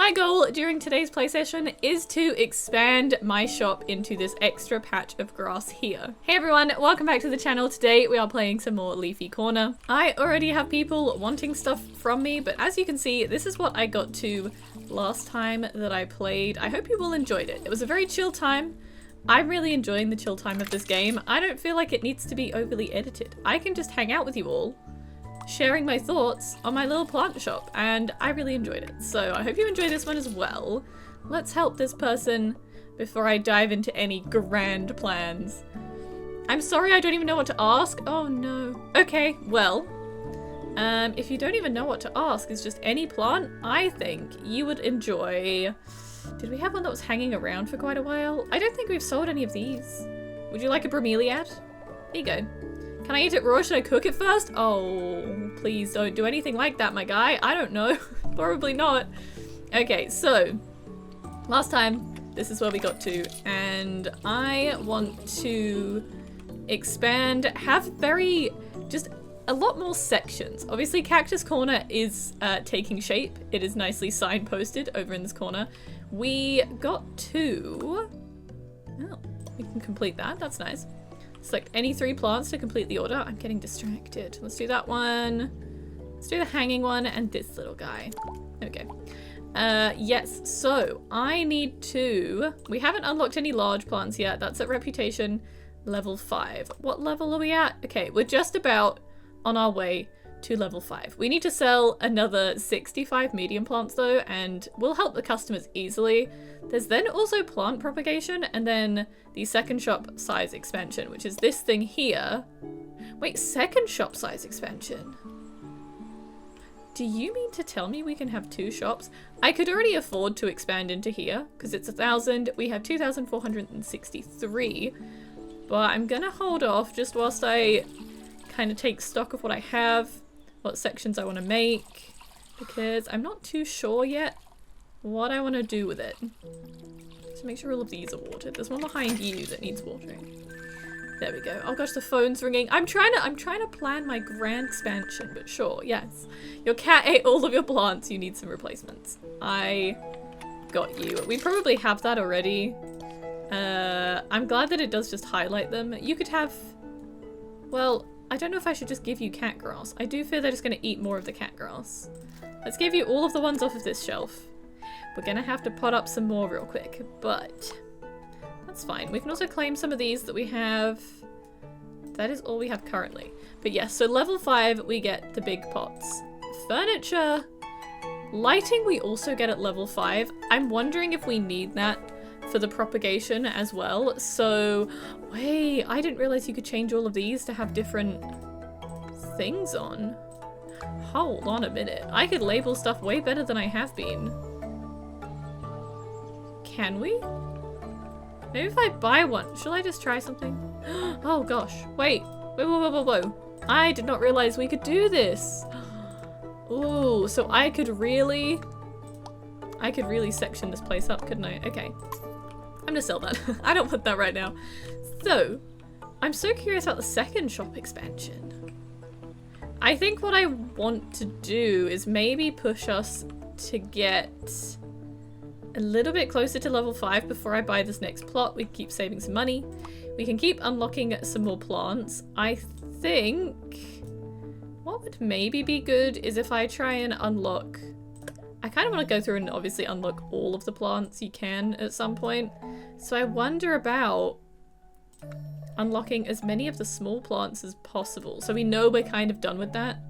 my goal during today's play session is to expand my shop into this extra patch of grass here. Hey everyone, welcome back to the channel. Today we are playing some more Leafy Corner. I already have people wanting stuff from me, but as you can see, this is what I got to last time that I played. I hope you all enjoyed it. It was a very chill time. I'm really enjoying the chill time of this game. I don't feel like it needs to be overly edited. I can just hang out with you all, sharing my thoughts on my little plant shop, and I really enjoyed it. So I hope you enjoy this one as well. Let's help this person before I dive into any grand plans. I'm sorry, I don't even know what to ask. Oh no. Okay, well, if you don't even know what to ask, it's just any plant, I think you would enjoy. Did we have one that was hanging around for quite a while? I don't think we've sold any of these. Would you like a bromeliad? There you go. Can I eat it raw? Should I cook it first? Oh, please don't do anything like that, my guy. I don't know. Probably not. Okay, so last time, this is where we got to, and I want to expand, have just a lot more sections. Obviously, Cactus Corner is taking shape. It is nicely signposted over in this corner. We got to... Oh, we can complete that. That's nice. Select any 3 plants to complete the order. I'm getting distracted. Let's do that one. Let's do the hanging one and this little guy. Okay. Yes, so I need to... We haven't unlocked any large plants yet. That's at reputation level 5. What level are we at? Okay, we're just about on our way to level 5. We need to sell another 65 medium plants though, and we'll help the customers easily. There's then also plant propagation, and then the second shop size expansion, which is this thing here. Wait, second shop size expansion? Do you mean to tell me we can have 2 shops? I could already afford to expand into here, because it's 1,000. We have 2,463. But I'm gonna hold off just whilst I kind of take stock of what I have, what sections I want to make, because I'm not too sure yet what I want to do with it. So make sure all of these are watered. There's one behind you that needs watering. There we go. Oh gosh, the phone's ringing. I'm trying to plan my grand expansion, but sure, yes. Your cat ate all of your plants. You need some replacements. I got you. We probably have that already. I'm glad that it does just highlight them. You could have, well, I don't know if I should just give you cat grass. I do fear they're just going to eat more of the cat grass. Let's give you all of the ones off of this shelf. We're going to have to pot up some more real quick, but that's fine. We can also claim some of these that we have. That is all we have currently. But yes, so level 5, we get the big pots. Furniture. Lighting we also get at level 5. I'm wondering if we need that for the propagation as well. So, wait, I didn't realize you could change all of these to have different things on. Hold on a minute. I could label stuff way better than I have been. Can we? Maybe if I buy one. Shall I just try something? Oh gosh. Wait. Whoa. I did not realize we could do this. Ooh, so I could really section this place up, couldn't I? Okay. I'm gonna sell that. I don't want that right now. So, I'm so curious about the second shop expansion. I think what I want to do is maybe push us to get a little bit closer to level 5 before I buy this next plot. We can keep saving some money. We can keep unlocking some more plants. I think what would maybe be good is if I try and unlock... I kind of want to go through and obviously unlock all of the plants you can at some point. So I wonder about unlocking as many of the small plants as possible. So we know we're kind of done with that.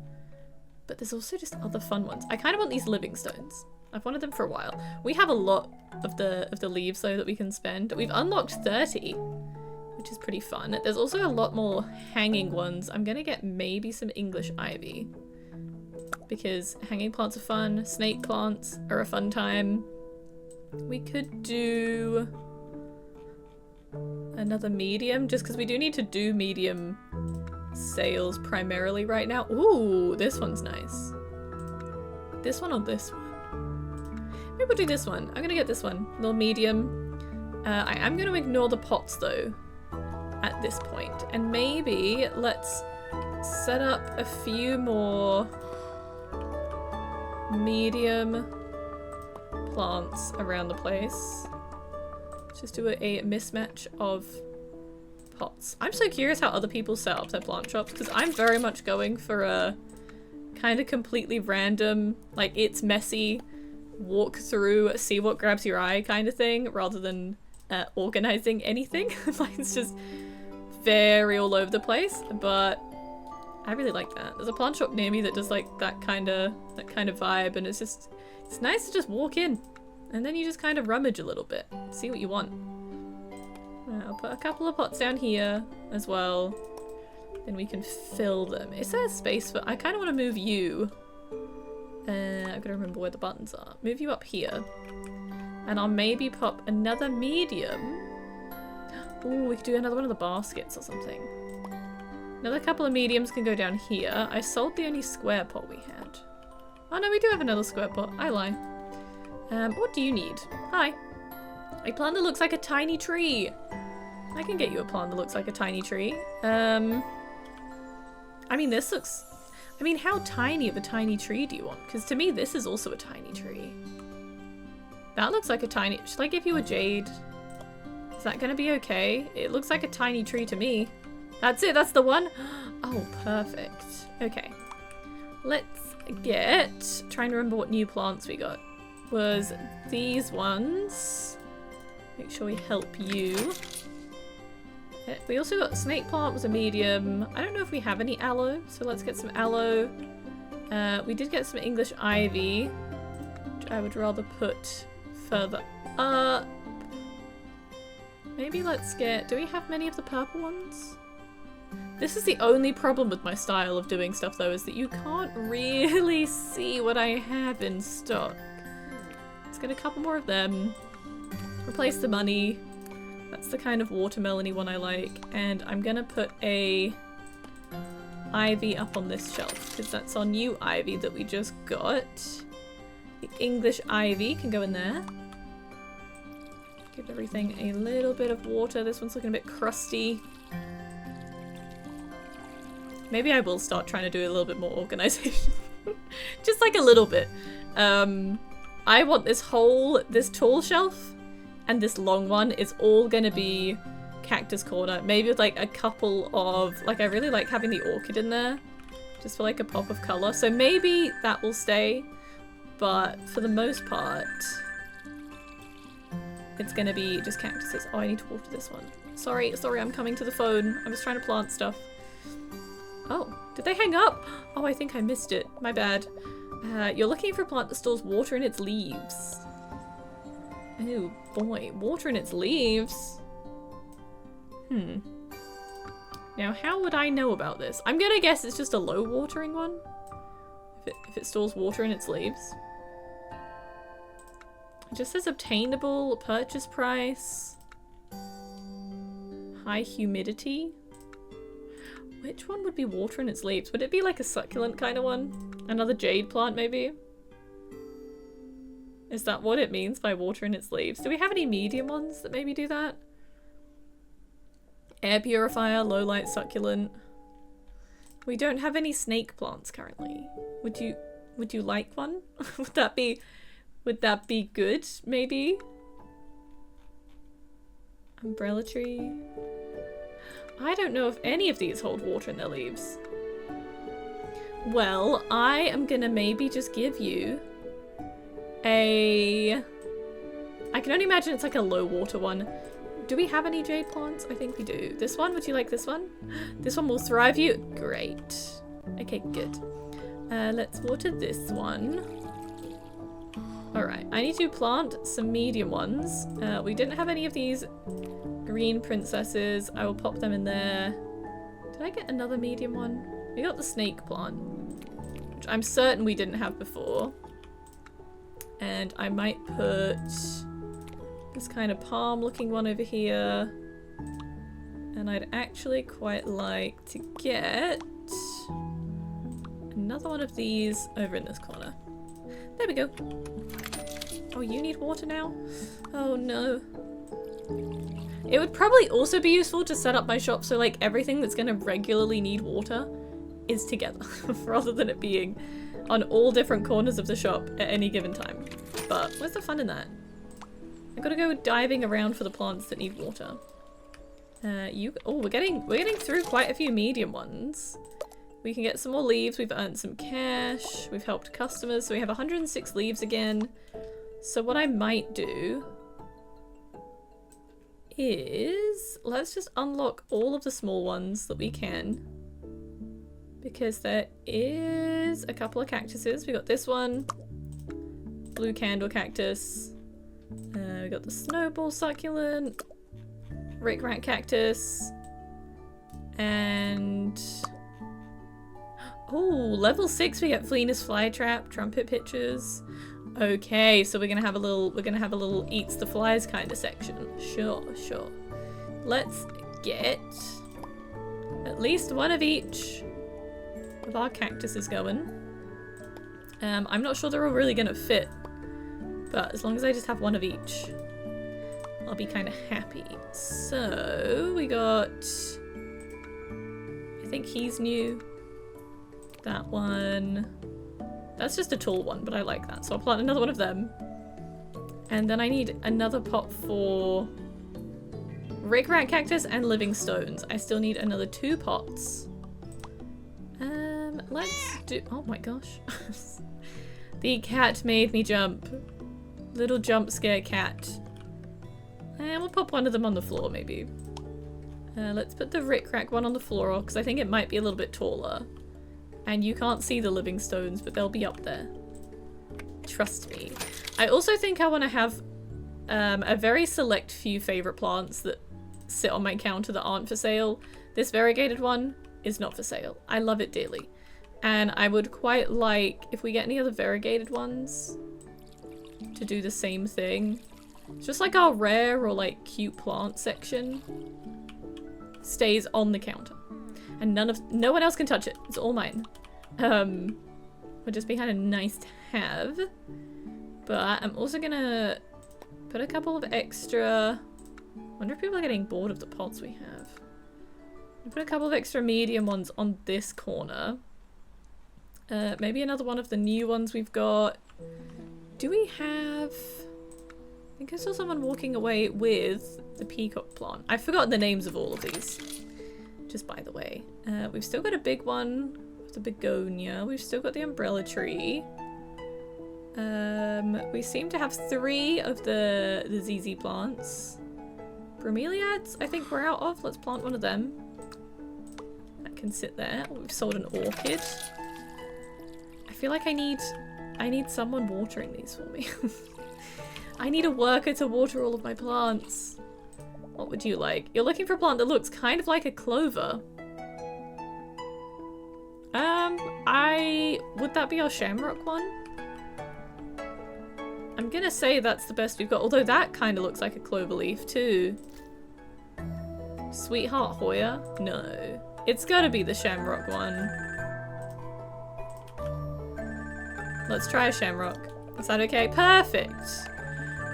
But there's also just other fun ones. I kind of want these living stones. I've wanted them for a while. We have a lot of the leaves though that we can spend. We've unlocked 30, which is pretty fun. There's also a lot more hanging ones. I'm gonna get maybe some English ivy, because hanging plants are fun. Snake plants are a fun time. We could do another medium, just because we do need to do medium sales primarily right now. Ooh, this one's nice. This one or this one? Maybe we'll do this one. I'm gonna get this one. Little medium. I am gonna ignore the pots though at this point. And maybe let's set up a few more medium plants around the place. Let's just do a mismatch of pots. I'm so curious how other people set up their plant shops, because I'm very much going for a kind of completely random, like, it's messy, walk through, see what grabs your eye kind of thing, rather than organizing anything. Mine's just very all over the place, but I really like that. There's a plant shop near me that does like that kind of vibe, and it's nice to just walk in and then you just kind of rummage a little bit, see what you want. I'll put a couple of pots down here as well, then we can fill them. Is there space for, I kind of want to move you, I've got to remember where the buttons are. Move you up here, and I'll maybe pop another medium. Ooh, we could do another one of the baskets or something. Another couple of mediums can go down here. I sold the only square pot we had. Oh no, we do have another square pot. I lie. What do you need? Hi. A plant that looks like a tiny tree. I can get you a plant that looks like a tiny tree. I mean, this looks... I mean, how tiny of a tiny tree do you want? Because to me, this is also a tiny tree. That looks like a tiny... Should I give you a jade? Is that gonna be okay? It looks like a tiny tree to me. That's it, that's the one? Oh, perfect. Okay. Let's get... Trying to remember what new plants we got. Was these ones. Make sure we help you. We also got snake plant, was a medium. I don't know if we have any aloe, so let's get some aloe. We did get some English ivy, which I would rather put further up. Maybe let's get... Do we have many of the purple ones? This is the only problem with my style of doing stuff though, is that you can't really see what I have in stock. Let's get a couple more of them. Replace the money. That's the kind of watermelon-y one I like. And I'm gonna put a ivy up on this shelf, because that's our new ivy that we just got. The English ivy can go in there. Give everything a little bit of water. This one's looking a bit crusty. Maybe I will start trying to do a little bit more organization. Just like a little bit. I want this tall shelf and this long one is all gonna be cactus corner. Maybe with like a couple of, like I really like having the orchid in there. Just for like a pop of color. So maybe that will stay. But for the most part, it's gonna be just cactuses. Oh, I need to water this one. Sorry, I'm coming to the phone. I was trying to plant stuff. Oh, did they hang up? Oh, I think I missed it. My bad. You're looking for a plant that stores water in its leaves. Oh boy, water in its leaves? Now, how would I know about this? I'm gonna guess it's just a low watering one. If it stores water in its leaves. It just says obtainable, purchase price, high humidity. Which one would be water in its leaves? Would it be like a succulent kind of one? Another jade plant, maybe? Is that what it means by water in its leaves? Do we have any medium ones that maybe do that? Air purifier, low light succulent. We don't have any snake plants currently. Would you like one? Would that be good, maybe? Umbrella tree. I don't know if any of these hold water in their leaves. Well, I am gonna maybe just give you a... I can only imagine it's like a low water one. Do we have any jade plants? I think we do. This one? Would you like this one? This one will thrive you? Great. Okay, good. Let's water this one. Alright, I need to plant some medium ones. We didn't have any of these green princesses. I will pop them in there. Did I get another medium one? We got the snake plant, which I'm certain we didn't have before. And I might put this kind of palm looking one over here. And I'd actually quite like to get another one of these over in this corner. There we go. Oh, you need water now? Oh no. It would probably also be useful to set up my shop so like everything that's gonna regularly need water is together rather than it being on all different corners of the shop at any given time. but where's the fun in that? I gotta go diving around for the plants that need water. We're getting through quite a few medium ones. We can get some more leaves. We've earned some cash. We've helped customers. So we have 106 leaves again. So what I might do is let's just unlock all of the small ones that we can. Because there is a couple of cactuses. We got this one. Blue candle cactus. We got the snowball succulent. Rick-rack cactus. And... oh, level 6 we get Fleena's flytrap, trumpet pitchers. Okay, so we're gonna have a little eats the flies kind of section. Sure. Let's get at least one of each of our cactuses going. I'm not sure they're all really gonna fit, but as long as I just have one of each, I'll be kind of happy. So we got, I think he's new. That one. That's just a tall one, but I like that. So I'll plant another one of them. And then I need another pot for Rick-rack cactus and living stones. I still need another 2 pots. Let's do... oh my gosh. The cat made me jump. Little jump scare cat. And we'll pop one of them on the floor, maybe. Let's put the Rick-rack one on the floor, because I think it might be a little bit taller. And you can't see the living stones, but they'll be up there. Trust me. I also think I want to have a very select few favorite plants that sit on my counter that aren't for sale. This variegated one is not for sale. I love it dearly. And I would quite like, if we get any other variegated ones, to do the same thing. Just like our rare or like cute plant section stays on the counter. And no one else can touch it. It's all mine. Would just be kind of nice to have. But I'm also gonna put a couple of extra... I wonder if people are getting bored of the pots we have. I'll put a couple of extra medium ones on this corner. Maybe another one of the new ones we've got. Do we have... I think I saw someone walking away with the peacock plant. I've forgotten the names of all of these. Just by the way. We've still got a big one with the begonia. We've still got the umbrella tree. We seem to have 3 of the ZZ plants. Bromeliads, I think we're out of. Let's plant one of them. That can sit there. We've sold an orchid. I feel like I need someone watering these for me. I need a worker to water all of my plants. What would you like? You're looking for a plant that looks kind of like a clover. Would that be our shamrock one? I'm gonna say that's the best we've got, although that kind of looks like a clover leaf too. Sweetheart Hoya? No. It's gotta be the shamrock one. Let's try a shamrock. Is that okay? Perfect!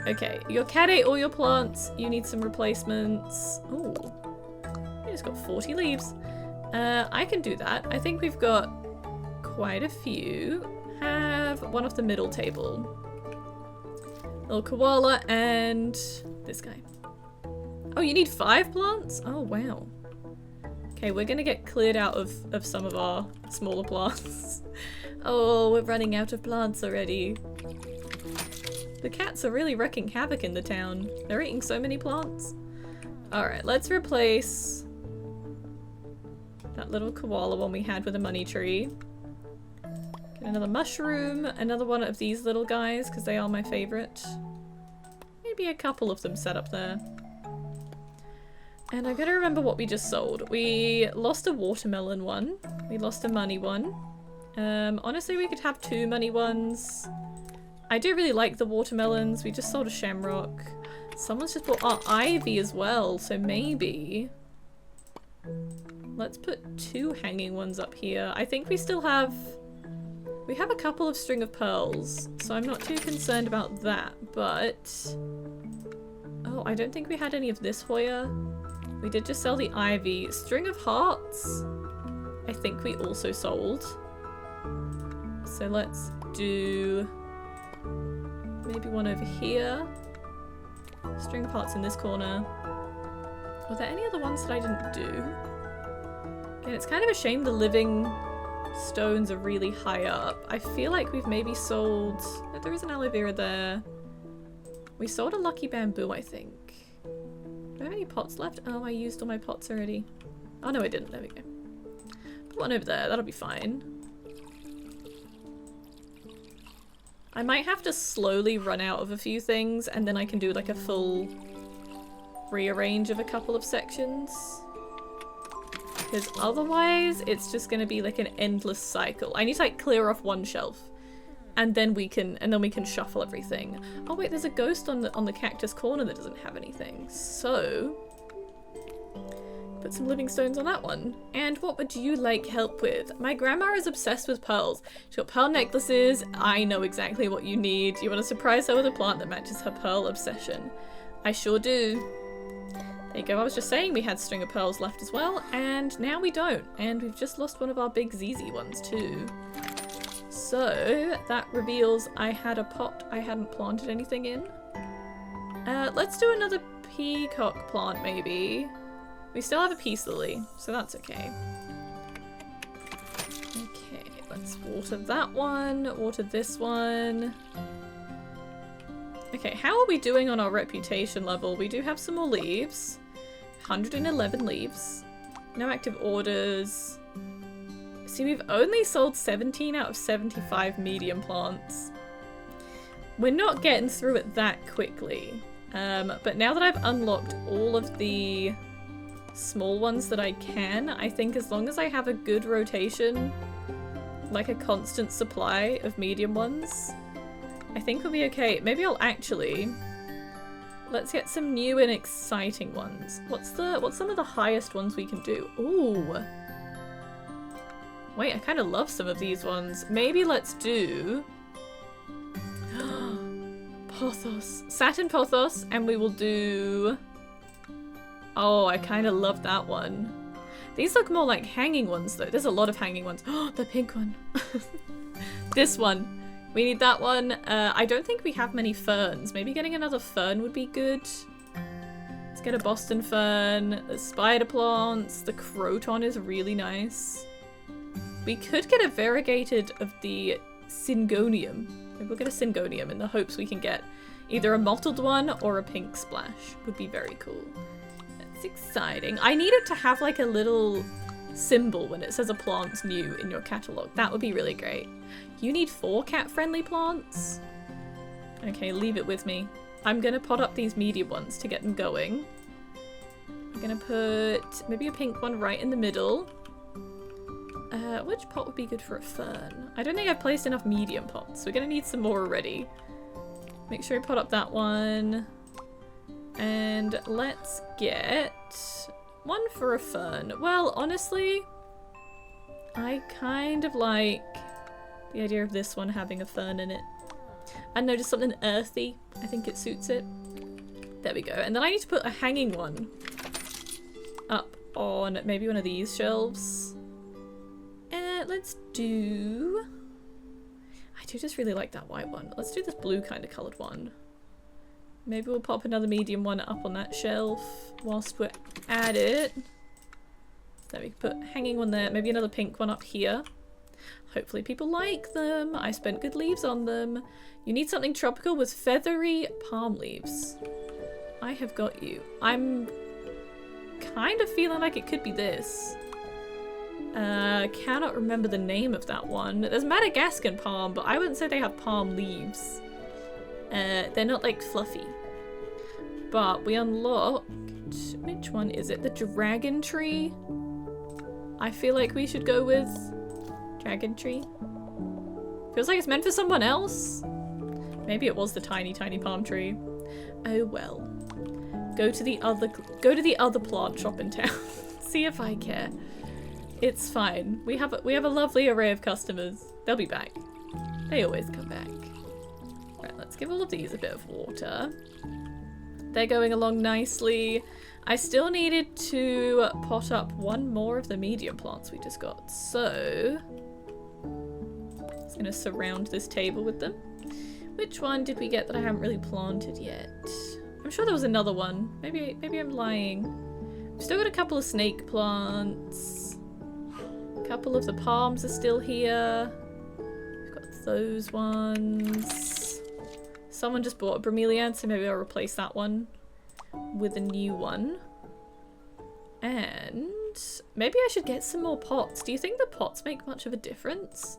Okay, your cat ate all your plants. You need some replacements. Ooh. We just got 40 leaves. I can do that. I think we've got quite a few. Have one off the middle table. Little koala and this guy. Oh, you need 5 plants? Oh, wow. Okay, we're gonna get cleared out of some of our smaller plants. Oh, we're running out of plants already. The cats are really wreaking havoc in the town. They're eating so many plants. Alright, let's replace that little koala one we had with a money tree. Get another mushroom, another one of these little guys, because they are my favorite. Maybe a couple of them set up there. And I gotta remember what we just sold. We lost a watermelon one. We lost a money one. Honestly, we could have 2 money ones. I do really like the watermelons. We just sold a shamrock. Someone's just bought our ivy as well, so maybe... Let's put 2 hanging ones up here. I think we still have... We have a couple of string of pearls, so I'm not too concerned about that, but... Oh, I don't think we had any of this Hoya. We did just sell the ivy. String of hearts, I think we also sold. So let's do Maybe one over here. String parts in this corner. Were there any other ones that I didn't do? Again, it's kind of a shame the living stones are really high up. I feel like we've maybe sold... Oh, there is an aloe vera there. We sold a lucky bamboo, I think. Do I have any pots left? Oh, I used all my pots already. Oh, no, I didn't. There we go. Put one over there. That'll be fine. I might have to slowly run out of a few things, and then I can do like a full rearrange of a couple of sections. Because otherwise, it's just going to be like an endless cycle. I need to like clear off one shelf, and then we can shuffle everything. Oh wait, there's a ghost on the cactus corner that doesn't have anything. So put some living stones on that one. And what would you like help with? My grandma is obsessed with pearls. She's got pearl necklaces. I know exactly what you need. You want to surprise her with a plant that matches her pearl obsession. I sure do. There you go. I was just saying we had string of pearls left as well, and now we don't. And we've just lost one of our big ZZ ones too. So that reveals I had a pot I hadn't planted anything in. Let's do another peacock plant maybe. We still have a peace lily, so that's okay. Okay, let's water that one, water this one. Okay, how are we doing on our reputation level? We do have some more leaves. 111 leaves. No active orders. See, we've only sold 17 out of 75 medium plants. We're not getting through it that quickly. But now that I've unlocked all of the small ones that I can, I think as long as I have a good rotation, like a constant supply of medium ones, I think we'll be okay. Maybe I'll actually... Let's get some new and exciting ones. What's some of the highest ones we can do? Ooh. Wait, I kind of love some of these ones. Maybe let's do... Pothos. Satin Pothos, and we will do... Oh, I kind of love that one. These look more like hanging ones, though. There's a lot of hanging ones. Oh, the pink one. This one. We need that one. I don't think we have many ferns. Maybe getting another fern would be good. Let's get a Boston fern. The spider plants. The croton is really nice. We could get a variegated of the syngonium. Maybe we'll get a syngonium in the hopes we can get either a mottled one or a pink splash. Would be very cool. That's exciting. I need it to have like a little symbol when it says a plant's new in your catalogue. That would be really great. You need 4 cat-friendly plants? Okay, leave it with me. I'm gonna pot up these medium ones to get them going. I'm gonna put maybe a pink one right in the middle. Which pot would be good for a fern? I don't think I've placed enough medium pots. We're gonna need some more already. Make sure we pot up that one. And let's get one for a fern. Well, honestly, I kind of like the idea of this one having a fern in it. I know, just something earthy. I think it suits it. There we go. And then I need to put a hanging one up on maybe one of these shelves. Let's do... I do just really like that white one. Let's do this blue kind of coloured one. Maybe we'll pop another medium one up on that shelf whilst we're at it. There, we can put a hanging one there. Maybe another pink one up here. Hopefully people like them. I spent good leaves on them. You need something tropical with feathery palm leaves. I have got you. I'm kind of feeling like it could be this. Cannot remember the name of that one. There's Madagascan palm, but I wouldn't say they have palm leaves. They're not like fluffy. But we unlocked... Which one is it? The dragon tree? I feel like we should go with dragon tree. Feels like it's meant for someone else. Maybe it was the tiny palm tree. Oh well. Go to the other plant shop in town. See if I care. It's fine. We have a lovely array of customers. They'll be back. They always come back. Right, let's give all of these a bit of water. They're going along nicely. I still needed to pot up one more of the medium plants we just got. So, I'm just gonna surround this table with them. Which one did we get that I haven't really planted yet? I'm sure there was another one. Maybe I'm lying. We've still got a couple of snake plants. A couple of the palms are still here. We've got those ones. Someone just bought a bromeliad, so maybe I'll replace that one with a new one. And maybe I should get some more pots. Do you think the pots make much of a difference?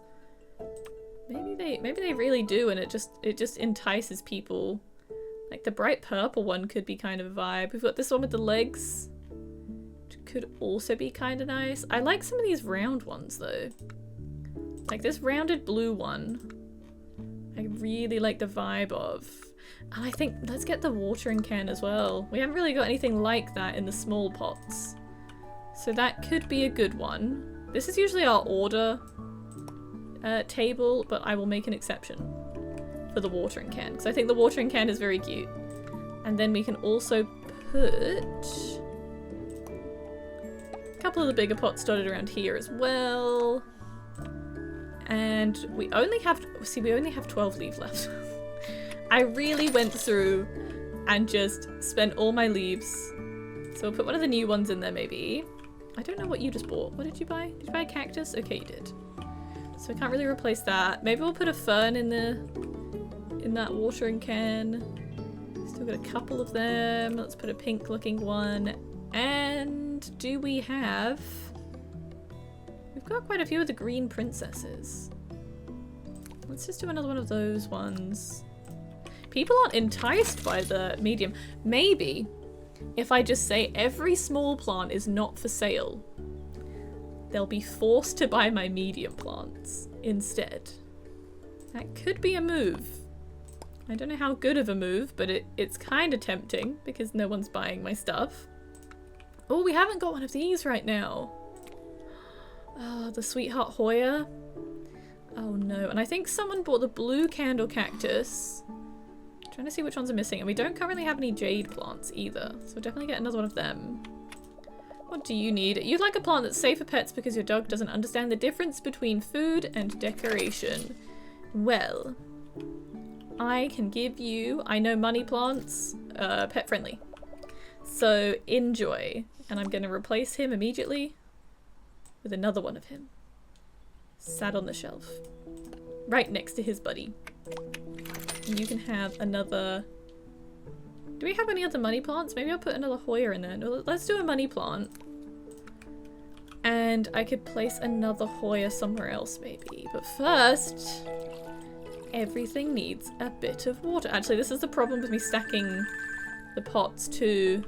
Maybe they really do, and it just entices people. Like the bright purple one could be kind of a vibe. We've got this one with the legs, which could also be kind of nice. I like some of these round ones though. Like this rounded blue one, I really like the vibe of. And I think let's get the watering can as well. We haven't really got anything like that in the small pots, so that could be a good one. This is usually our order table, but I will make an exception for the watering can because I think the watering can is very cute. And then we can also put a couple of the bigger pots dotted around here as well. And we only have 12 leaves left. I really went through and just spent all my leaves. So we'll put one of the new ones in there maybe. I don't know what you just bought. What did you buy? Did you buy a cactus? Okay, you did. So we can't really replace that. Maybe we'll put a fern in that watering can. Still got a couple of them. Let's put a pink looking one. And do we have... We've got quite a few of the green princesses. Let's just do another one of those ones. People aren't enticed by the medium. Maybe if I just say every small plant is not for sale, they'll be forced to buy my medium plants instead. That could be a move. I don't know how good of a move, but it's kind of tempting because no one's buying my stuff. Oh, we haven't got one of these right now. Oh, the Sweetheart Hoya. Oh no, and I think someone bought the blue candle cactus. Trying to see which ones are missing, and we don't currently have any jade plants either, so we'll definitely get another one of them. What do you need? You'd like a plant that's safe for pets because your dog doesn't understand the difference between food and decoration. Well, I can give you, I know money plants, pet friendly. So enjoy. And I'm gonna replace him immediately with another one of him. Sat on the shelf. Right next to his buddy. And you can have another... Do we have any other money plants? Maybe I'll put another Hoya in there. No, let's do a money plant. And I could place another Hoya somewhere else maybe. But first, everything needs a bit of water. Actually, this is the problem with me stacking the pots too.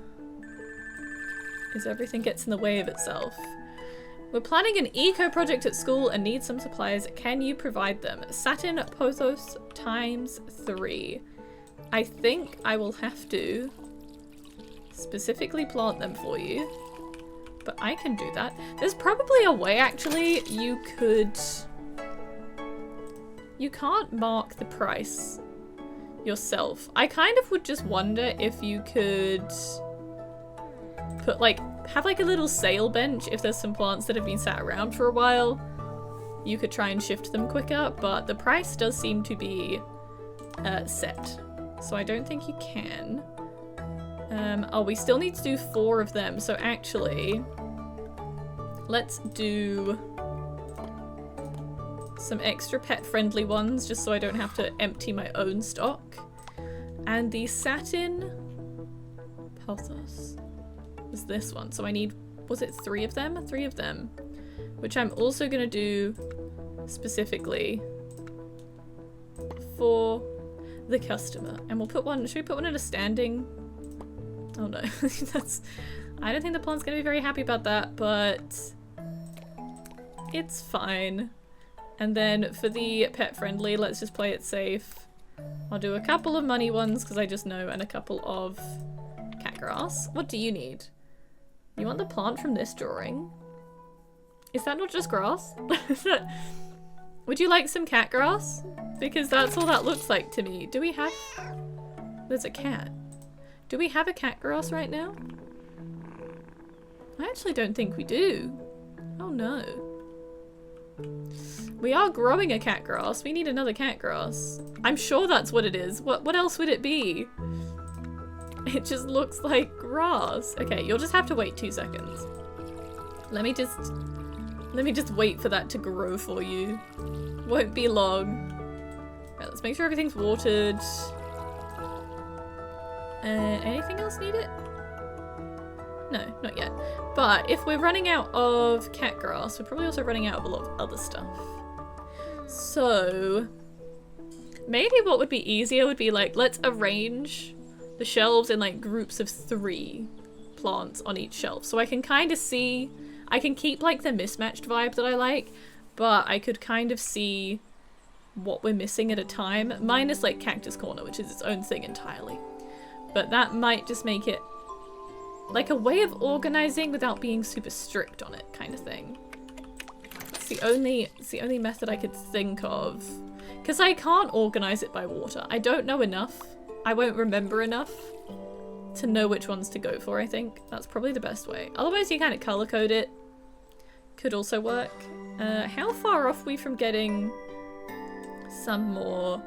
Is everything gets in the way of itself. We're planning an eco project at school and need some supplies. Can you provide them? Satin pothos times 3. I think I will have to specifically plant them for you, but I can do that. There's probably a way actually you could... You can't mark the price yourself. I kind of would just wonder if you could put like, have like a little sale bench if there's some plants that have been sat around for a while. You could try and shift them quicker, but the price does seem to be set. So I don't think you can. Oh, we still need to do 4 of them. So actually, let's do some extra pet-friendly ones just so I don't have to empty my own stock. And the satin pothos was this one. So I need, was it 3 of them? 3 of them. Which I'm also going to do specifically for the customer. And we'll put one, should we put one in a standing? Oh no, that's, I don't think the plant's gonna be very happy about that, but it's fine. And then for the pet friendly, let's just play it safe. I'll do a couple of money ones because I just know, and a couple of cat grass. What do you need? You want the plant from this drawing? Is that not just grass? Would you like some cat grass? Because that's all that looks like to me. Do we have... There's a cat. Do we have a cat grass right now? I actually don't think we do. Oh no. We are growing a cat grass. We need another cat grass. I'm sure that's what it is. What else would it be? It just looks like grass. Okay, you'll just have to wait 2 seconds. Let me just wait for that to grow for you. Won't be long. Right, let's make sure everything's watered. Anything else need it? No, not yet. But if we're running out of cat grass, we're probably also running out of a lot of other stuff. So maybe what would be easier would be like, let's arrange the shelves in like groups of 3 plants on each shelf. So I can kind of see, I can keep like the mismatched vibe that I like, but I could kind of see what we're missing at a time, minus like Cactus Corner, which is its own thing entirely. But that might just make it like a way of organizing without being super strict on it, kind of thing. It's the only method I could think of, because I can't organize it by water. I don't know enough. I won't remember enough to know which ones to go for. I think that's probably the best way. Otherwise, you kind of color code it. Could also work. How far off are we from getting some more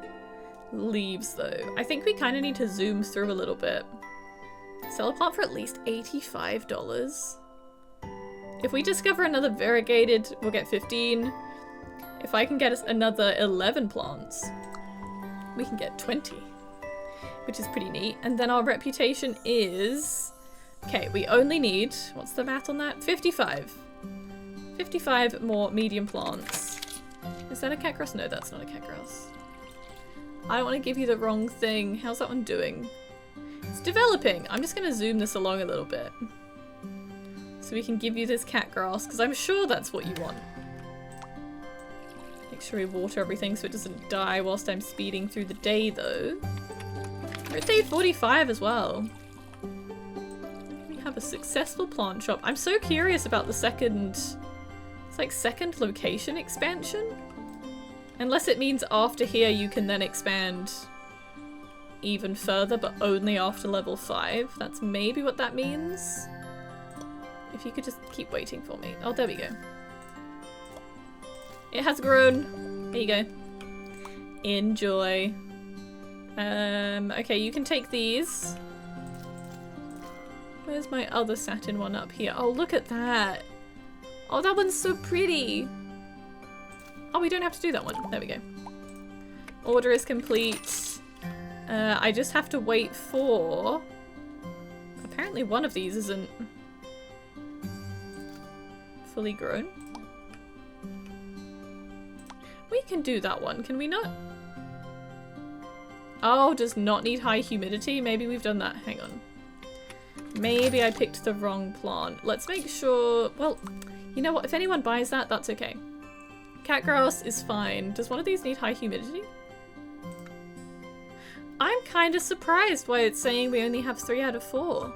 leaves though? I think we kind of need to zoom through a little bit. Sell a plant for at least $85. If we discover another variegated, we'll get 15. If I can get us another 11 plants, we can get 20, which is pretty neat. And then our reputation is, okay, we only need, what's the math on that? 55. 55 more medium plants. Is that a cat grass? No, that's not a cat grass. I don't want to give you the wrong thing. How's that one doing? It's developing. I'm just going to zoom this along a little bit so we can give you this cat grass, because I'm sure that's what you want. Make sure we water everything so it doesn't die whilst I'm speeding through the day though. We're at day 45 as well. We have a successful plant shop. I'm so curious about the second, it's like second location expansion. Unless it means after here you can then expand even further, but only after level 5. That's maybe what that means. If you could just keep waiting for me. Oh, there we go. It has grown. There you go. Enjoy. Okay, you can take these. Where's my other satin one up here? Oh, look at that. Oh, that one's so pretty. Oh, we don't have to do that one. There we go. Order is complete. I just have to wait for... Apparently one of these isn't fully grown. We can do that one, can we not? Oh, does not need high humidity? Maybe we've done that. Hang on. Maybe I picked the wrong plant. Let's make sure... Well, you know what? If anyone buys that, that's okay. Catgrass is fine. Does one of these need high humidity? I'm kind of surprised why it's saying we only have 3 out of 4.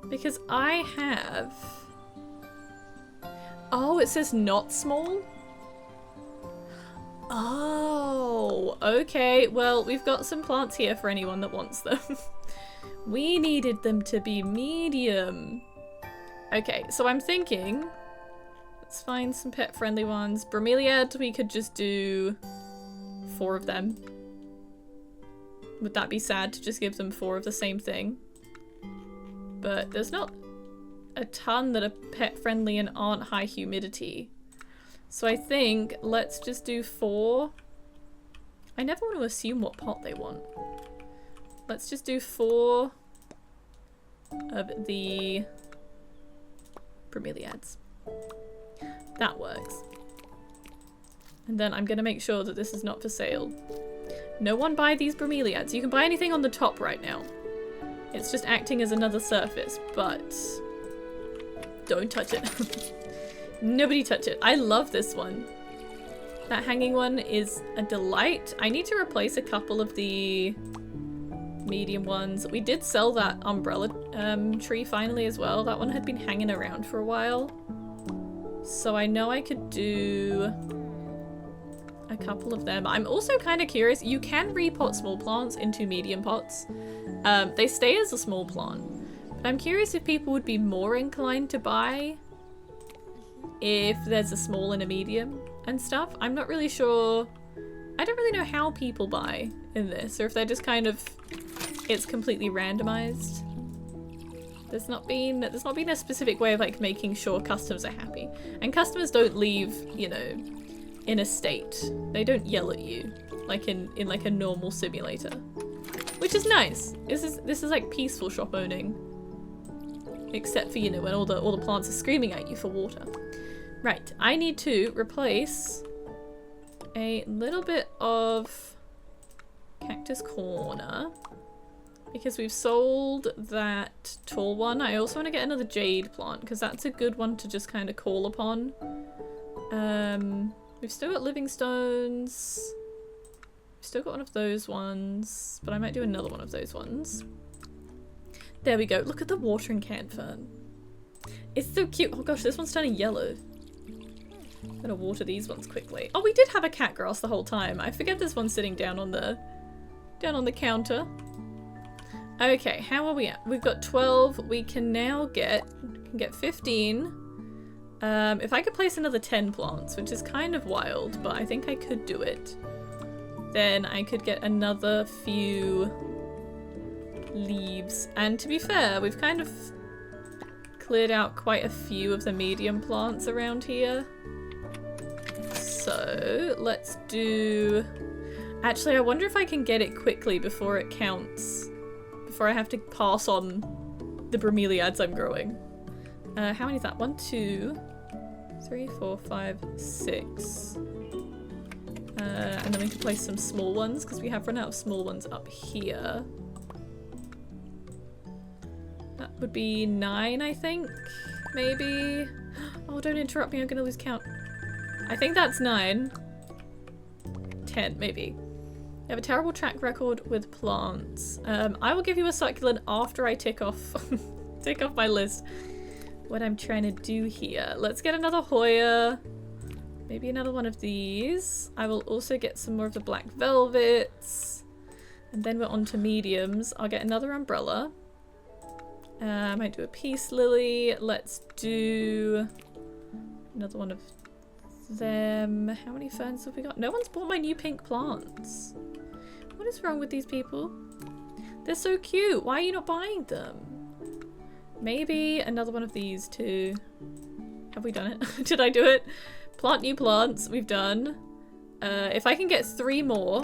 Because I have... Oh, it says not small? Oh, okay. Well, we've got some plants here for anyone that wants them. We needed them to be medium. Okay, so I'm thinking... Let's find some pet-friendly ones. Bromeliad, we could just do 4 of them. Would that be sad to just give them 4 of the same thing? But there's not a ton that are pet-friendly and aren't high humidity. So I think let's just do 4. I never want to assume what pot they want. Let's just do 4 of the bromeliads. That works. And then I'm going to make sure that this is not for sale. No one buy these bromeliads. You can buy anything on the top right now. It's just acting as another surface, but don't touch it. Nobody touch it. I love this one. That hanging one is a delight. I need to replace a couple of the medium ones. We did sell that umbrella tree finally as well. That one had been hanging around for a while. So I know I could do a couple of them. I'm also kind of curious. You can repot small plants into medium pots. They stay as a small plant. But I'm curious if people would be more inclined to buy if there's a small and a medium. and stuff. I'm not really sure. I don't really know how people buy in this, or if they're just kind of, it's completely randomized. There's not been a specific way of like making sure customers are happy. And customers don't leave, you know, in a state. They don't yell at you like in like a normal simulator. Which is nice. This is like peaceful shop owning. Except for, you know, when all the plants are screaming at you for water. Right, I need to replace a little bit of Cactus Corner because we've sold that tall one. I also want to get another jade plant because that's a good one to just kind of call upon. We've still got living stones. We've still got one of those ones, but I might do another one of those ones. There we go. Look at the watering can fern. It's so cute. Oh gosh, this one's turning yellow. I'm gonna water these ones quickly. Oh, we did have a cat grass the whole time. I forget this one's sitting down on the counter. Okay, how are we at? We've got 12. We can now get 15. If I could place another 10 plants, which is kind of wild, but I think I could do it. Then I could get another few leaves. And to be fair, we've kind of cleared out quite a few of the medium plants around here. So let's do... Actually, I wonder if I can get it quickly before it counts. Before I have to pass on the bromeliads I'm growing. How many is that? 1, 2, 3, 4, 5, 6. And then we can place some small ones because we have run out of small ones up here. That would be 9, I think. Maybe. Oh, don't interrupt me. I'm gonna lose count. I think that's 9. 10, maybe. I have a terrible track record with plants. I will give you a succulent after I tick off my list what I'm trying to do here. Let's get another Hoya. Maybe another one of these. I will also get some more of the black velvets. And then we're on to mediums. I'll get another umbrella. I might do a peace lily. Let's do another one of them. How many ferns have we got? No one's bought my new pink plants. What is wrong with these people? They're so cute. Why are you not buying them? Maybe another one of these too. Have we done it? Did I do it? Plant new plants. We've done. If I can get 3 more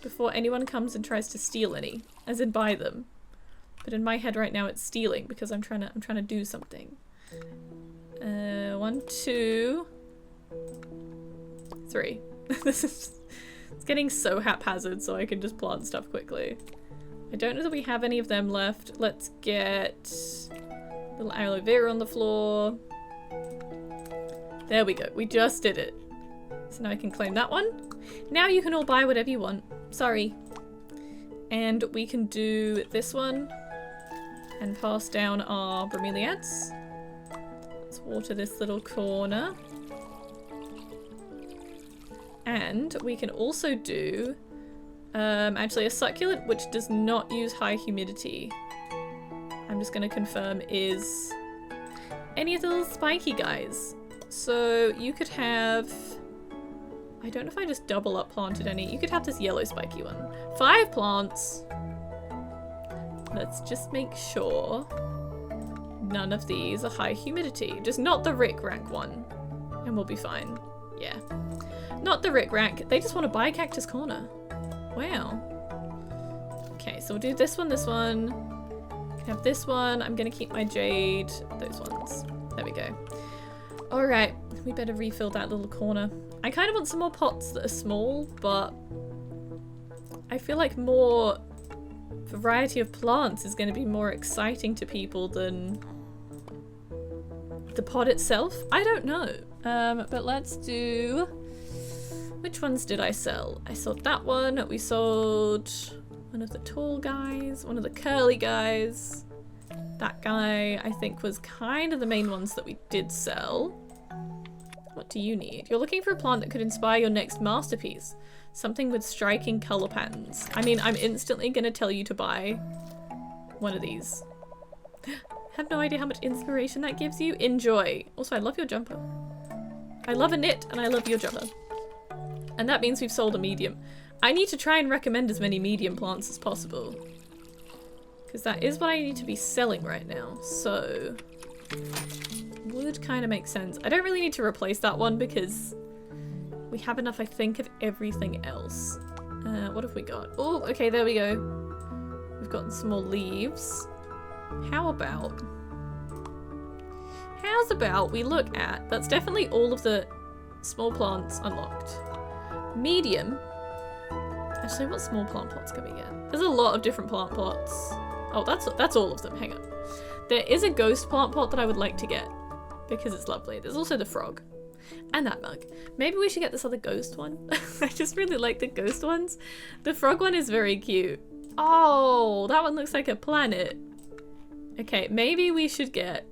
before anyone comes and tries to steal any, as in buy them. But in my head right now it's stealing because I'm trying to do something. 1, 2, 3. It's getting so haphazard so I can just plant stuff quickly. I don't know that we have any of them left. Let's get a little aloe vera on the floor. There we go. We just did it. So now I can claim that one. Now you can all buy whatever you want. Sorry. And we can do this one and pass down our bromeliads. Let's water this little corner. And we can also do actually a succulent which does not use high humidity. I'm just going to confirm is any of the little spiky guys. So you could have, I don't know if I just double up planted any. You could have this yellow spiky one. 5 plants. Let's just make sure none of these are high humidity. Just not the Rick Rack one. And we'll be fine. Yeah. Not the Rick Rack. They just want to buy Cactus Corner. Wow. Okay, so we'll do this one, this one. Can have this one. I'm gonna keep my jade. Those ones. There we go. Alright, we better refill that little corner. I kind of want some more pots that are small, but I feel like more variety of plants is going to be more exciting to people than the pot itself. I don't know. But let's do... Which ones did I sell? I sold that one. We sold one of the tall guys, one of the curly guys. That guy, I think, was kind of the main ones that we did sell. What do you need? You're looking for a plant that could inspire your next masterpiece. Something with striking color patterns. I mean, I'm instantly going to tell you to buy one of these. Have no idea how much inspiration that gives you. Enjoy. Also, I love your jumper. I love a knit and I love your jobber. And that means we've sold a medium. I need to try and recommend as many medium plants as possible. Because that is what I need to be selling right now. So, would kind of make sense. I don't really need to replace that one because we have enough, I think, of everything else. What have we got? Oh, okay, there we go. We've gotten some more leaves. How's about we look at, that's definitely all of the small plants unlocked. Medium. Actually, what small plant plots can we get? There's a lot of different plant plots. Oh, that's all of them. Hang on. There is a ghost plant pot that I would like to get because it's lovely. There's also the frog and that mug. Maybe we should get this other ghost one. I just really like the ghost ones. The frog one is very cute. Oh, that one looks like a planet. Okay, maybe we should get...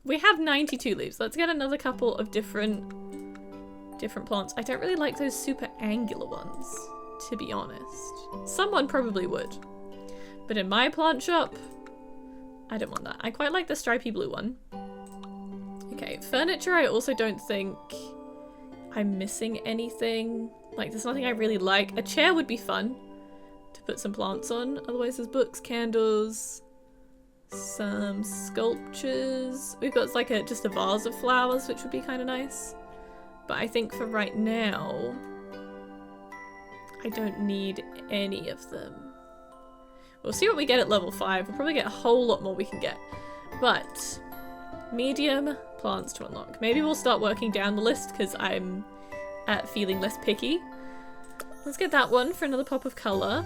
We have 92 leaves. Let's get another couple of different plants. I don't really like those super angular ones, to be honest. Someone probably would. But in my plant shop, I don't want that. I quite like the stripy blue one. Okay, furniture, I also don't think I'm missing anything. Like, there's nothing I really like. A chair would be fun to put some plants on. Otherwise, there's books, candles, some sculptures. We've got like just a vase of flowers, which would be kind of nice. But I think for right now, I don't need any of them. We'll see what we get at level 5. We'll probably get a whole lot more we can get. But medium plants to unlock. Maybe we'll start working down the list because I'm feeling less picky. Let's get that one for another pop of colour.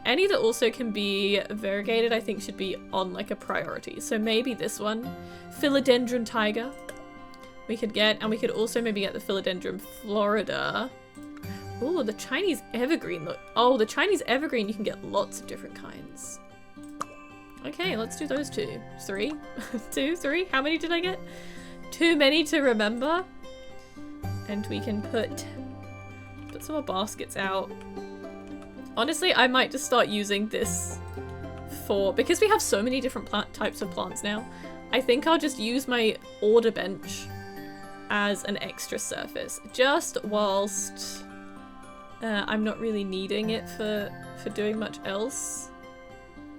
Any that also can be variegated I think should be on like a priority. So maybe this one. Philodendron tiger. We could get, and we could also maybe get the Philodendron Florida. Oh, the Chinese evergreen. Look. Oh, the Chinese evergreen, you can get lots of different kinds. Okay, let's do those two. 3? 2, 3? How many did I get? Too many to remember. And we can put some more baskets out. Honestly, I might just start using this because we have so many different types of plants now. I think I'll just use my order bench as an extra surface, just whilst I'm not really needing it for doing much else.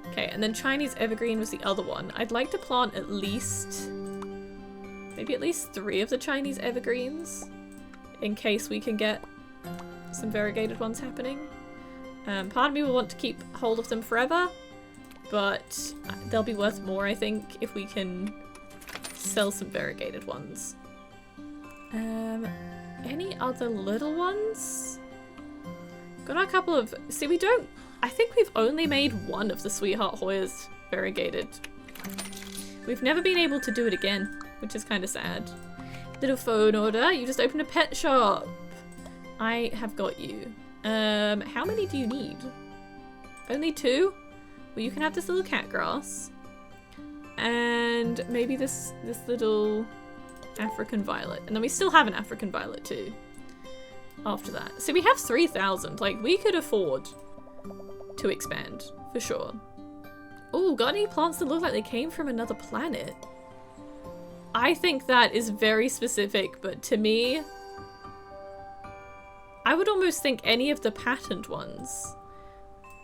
Okay, and then Chinese evergreen was the other one. I'd like to plant maybe at least 3 of the Chinese evergreens in case we can get some variegated ones happening. Part of me will want to keep hold of them forever, but they'll be worth more, I think, if we can sell some variegated ones. Any other little ones? Got a couple of... See, I think we've only made one of the Sweetheart Hoyas variegated. We've never been able to do it again, which is kind of sad. Little phone order. You just opened a pet shop. I have got you. How many do you need? Only 2? Well, you can have this little cat grass. And maybe this little African violet. And then we still have an African violet too. After that. So we have 3,000. Like, we could afford to expand, for sure. Oh, got any plants that look like they came from another planet? I think that is very specific, but to me, I would almost think any of the patterned ones.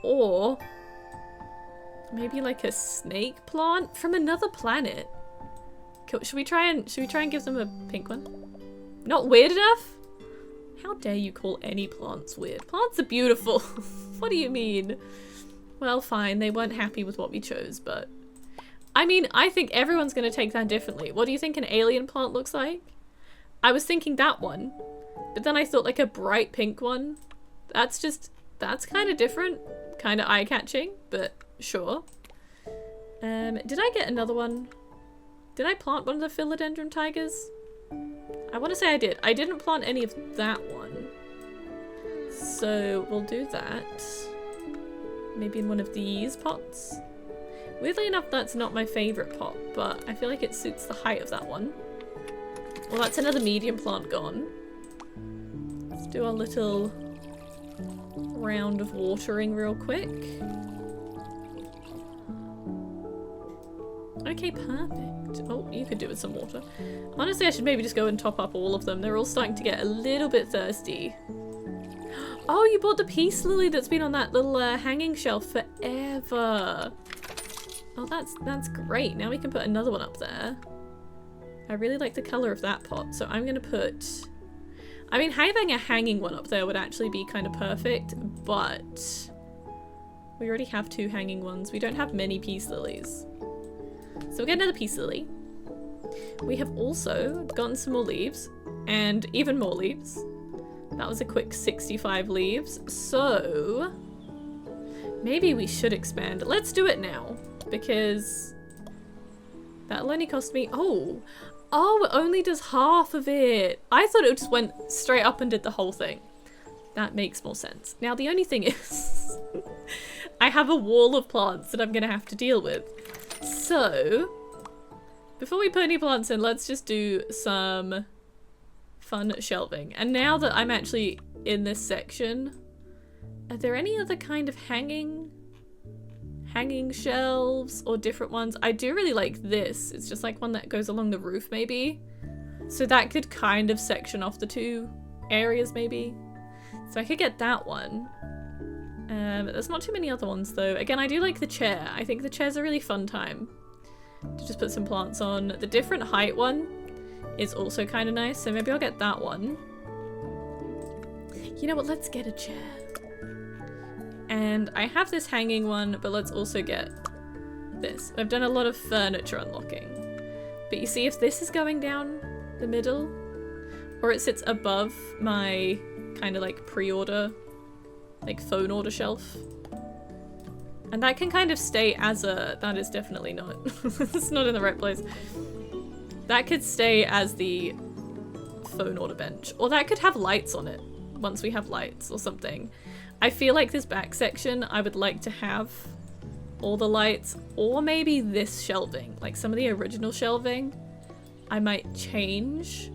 Or maybe like a snake plant from another planet. Should we try and give them a pink one? Not weird enough? How dare you call any plants weird? Plants are beautiful. What do you mean? Well, fine, they weren't happy with what we chose, but I mean, I think everyone's gonna take that differently. What do you think an alien plant looks like? I was thinking that one, but then I thought like a bright pink one. That's kind of different, kind of eye-catching, but sure. Did I get another one? Did I plant one of the Philodendron tigers? I want to say I did. I didn't plant any of that one. So we'll do that. Maybe in one of these pots. Weirdly enough, that's not my favorite pot, but I feel like it suits the height of that one. Well, that's another medium plant gone. Let's do our little round of watering real quick. Okay, perfect. Oh, you could do with some water. Honestly, I should maybe just go and top up all of them. They're all starting to get a little bit thirsty. Oh, you bought the peace lily that's been on that little hanging shelf forever. Oh, that's great. Now we can put another one up there. I really like the color of that pot, so I'm gonna put... I mean, having a hanging one up there would actually be kind of perfect, but we already have 2 hanging ones. We don't have many peace lilies. So we'll get another peace lily. We have also gotten some more leaves, and even more leaves. That was a quick 65 leaves, so maybe we should expand. Let's do it now, because that'll only cost me... Oh, it only does half of it. I thought it just went straight up and did the whole thing. That makes more sense. Now, the only thing is, I have a wall of plants that I'm going to have to deal with. So, before we put any plants in, let's just do some fun shelving. And now that I'm actually in this section, are there any other kind of hanging shelves or different ones? I do really like this. It's just like one that goes along the roof maybe. So that could kind of section off the 2 areas maybe. So I could get that one. There's not too many other ones though. Again, I do like the chair. I think the chair's a really fun time to just put some plants on. The different height one is also kind of nice. So maybe I'll get that one. You know what? Let's get a chair. And I have this hanging one, but let's also get this. I've done a lot of furniture unlocking. But you see, if this is going down the middle, or it sits above my kind of like pre-order, like phone order shelf. And that can kind of stay as a... That is definitely not. It's not in the right place. That could stay as the phone order bench. Or that could have lights on it once we have lights or something. I feel like this back section, I would like to have all the lights, or maybe this shelving, like some of the original shelving, I might change.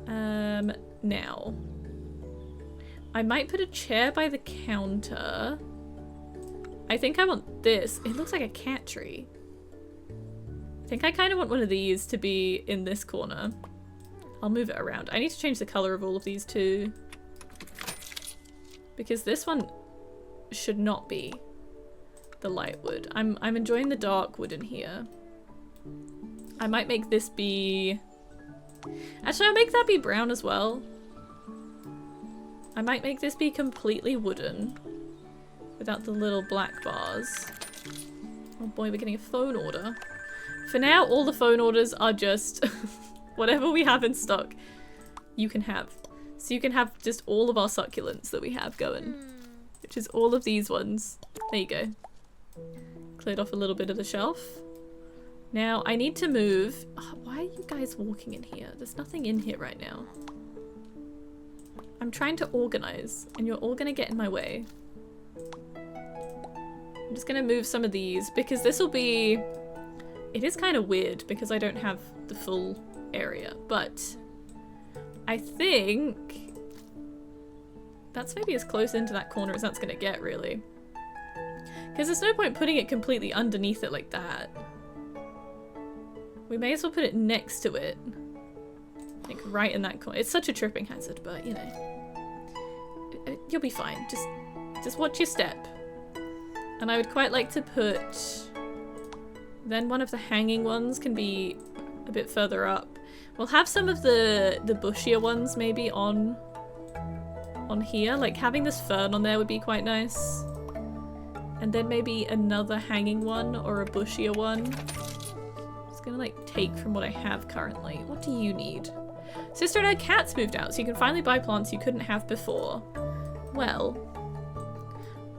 Now, I might put a chair by the counter. I think I want this. It looks like a cat tree. I think I kind of want one of these to be in this corner. I'll move it around. I need to change the color of all of these too, because this one should not be the light wood. I'm enjoying the dark wood in here. I might make this be... Actually, I'll make that be brown as well. I might make this be completely wooden without the little black bars. Oh boy, we're getting a phone order. For now, all the phone orders are just whatever we have in stock, you can have. So you can have just all of our succulents that we have going, which is all of these ones. There you go. Cleared off a little bit of the shelf. Now I need to move. Why are you guys walking in here? There's nothing in here right now. I'm trying to organize and you're all gonna get in my way. I'm just gonna move some of these because this will be... It is kind of weird because I don't have the full area, but I think that's maybe as close into that corner as that's gonna get, really. Because there's no point putting it completely underneath it like that. We may as well put it next to it. Like right in that corner. It's such a tripping hazard, but you know. You'll be fine. Just watch your step. And I would quite like to put... Then one of the hanging ones can be a bit further up. We'll have some of the bushier ones maybe on here. Like having this fern on there would be quite nice. And then maybe another hanging one or a bushier one. Just gonna like take from what I have currently. What do you need? Sister and her cats moved out, so you can finally buy plants you couldn't have before. Well,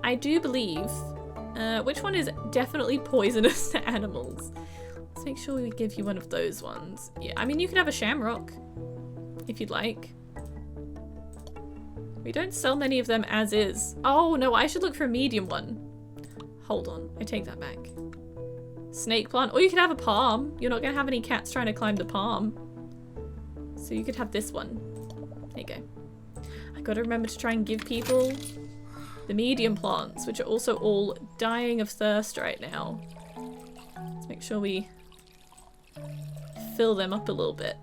I do believe... which one is definitely poisonous to animals? Let's make sure we give you one of those ones. Yeah, I mean, you could have a shamrock if you'd like. We don't sell many of them as is. Oh no, I should look for a medium one. Hold on, I take that back. Snake plant, or you could have a palm. You're not gonna have any cats trying to climb the palm. So you could have this one. There you go. I gotta remember to try and give people the medium plants, which are also all dying of thirst right now. Let's make sure we fill them up a little bit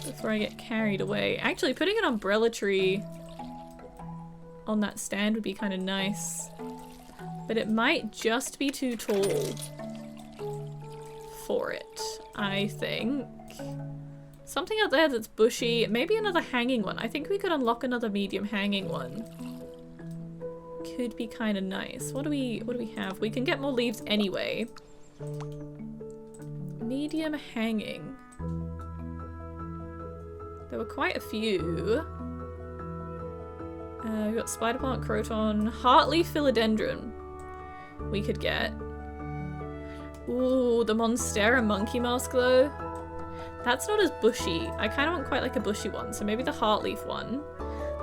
before I get carried away. Actually, putting an umbrella tree on that stand would be kind of nice, but it might just be too tall for it, I think. Something out there that's bushy, maybe another hanging one. I think we could unlock another medium hanging one. Could be kind of nice. What do we have? We can get more leaves anyway. Medium hanging. There were quite a few. We've got spider plant, croton, heartleaf philodendron. We could get. Ooh, the monstera monkey mask though. That's not as bushy. I kind of want quite like a bushy one, so maybe the heartleaf one.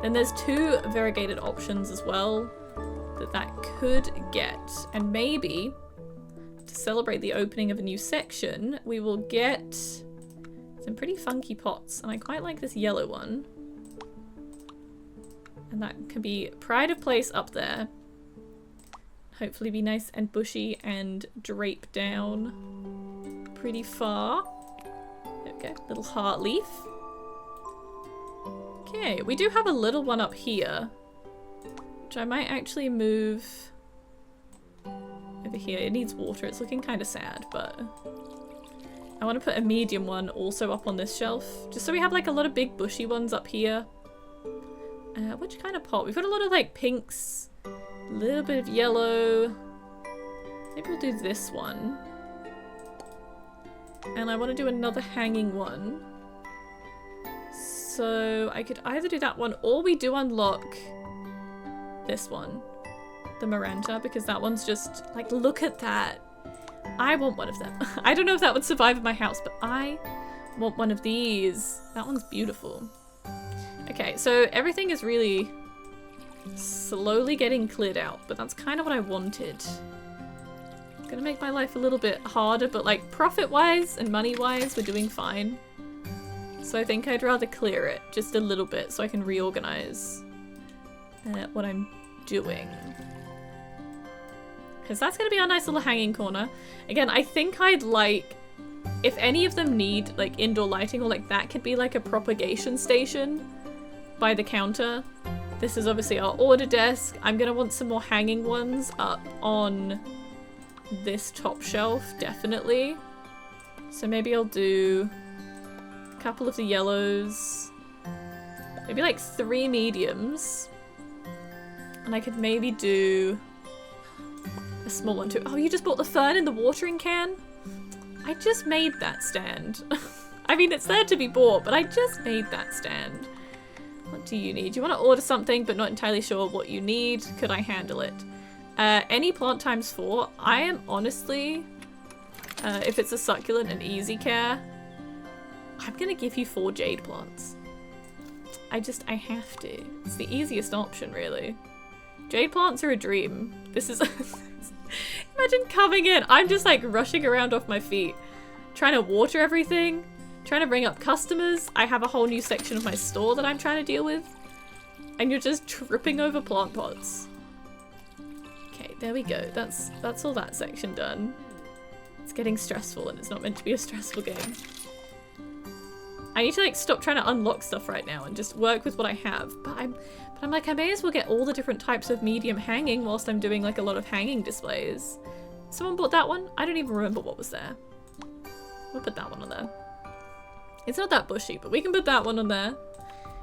Then there's two variegated options as well that could get. And maybe, to celebrate the opening of a new section, we will get some pretty funky pots. And I quite like this yellow one. And that can be pride of place up there. Hopefully be nice and bushy and drape down pretty far. There we go, little heart leaf. Okay, we do have a little one up here, which I might actually move over here. It needs water, it's looking kind of sad, but I want to put a medium one also up on this shelf, just so we have like a lot of big bushy ones up here. Which kind of pot? We've got a lot of like pinks, a little bit of yellow. Maybe we'll do this one. And I want to do another hanging one. So I could either do that one, or we do unlock this one, the Maranta, because that one's just like, look at that. I want one of them. I don't know if that would survive in my house, but I want one of these. That one's beautiful. Okay, so everything is really slowly getting cleared out, but that's kind of what I wanted. It's gonna make my life a little bit harder, but like profit-wise and money-wise, we're doing fine. So I think I'd rather clear it just a little bit so I can reorganize what I'm doing. Because that's gonna be our nice little hanging corner. Again, I think I'd like, if any of them need like indoor lighting, or like that could be like a propagation station by the counter. This is obviously our order desk. I'm gonna want some more hanging ones up on this top shelf, definitely. So maybe I'll do a couple of the yellows, maybe like 3 mediums, and I could maybe do a small one too. Oh, you just bought the fern in the watering can? I just made that stand. I mean, it's there to be bought, but I just made that stand. What do you need? You want to order something but not entirely sure what you need? Could I handle it? Any plant times 4. I am honestly, if it's a succulent and easy care, I'm gonna give you 4 jade plants. I have to. It's the easiest option, really. Jade plants are a dream. This is imagine coming in. I'm just like rushing around off my feet, trying to water everything, trying to bring up customers. I have a whole new section of my store that I'm trying to deal with, and you're just tripping over plant pots. Okay, there we go. That's all that section done. It's getting stressful, and it's not meant to be a stressful game. I need to like stop trying to unlock stuff right now and just work with what I have. But I'm like, I may as well get all the different types of medium hanging whilst I'm doing like a lot of hanging displays. Someone bought that one? I don't even remember what was there. We'll put that one on there. It's not that bushy, but we can put that one on there.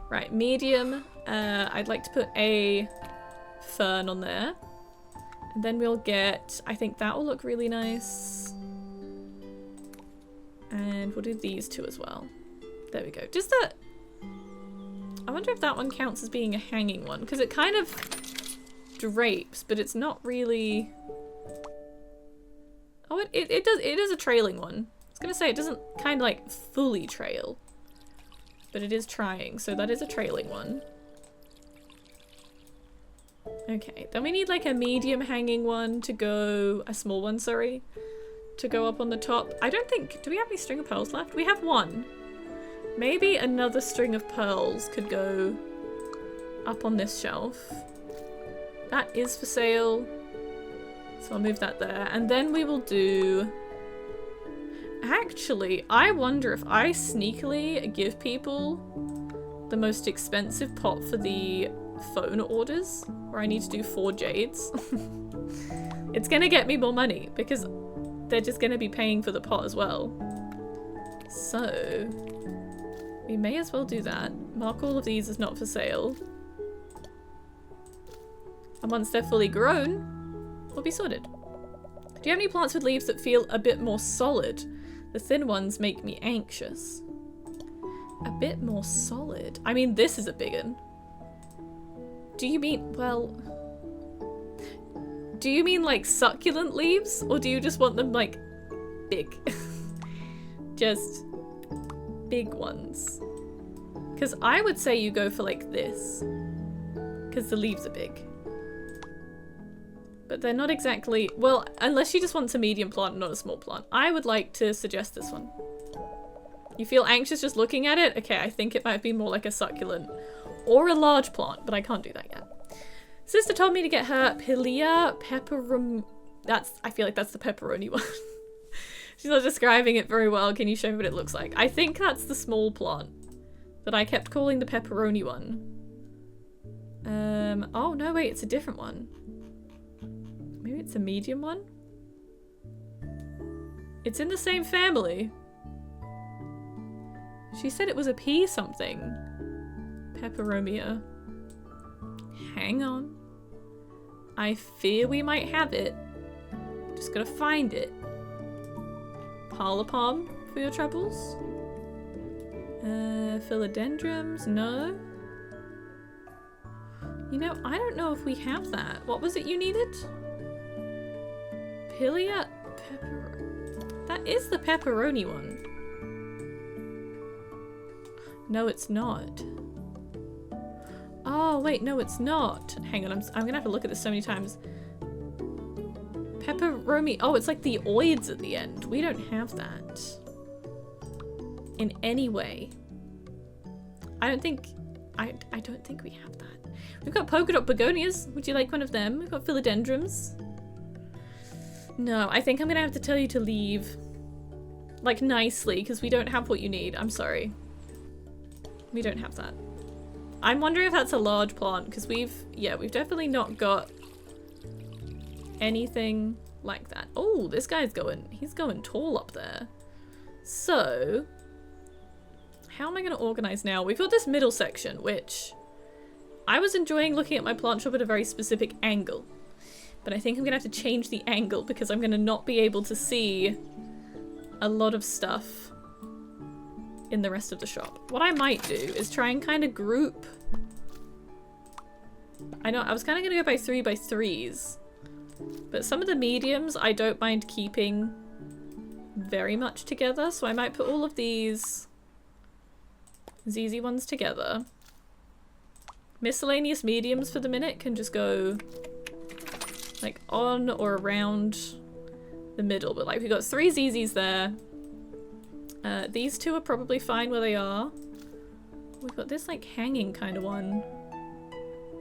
Right, medium. I'd like to put a fern on there. And then we'll get, I think that will look really nice. And we'll do these 2 as well. There we go. Just that, I wonder if that one counts as being a hanging one, because it kind of drapes, but it's not really. Oh, it does. It is a trailing one. I was gonna say it doesn't kind of like fully trail, but it is trying. So that is a trailing one. Okay, then we need like a medium hanging one to go, a small one, sorry, to go up on the top. I don't think, do we have any string of pearls left? We have 1. Maybe another string of pearls could go up on this shelf. That is for sale. So I'll move that there. And then we will do... Actually, I wonder if I sneakily give people the most expensive pot for the phone orders, where I need to do 4 jades. It's gonna get me more money because they're just gonna be paying for the pot as well. So we may as well do that. Mark all of these as not for sale. And once they're fully grown, we'll be sorted. Do you have any plants with leaves that feel a bit more solid? The thin ones make me anxious. A bit more solid? I mean, this is a big one. Do you mean, well... Do you mean like succulent leaves? Or do you just want them like big? Just big ones. Because I would say you go for like this. Because the leaves are big. But they're not exactly... Well, unless she just wants a medium plant and not a small plant. I would like to suggest this one. You feel anxious just looking at it? Okay, I think it might be more like a succulent. Or a large plant, but I can't do that yet. Sister told me to get her Pilia pepperum... I feel like that's the pepperoni one. She's not describing it very well. Can you show me what it looks like? I think that's the small plant that I kept calling the pepperoni one. Oh no, wait, it's a different one. Maybe it's a medium one? It's in the same family. She said it was a pea something. Peperomia. Hang on. I fear we might have it. Just gotta find it. Palapalm for your troubles? Philodendrons? No. You know, I don't know if we have that. What was it you needed? Pilia pepper. That is the pepperoni one. No, it's not. Oh, wait, no, it's not. Hang on, I'm gonna have to look at this so many times. Pepperoni. Oh, it's like the oids at the end. We don't have that. In any way. I don't think we have that. We've got polka dot begonias. Would you like one of them? We've got philodendrons. No, I think I'm gonna have to tell you to leave. Like, nicely, because we don't have what you need. I'm sorry. We don't have that. I'm wondering if that's a large plant, because we've definitely not got anything like that. Oh, this guy's he's going tall up there. So, how am I going to organize now? We've got this middle section, which I was enjoying looking at my plant shop at a very specific angle. But I think I'm going to have to change the angle because I'm going to not be able to see a lot of stuff in the rest of the shop. What I might do is try and kind of group. I know, I was kind of going to go by 3x3s. But some of the mediums I don't mind keeping very much together. So I might put all of these ZZ ones together. Miscellaneous mediums for the minute can just go like on or around the middle. But like we've got 3 ZZs there. These 2 are probably fine where they are. We've got this like hanging kind of one.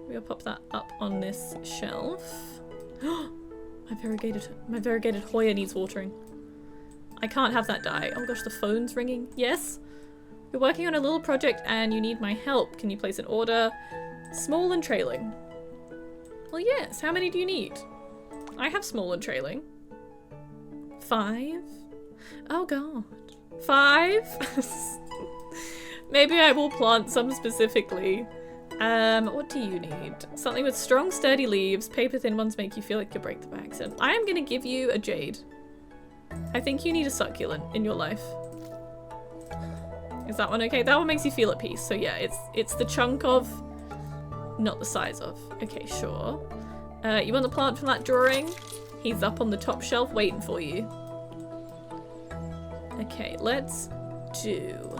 We'll pop that up on this shelf. My variegated Hoya needs watering. I can't have that die. Oh gosh, the phone's ringing. Yes? You're working on a little project and you need my help. Can you place an order? Small and trailing. Well, yes. How many do you need? I have small and trailing. 5? Oh god. 5? Maybe I will plant some specifically. What do you need? Something with strong, sturdy leaves. Paper thin ones make you feel like you'll break the back. So I am going to give you a jade. I think you need a succulent in your life. Is that one okay? That one makes you feel at peace. So yeah, it's the chunk of, not the size of. Okay, sure. You want the plant from that drawing? He's up on the top shelf waiting for you. Okay, let's do...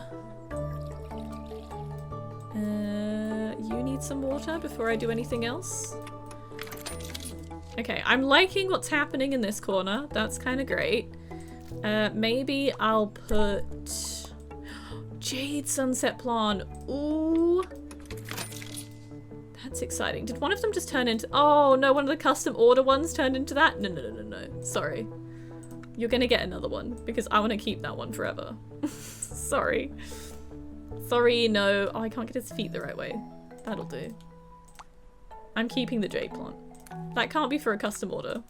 you need some water before I do anything else. Okay, I'm liking what's happening in this corner. That's kind of great. Maybe I'll put... Jade sunset plant. Ooh. That's exciting. Did one of them just turn into... Oh, no, one of the custom order ones turned into that? No. Sorry. You're gonna get another one because I want to keep that one forever. Sorry. Sorry, no. Oh, I can't get his feet the right way. That'll do. I'm keeping the jade plant. That can't be for a custom order.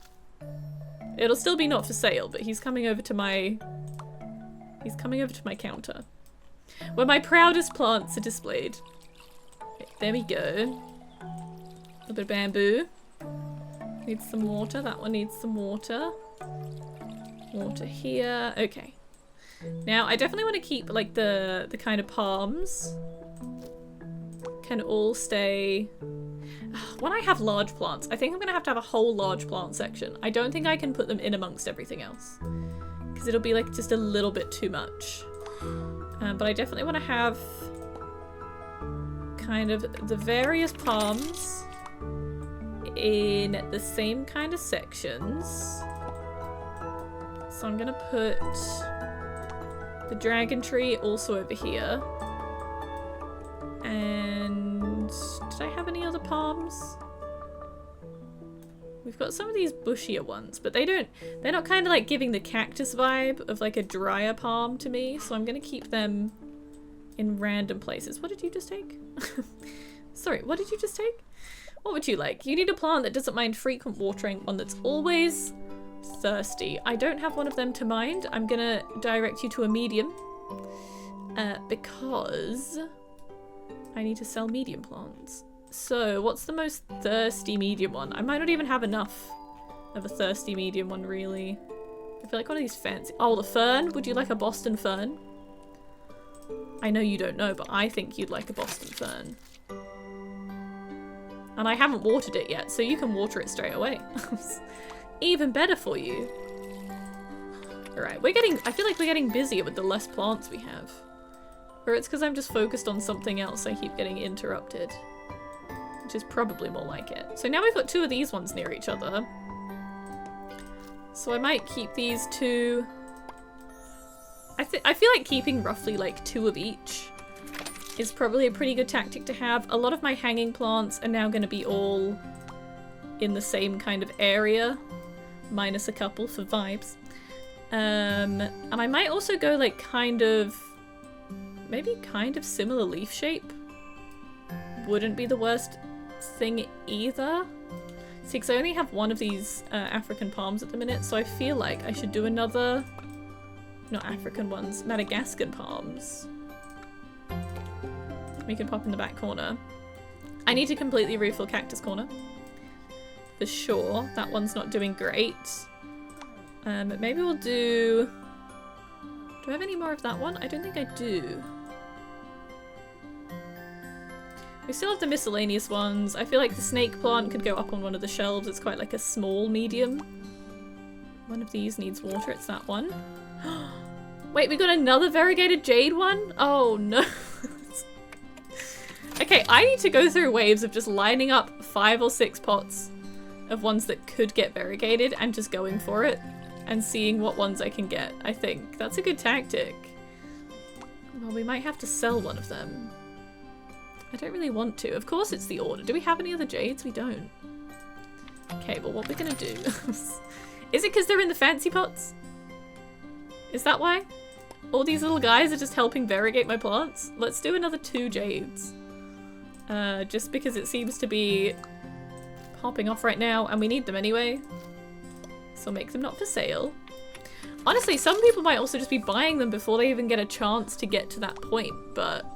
It'll still be not for sale, but he's coming over to my... He's coming over to my counter. Where my proudest plants are displayed. Okay, there we go. A little bit of bamboo. Needs some water. That one needs some water. Water here. Okay. Now, I definitely want to keep, like, the kind of palms. Can all stay... When I have large plants, I think I'm going to have a whole large plant section. I don't think I can put them in amongst everything else. Because it'll be, like, just a little bit too much. But I definitely want to have kind of the various palms in the same kind of sections. So I'm going to put the dragon tree also over here. And did I have any other palms? We've got some of these bushier ones, but they're not kind of like giving the cactus vibe of like a drier palm to me, so I'm gonna keep them in random places. What did you just take? Sorry, what did you just take? What would you like? You need a plant that doesn't mind frequent watering, one that's always thirsty. I don't have one of them to mind. I'm gonna direct you to a medium because I need to sell medium plants. So what's the most thirsty medium one? I might not even have enough of a thirsty medium one, really. I feel like one of these fancy... Oh, the fern? Would you like a Boston fern? I know you don't know, but I think you'd like a Boston fern. And I haven't watered it yet, so you can water it straight away. Even better for you. Alright, I feel like we're getting busier with the less plants we have. Or it's because I'm just focused on something else, I keep getting interrupted. Which is probably more like it. So now we've got two of these ones near each other. So I might keep these two. I feel like keeping roughly like two of each is probably a pretty good tactic to have. A lot of my hanging plants are now going to be all in the same kind of area, minus a couple for vibes. And I might also go like maybe kind of similar leaf shape. Wouldn't be the worst thing either. See, because I only have one of these African palms at the minute, so I feel like I should do another, not African ones, Madagascan palms. We can pop in the back corner. I need to completely refill Cactus Corner. For sure. That one's not doing great. But maybe we'll do I have any more of that one? I don't think I do. We still have the miscellaneous ones. I feel like the snake plant could go up on one of the shelves. It's quite like a small medium. One of these needs water. It's that one. Wait, we got another variegated jade one? Oh no. Okay, I need to go through waves of just lining up 5 or 6 pots of ones that could get variegated and just going for it and seeing what ones I can get, I think. That's a good tactic. Well, we might have to sell one of them. I don't really want to. Of course it's the order. Do we have any other jades? We don't. Okay, well what we're gonna do... Is it because they're in the fancy pots? Is that why? All these little guys are just helping variegate my plants? Let's do another 2 jades. Just because it seems to be popping off right now, and we need them anyway. So make them not for sale. Honestly, some people might also just be buying them before they even get a chance to get to that point, but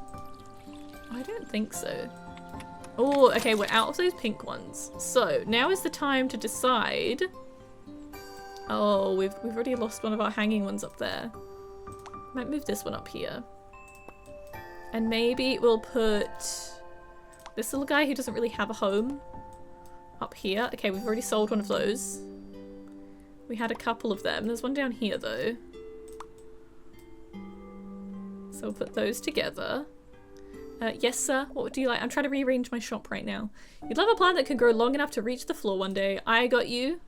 I don't think so. Oh, okay, we're out of those pink ones. So now is the time to decide. Oh, we've already lost one of our hanging ones up there. Might move this one up here. And maybe we'll put this little guy who doesn't really have a home up here. Okay, we've already sold one of those. We had a couple of them. There's one down here though. So we'll put those together. Yes, sir. What would you like? I'm trying to rearrange my shop right now. You'd love a plant that can grow long enough to reach the floor one day. I got you.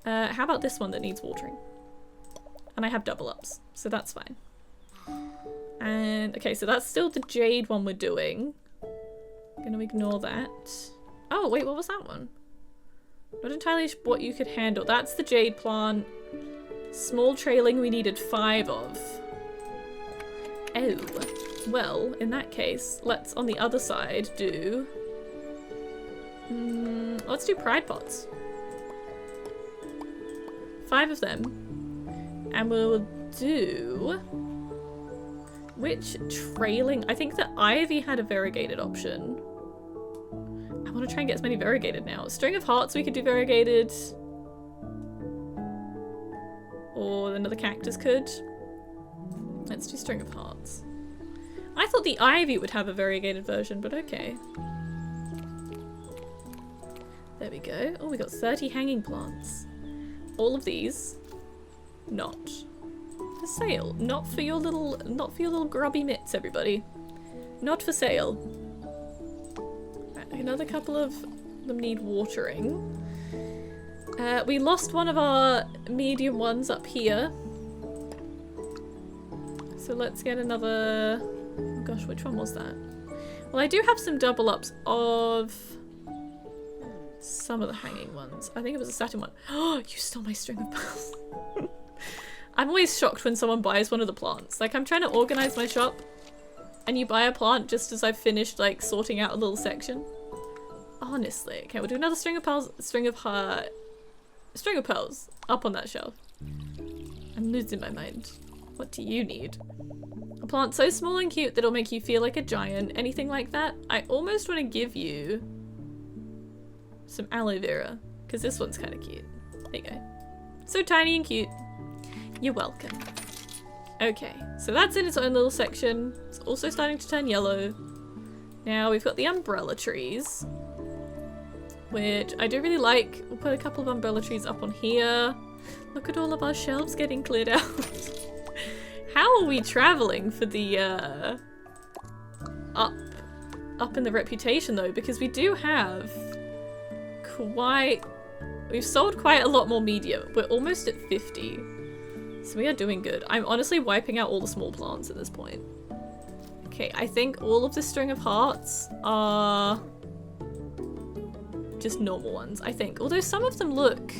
How about this one that needs watering? And I have double ups, so that's fine. And okay, so that's still the jade one we're doing. Gonna ignore that. Oh, wait, what was that one? Not entirely sure what you could handle. That's the jade plant. Small trailing we needed 5 of. Oh, well, in that case, let's on the other side do... let's do pride pots. 5 of them. And we'll do... Which trailing? I think the ivy had a variegated option. I want to try and get as many variegated now. String of hearts we could do variegated. Or another cactus could. Let's do string of hearts. I thought the ivy would have a variegated version, but okay. There we go. Oh, we got 30 hanging plants. All of these, not for sale. Not for your little grubby mitts, everybody. Not for sale. Right, another couple of them need watering. We lost one of our medium ones up here. So let's get another... Oh gosh, which one was that? Well, I do have some double ups of some of the hanging ones. I think it was a satin one. Oh, you stole my string of pearls. I'm always shocked when someone buys one of the plants. Like, I'm trying to organize my shop and you buy a plant just as I've finished, like, sorting out a little section. Honestly. Okay, we'll do another string of pearls, string of pearls up on that shelf. I'm losing my mind. What do you need? A plant so small and cute that it'll make you feel like a giant. Anything like that? I almost want to give you some aloe vera, because this one's kind of cute. There you go. So tiny and cute. You're welcome. Okay, so that's in its own little section. It's also starting to turn yellow. Now we've got the umbrella trees, which I do really like. We'll put a couple of umbrella trees up on here. Look at all of our shelves getting cleared out. How are we traveling for the up in the reputation though? Because we do have we've sold quite a lot more media. We're almost at 50. So we are doing good. I'm honestly wiping out all the small plants at this point. Okay, I think all of the string of hearts are just normal ones, I think. Although some of them look...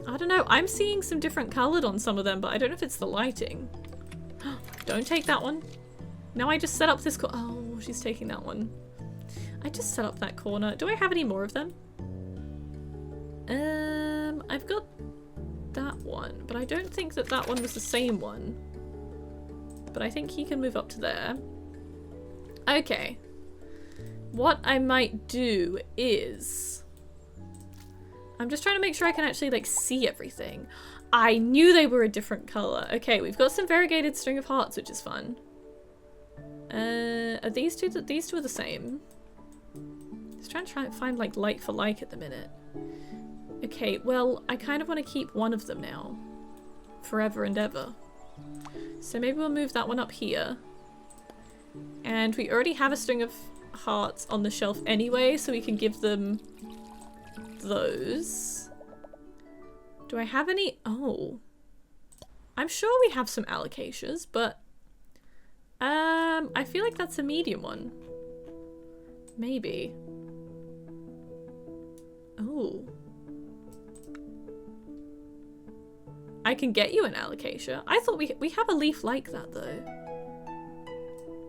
I don't know, I'm seeing some different coloured on some of them, but I don't know if it's the lighting. Don't take that one. Now I just set up this oh, she's taking that one. I just set up that corner. Do I have any more of them? I've got that one, but I don't think that that one was the same one. But I think he can move up to there. Okay. What I might do is... I'm just trying to make sure I can actually, like, see everything. I knew they were a different colour. Okay, we've got some variegated string of hearts, which is fun. Are these two are the same? Just trying to find, like, like for like at the minute. Okay, well, I kind of want to keep one of them now. Forever and ever. So maybe we'll move that one up here. And we already have a string of hearts on the shelf anyway, so we can give them those. Do I have any? Oh. I'm sure we have some alocasias, but I feel like that's a medium one. Maybe. Oh. I can get you an alocasia. I thought we have a leaf like that though.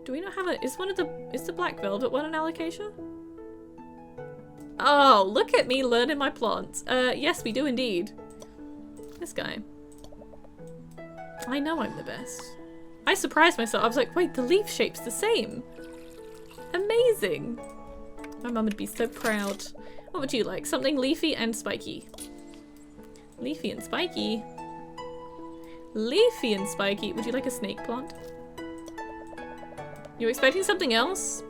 Do we not have a... Is the black velvet one an alocasia? Oh, look at me learning my plants. Yes, we do indeed. This guy. I know I'm the best. I surprised myself. I was like, wait, the leaf shape's the same. Amazing. My mum would be so proud. What would you like? Something leafy and spiky. Leafy and spiky. Leafy and spiky. Would you like a snake plant? You expecting something else?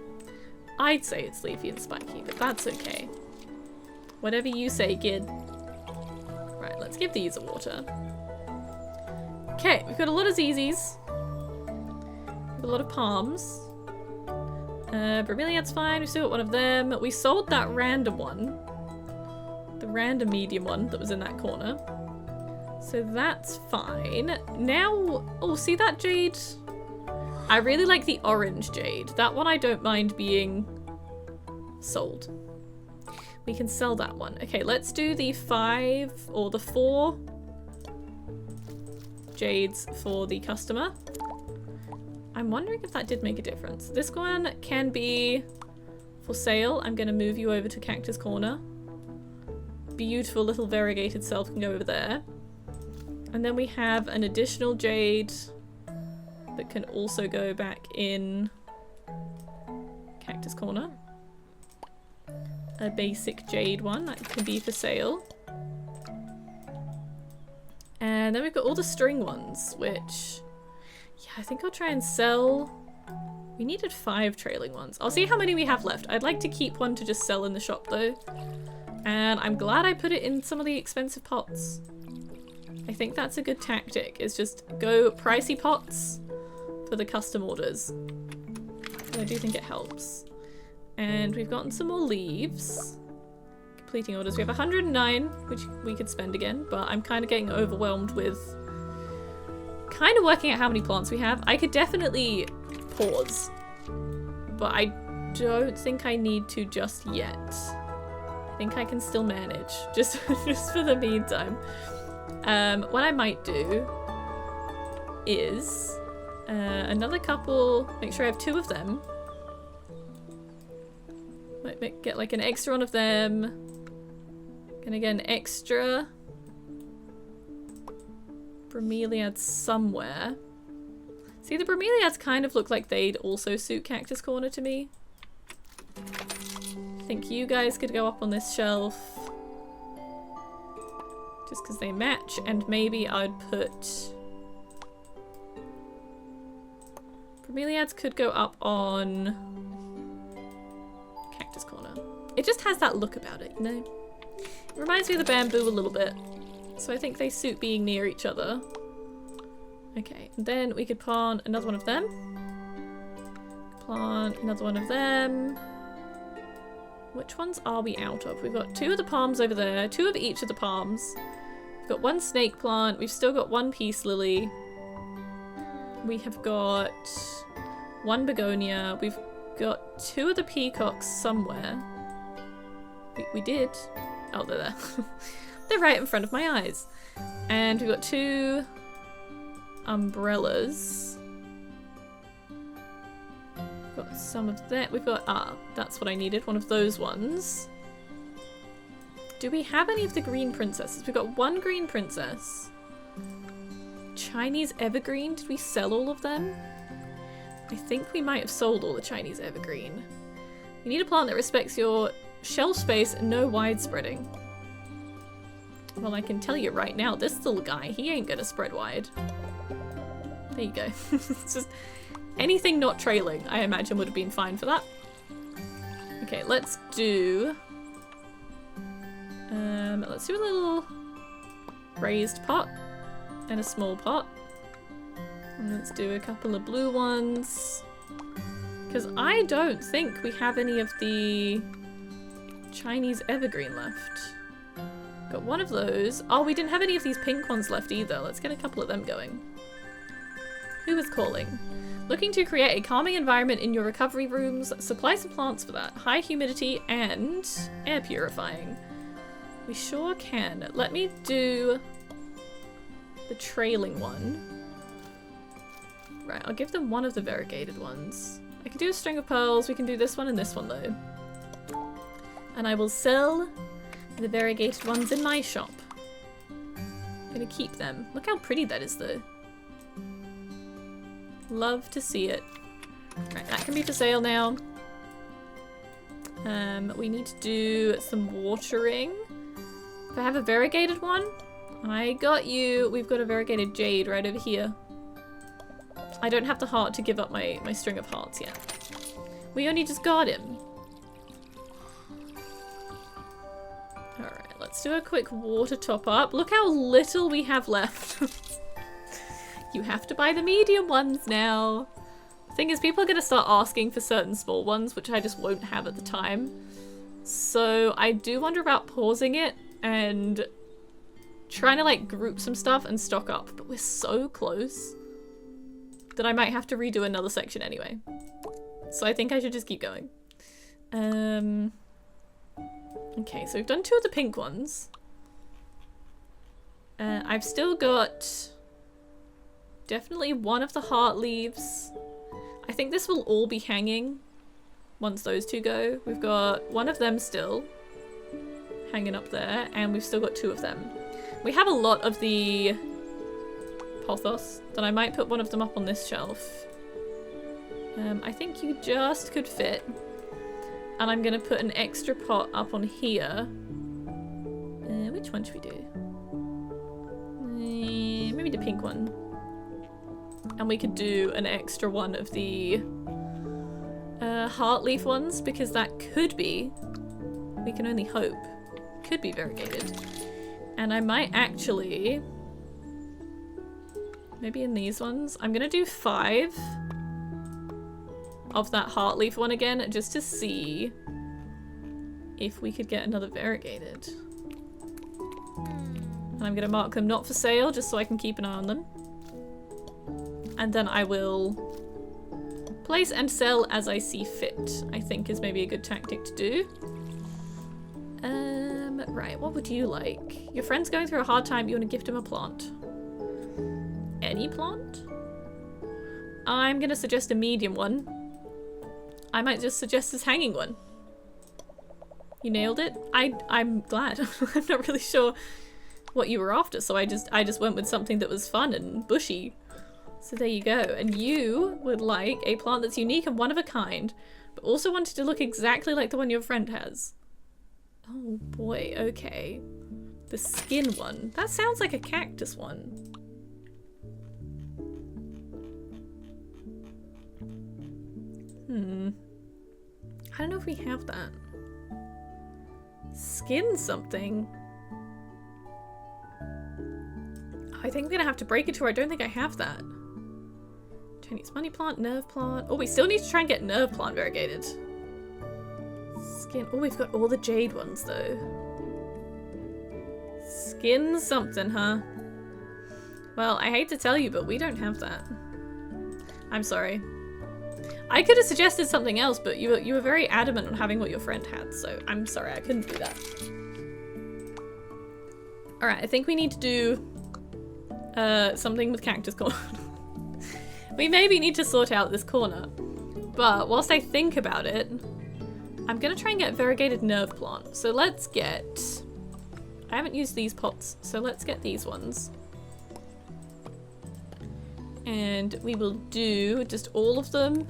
I'd say it's leafy and spiky, but that's okay. Whatever you say, kid. Right, let's give these a water. Okay, we've got a lot of ZZs. We've got a lot of palms. Vermilion's fine, we still got one of them. We sold that random one. The random medium one that was in that corner. So that's fine. Now, oh, see that jade? I really like the orange jade. That one I don't mind being sold. We can sell that one. Okay, let's do the 5 or the 4 jades for the customer. I'm wondering if that did make a difference. This one can be for sale. I'm going to move you over to Cactus Corner. Beautiful little variegated self can go over there. And then we have an additional jade that can also go back in Cactus Corner. A basic jade one that can be for sale. And then we've got all the string ones, which, yeah, I think I'll try and sell. We needed 5 trailing ones. I'll see how many we have left. I'd like to keep one to just sell in the shop though. And I'm glad I put it in some of the expensive pots. I think that's a good tactic, is just go pricey pots for the custom orders. I do think it helps. And we've gotten some more leaves. Completing orders. We have 109, which we could spend again, but I'm kind of getting overwhelmed with kind of working out how many plants we have. I could definitely pause, but I don't think I need to just yet. I think I can still manage, just for the meantime. What I might do is another couple, make sure I have 2 of them. Might get like an extra one of them. Gonna get an extra bromeliad somewhere. See, the bromeliads kind of look like they'd also suit Cactus Corner to me. I think you guys could go up on this shelf just because they match, and maybe I'd put bromeliads could go up on Cactus Corner. It just has that look about it, you know? It reminds me of the bamboo a little bit, so I think they suit being near each other. Okay, and then we could plant another one of them. Plant another one of them. Which ones are we out of? We've got 2 of the palms over there, 2 of each of the palms. We've got 1 snake plant, we've still got 1 peace lily. We have got 1 begonia, we've got 2 of the peacocks somewhere. We did. Oh, they're there. They're right in front of my eyes. And we've got 2 umbrellas. We've got some of that. We've got, that's what I needed, one of those ones. Do we have any of the green princesses? We've got 1 green princess. Chinese evergreen, did we sell all of them? I think we might have sold all the Chinese evergreen. You need a plant that respects your shelf space and no widespreading. Well, I can tell you right now, this little guy, he ain't gonna spread wide. There you go. It's just anything not trailing, I imagine, would have been fine for that. Okay, let's do a little raised pot and a small pot. And let's do a couple of blue ones. Because I don't think we have any of the Chinese evergreen left. Got 1 of those. Oh, we didn't have any of these pink ones left either. Let's get a couple of them going. Who is calling? Looking to create a calming environment in your recovery rooms? Supply some plants for that. High humidity and air purifying. We sure can. Let me do the trailing one. Right, I'll give them 1 of the variegated ones. I can do a string of pearls. We can do this one and this one though. And I will sell the variegated ones in my shop. I'm gonna keep them. Look how pretty that is though. Love to see it. Right, that can be for sale now. We need to do some watering. If I have a variegated one, I got you. We've got a variegated jade right over here. I don't have the heart to give up my string of hearts yet. We only just got him. Alright, let's do a quick water top up. Look how little we have left. You have to buy the medium ones now. The thing is, people are going to start asking for certain small ones, which I just won't have at the time. So I do wonder about pausing it and trying to like group some stuff and stock up. But we're so close that I might have to redo another section anyway. So I think I should just keep going. Okay, so we've done 2 of the pink ones. I've still got Definitely one of the heart leaves. I think this will all be hanging once those two go. We've got one of them still hanging up there, and we've still got two of them. We have a lot of the pothos, then I might put one of them up on this shelf. I think you just could fit. And I'm gonna put an extra pot up on here. Which one should we do? Maybe the pink one. And we could do an extra one of the heart leaf ones, because that could be, we can only hope, could be variegated. And I might actually, maybe in these ones, I'm gonna do 5 of that heart leaf one again, just to see if we could get another variegated. And I'm gonna mark them not for sale, just so I can keep an eye on them. And then I will place and sell as I see fit, I think is maybe a good tactic to do. Right, what would you like? Your friend's going through a hard time, you want to gift him a plant. Any plant? I'm gonna suggest a medium one. I might just suggest this hanging one. You nailed it? I'm glad. I'm not really sure what you were after, so I just went with something that was fun and bushy. So there you go. And you would like a plant that's unique and one of a kind, but also wanted to look exactly like the one your friend has. Oh boy, okay. The skin one. That sounds like a cactus one. I don't know if we have that. Skin something. I think I'm gonna have to break it to her. I don't think I have that. Chinese money plant, nerve plant. Oh, we still need to try and get nerve plant variegated. Skin. Oh, we've got all the jade ones though. Skin something, huh? Well, I hate to tell you, but we don't have that. I'm sorry. I could have suggested something else, but you were very adamant on having what your friend had, so I'm sorry, I couldn't do that. Alright, I think we need to do something with cactus corn. We maybe need to sort out this corner, but whilst I think about it, I'm gonna try and get variegated nerve plant. So let's get, I haven't used these pots, so let's get these ones. And we will do just all of them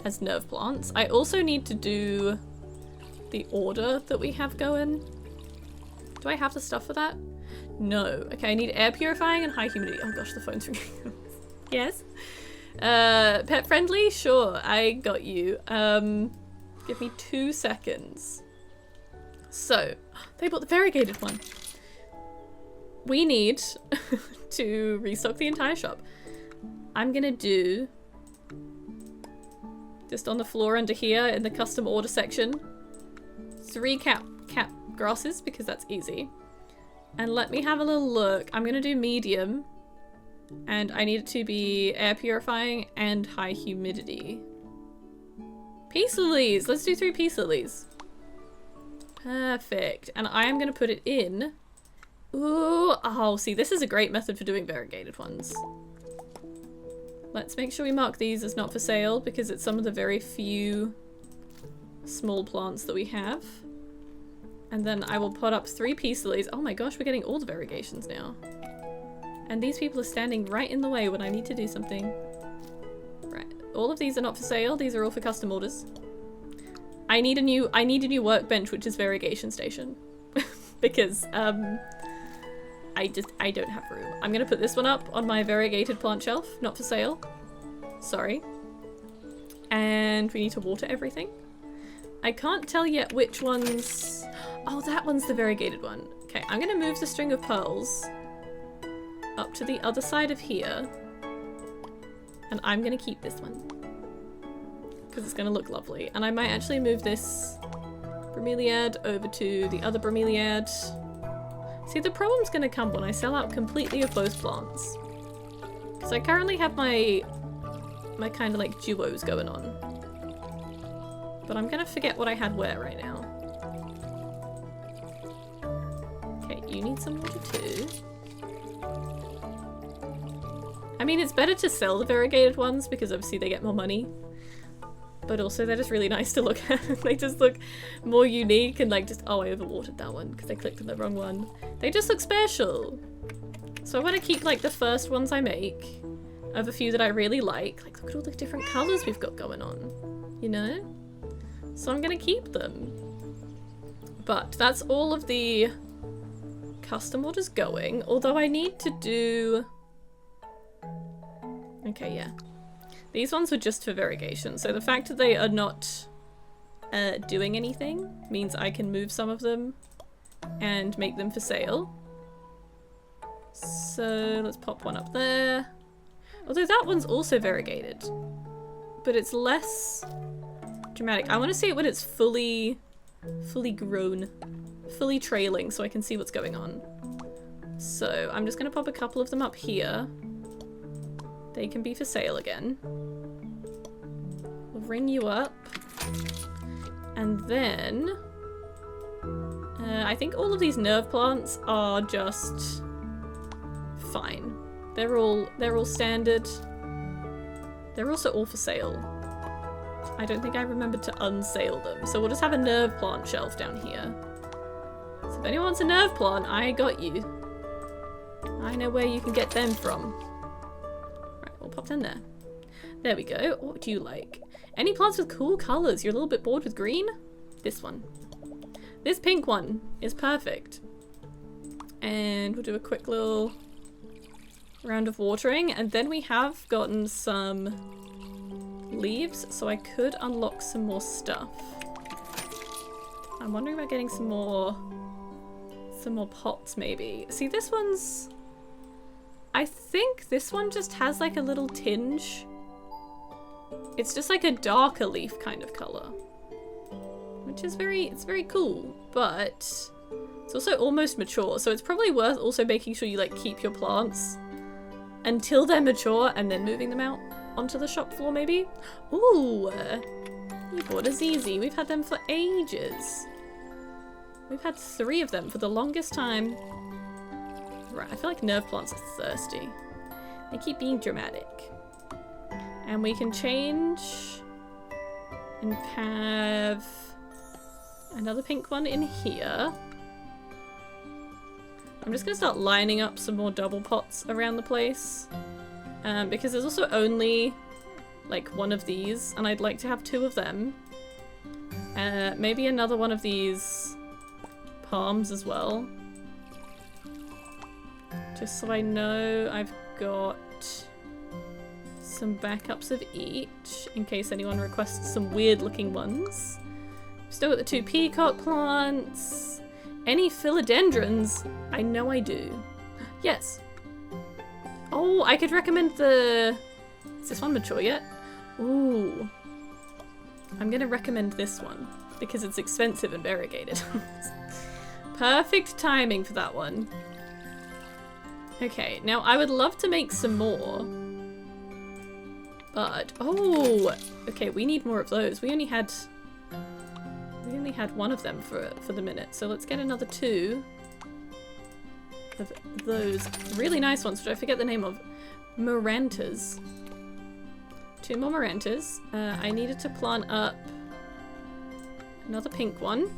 as nerve plants. I also need to do the order that we have going. Do I have the stuff for that? No. Okay, I need air purifying and high humidity. Oh gosh, the phone's ringing. Yes? Pet friendly? Sure, I got you. Give me 2 seconds. So, they bought the variegated one. We need to restock the entire shop. I'm gonna do, just on the floor under here in the custom order section, 3 cap grasses, because that's easy. And let me have a little look. I'm gonna do medium, and I need it to be air purifying and high humidity. Peace lilies! Let's do 3 peace lilies. Perfect. And I am gonna put it in. Ooh, oh, see, this is a great method for doing variegated ones. Let's make sure we mark these as not for sale, because it's some of the very few small plants that we have. And then I will put up 3 peace lilies. Oh my gosh, we're getting all the variegations now. And these people are standing right in the way when I need to do something. Right, all of these are not for sale. These are all for custom orders. I need a new workbench, which is variegation station. Because, I don't have room. I'm gonna put this one up on my variegated plant shelf, not for sale. Sorry. And we need to water everything. I can't tell yet which ones. Oh, that one's the variegated one. Okay, I'm gonna move the string of pearls up to the other side of here. And I'm gonna keep this one, because it's gonna look lovely. And I might actually move this bromeliad over to the other bromeliad. See, the problem's gonna come when I sell out completely of both plants. Because I currently have my kind of like duos going on. But I'm gonna forget what I had where right now. Okay, you need some water too. I mean, it's better to sell the variegated ones because obviously they get more money. But also they're just really nice to look at. They just look more unique and like just, oh, I overwatered that one because I clicked on the wrong one. They just look special. So I want to keep like the first ones I make of a few that I really like. Like, look at all the different colors we've got going on, you know? So I'm gonna keep them. But that's all of the custom orders going, although I need to do... Okay, yeah. These ones were just for variegation, so the fact that they are not doing anything means I can move some of them and make them for sale. So let's pop one up there. Although that one's also variegated, but it's less dramatic. I want to see it when it's fully grown, fully trailing, so I can see what's going on. So I'm just going to pop a couple of them up here. They can be for sale again. We'll ring you up. And then I think all of these nerve plants are just fine. They're all standard. They're also all for sale. I don't think I remembered to unsale them. So we'll just have a nerve plant shelf down here. So if anyone wants a nerve plant, I got you. I know where you can get them from. Right, we'll pop them there. There we go. What do you like? Any plants with cool colours? You're a little bit bored with green? This one. This pink one is perfect. And we'll do a quick little round of watering. And then we have gotten some leaves, so I could unlock some more stuff. I'm wondering about getting some more pots maybe. See, this one's... I think this one just has like a little tinge. It's just like a darker leaf kind of colour. Which is it's very cool, but it's also almost mature, so it's probably worth also making sure you like keep your plants until they're mature and then moving them out onto the shop floor maybe. Ooh, you bought a ZZ. We've had them for ages. We've had 3 of them for the longest time. Right, I feel like nerve plants are thirsty. They keep being dramatic. And we can change and have another pink one in here. I'm just gonna start lining up some more double pots around the place. Because there's also only like one of these, and I'd like to have 2 of them. Maybe another one of these palms as well. Just so I know I've got some backups of each, in case anyone requests some weird looking ones. Still got the 2 peacock plants. Any philodendrons? I know I do. Yes. Oh, I could recommend the... Is this one mature yet? Ooh. I'm gonna recommend this one, because it's expensive and variegated. Perfect timing for that one. Okay, now I would love to make some more. But, oh! Okay, we need more of those. We only had one of them for the minute, so let's get another 2 of those really nice ones, which I forget the name of. Marantas. 2 more Marantas. I needed to plant up another pink one.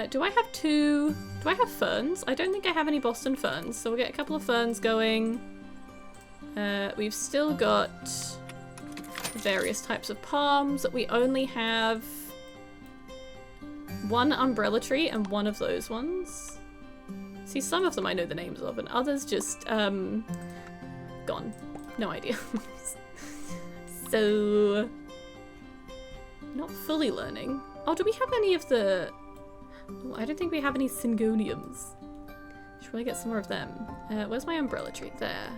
Do I have 2? Do I have ferns? I don't think I have any Boston ferns, so we'll get a couple of ferns going. We've still got various types of palms. We only have 1 umbrella tree and 1 of those ones. See, some of them I know the names of, and others just, gone. No idea. So, not fully learning. Oh, do we have any of the... Oh, I don't think we have any syngoniums. Should really get some more of them. Where's my umbrella tree? There.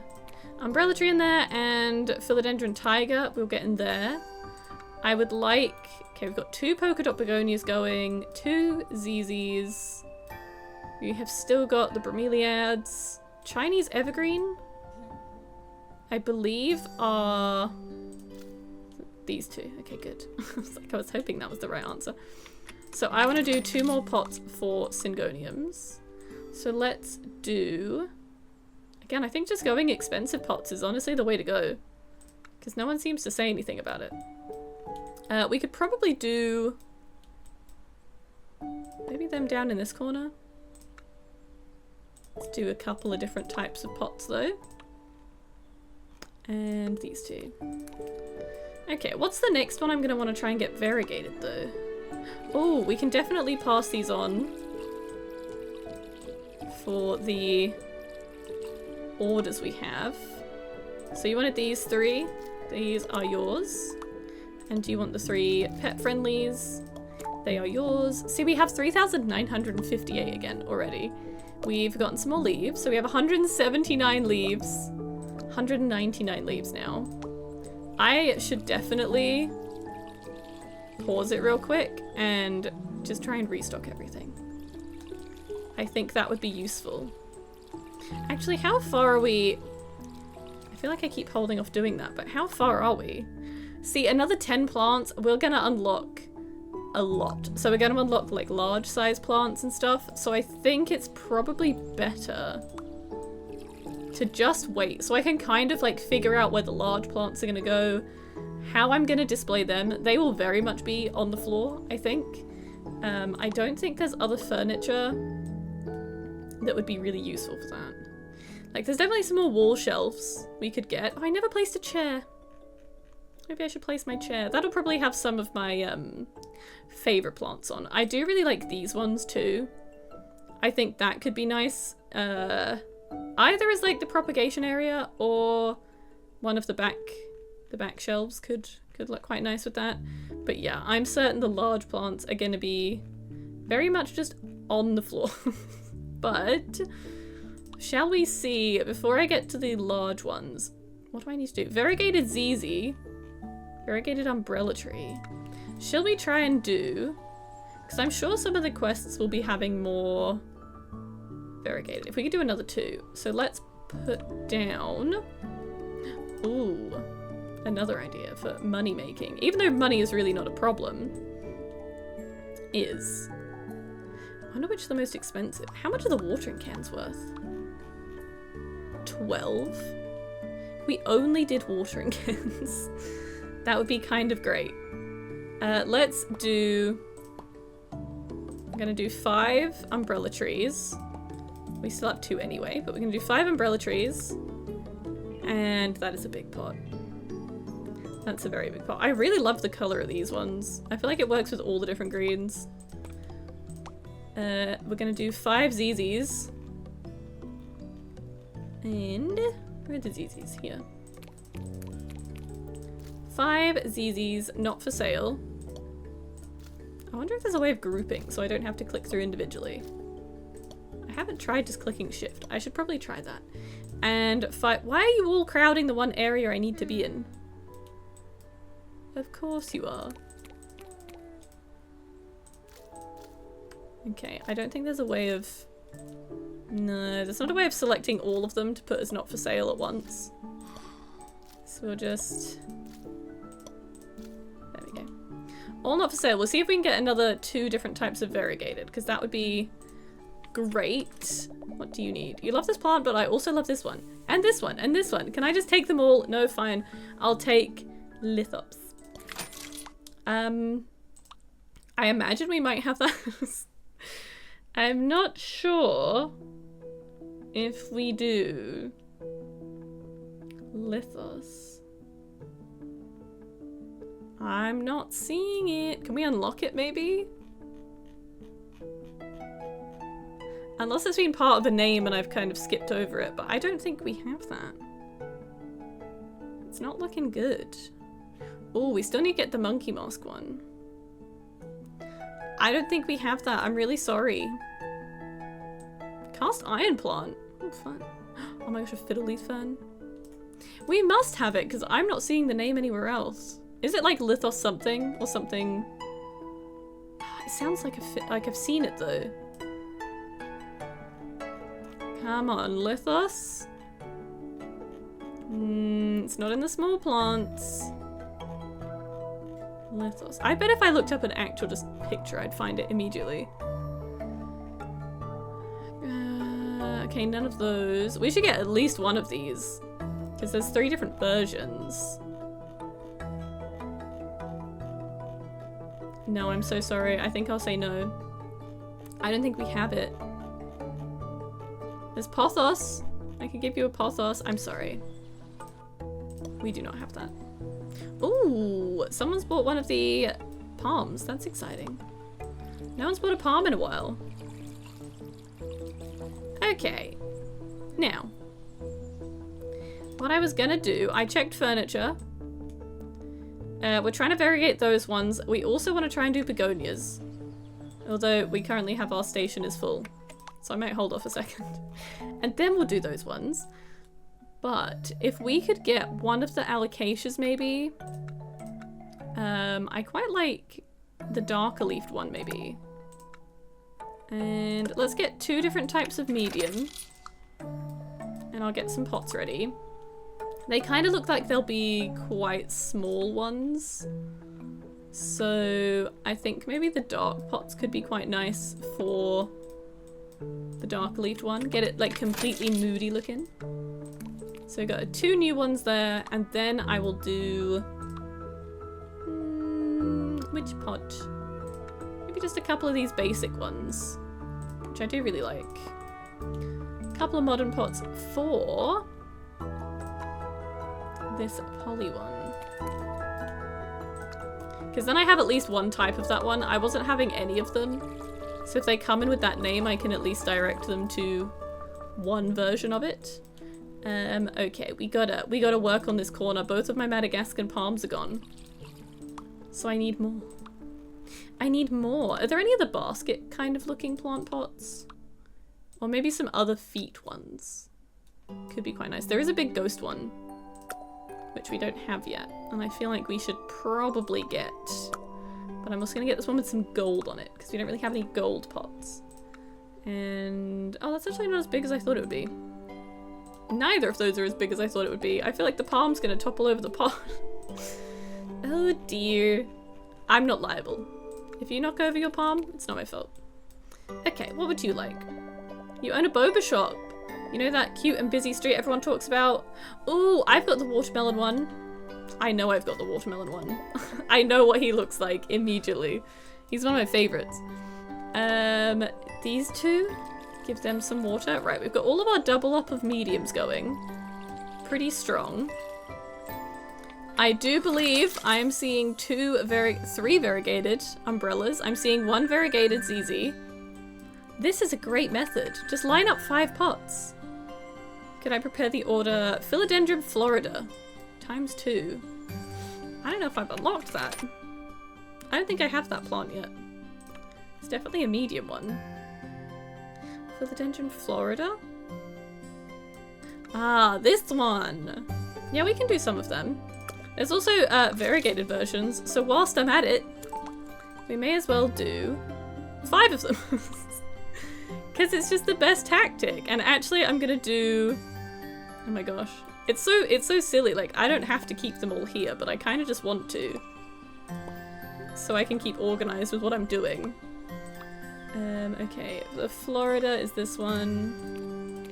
Umbrella tree in there, and philodendron tiger we'll get in there. I would like... Okay, we've got 2 polka dot begonias going, 2 ZZs. We have still got the bromeliads. Chinese evergreen, I believe, are these 2. Okay, good. I was hoping that was the right answer. So I want to do 2 more pots for syngoniums. So let's do... Again, I think just going expensive pots is honestly the way to go. Because no one seems to say anything about it. We could probably do... maybe them down in this corner. Let's do a couple of different types of pots though. And these two. Okay, what's the next one I'm going to want to try and get variegated though? Oh, we can definitely pass these on for the orders we have. So you wanted these 3. These are yours. And do you want the 3 pet friendlies? They are yours. See, we have 3,958 again already. We've gotten some more leaves. So we have 179 leaves. 199 leaves now. I should definitely pause it real quick and just try and restock everything. I think that would be useful. Actually, how far are we? I feel like I keep holding off doing that, but how far are we? See, another 10 plants, we're gonna unlock a lot. So we're gonna unlock like large size plants and stuff. So I think it's probably better to just wait. So I can kind of like figure out where the large plants are gonna go, how I'm gonna display them. They will very much be on the floor, I think. I don't think there's other furniture that would be really useful for that. Like, there's definitely some more wall shelves we could get. Oh, I never placed a chair. Maybe I should place my chair. That'll probably have some of my favorite plants on. I do really like these ones too. I think that could be nice. Either as like the propagation area or one of the back shelves could look quite nice with that. But yeah, I'm certain the large plants are going to be very much just on the floor. But shall we see, before I get to the large ones, what do I need to do? Variegated ZZ. Variegated umbrella tree. Shall we try and do, because I'm sure some of the quests will be having more variegated. If we could do another 2. So let's put down, ooh, another idea for money making. Even though money is really not a problem, is, I wonder which is the most expensive. How much are the watering cans worth? 12? We only did watering cans. That would be kind of great. Let's do, I'm gonna do 5 umbrella trees. We still have 2 anyway, but we're gonna do 5 umbrella trees. And that is a big pot. That's a very big pot. I really love the color of these ones. I feel like it works with all the different greens. We're gonna do 5 ZZs. And where are the ZZs? Here. 5 ZZs not for sale. I wonder if there's a way of grouping so I don't have to click through individually. I haven't tried just clicking shift. I should probably try that. And 5. Why are you all crowding the one area I need to be in? Of course you are. Okay, I don't think there's a way of... No, there's not a way of selecting all of them to put as not for sale at once. So we'll just... There we go. All not for sale. We'll see if we can get another 2 different types of variegated, because that would be great. What do you need? You love this plant, but I also love this one. And this one, and this one. Can I just take them all? No, fine. I'll take lithops. I imagine we might have that. I'm not sure if we do lithos. I'm not seeing it. Can we unlock it maybe? Unless it's been part of a name and I've kind of skipped over it, but I don't think we have that. It's not looking good. Oh, we still need to get the monkey mask one. I don't think we have that. I'm really sorry. Cast iron plant. Oh, fun. Oh my gosh, a fiddle leaf fern. We must have it because I'm not seeing the name anywhere else. Is it like lithos something or something? It sounds like like I've seen it though. Come on, lithos. It's not in the small plants. Lithos. I bet if I looked up an actual just picture, I'd find it immediately. Okay, none of those. We should get at least one of these. Because there's 3 different versions. No, I'm so sorry. I think I'll say no. I don't think we have it. There's Pothos. I could give you a Pothos. I'm sorry. We do not have that. Ooh, someone's bought one of the palms. That's exciting. No one's bought a palm in a while. Okay. Now, what I was gonna do, I checked furniture. We're trying to variegate those ones. We also want to try and do begonias. Although we currently have our station is full. So I might hold off a second. And then we'll do those ones. But if we could get one of the alocasias maybe. I quite like the darker leafed one maybe. And let's get 2 different types of medium. And I'll get some pots ready. They kind of look like they'll be quite small ones. So I think maybe the dark pots could be quite nice for the dark leafed one. Get it like completely moody looking. So we got 2 new ones there, and then I will do which pot? Maybe just a couple of these basic ones, which I do really like. A couple of modern pots for this poly one. Because then I have at least one type of that one. I wasn't having any of them. So if they come in with that name, I can at least direct them to one version of it. Okay, we gotta work on this corner. Both of my Madagascan palms are gone. So I need more. I need more. Are there any other basket kind of looking plant pots? Or maybe some other feet ones. Could be quite nice. There is a big ghost one, which we don't have yet. And I feel like we should probably get. But I'm also gonna get this one with some gold on it, because we don't really have any gold pots. And oh, that's actually not as big as I thought it would be. Neither of those are as big as I thought it would be. I feel like the palm's gonna topple over the pot. Oh dear. I'm not liable. If you knock over your palm, it's not my fault. Okay, what would you like? You own a boba shop. You know that cute and busy street everyone talks about? Ooh, I've got the watermelon one. I know I've got the watermelon one. I know what he looks like immediately. He's one of my favorites. These 2, give them some water. Right, we've got all of our double up of mediums going. Pretty strong. I do believe I'm seeing 3 variegated umbrellas. I'm seeing 1 variegated ZZ. This is a great method. Just line up 5 pots. Could I prepare the order Philodendron Florida ×2? I don't know if I've unlocked that. I don't think I have that plant yet. It's definitely a medium one. Philodendron Florida? Ah, this one! Yeah, we can do some of them. There's also variegated versions, so whilst I'm at it, we may as well do 5 of them. Because it's just the best tactic. And actually I'm gonna do... Oh my gosh. It's so silly, like I don't have to keep them all here, but I kind of just want to. So I can keep organized with what I'm doing. Okay, the Florida is this one.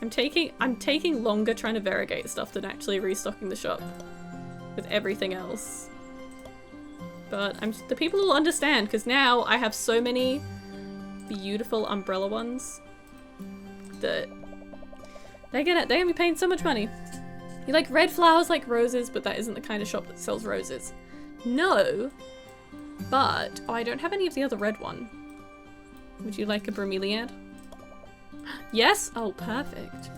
I'm taking longer trying to variegate stuff than actually restocking the shop with everything else. But the people will understand, because now I have so many beautiful umbrella ones that they're gonna be paying so much money. You like red flowers like roses, but that isn't the kind of shop that sells roses. No, but oh, I don't have any of the other red one. Would you like a bromeliad? Yes? Oh, perfect.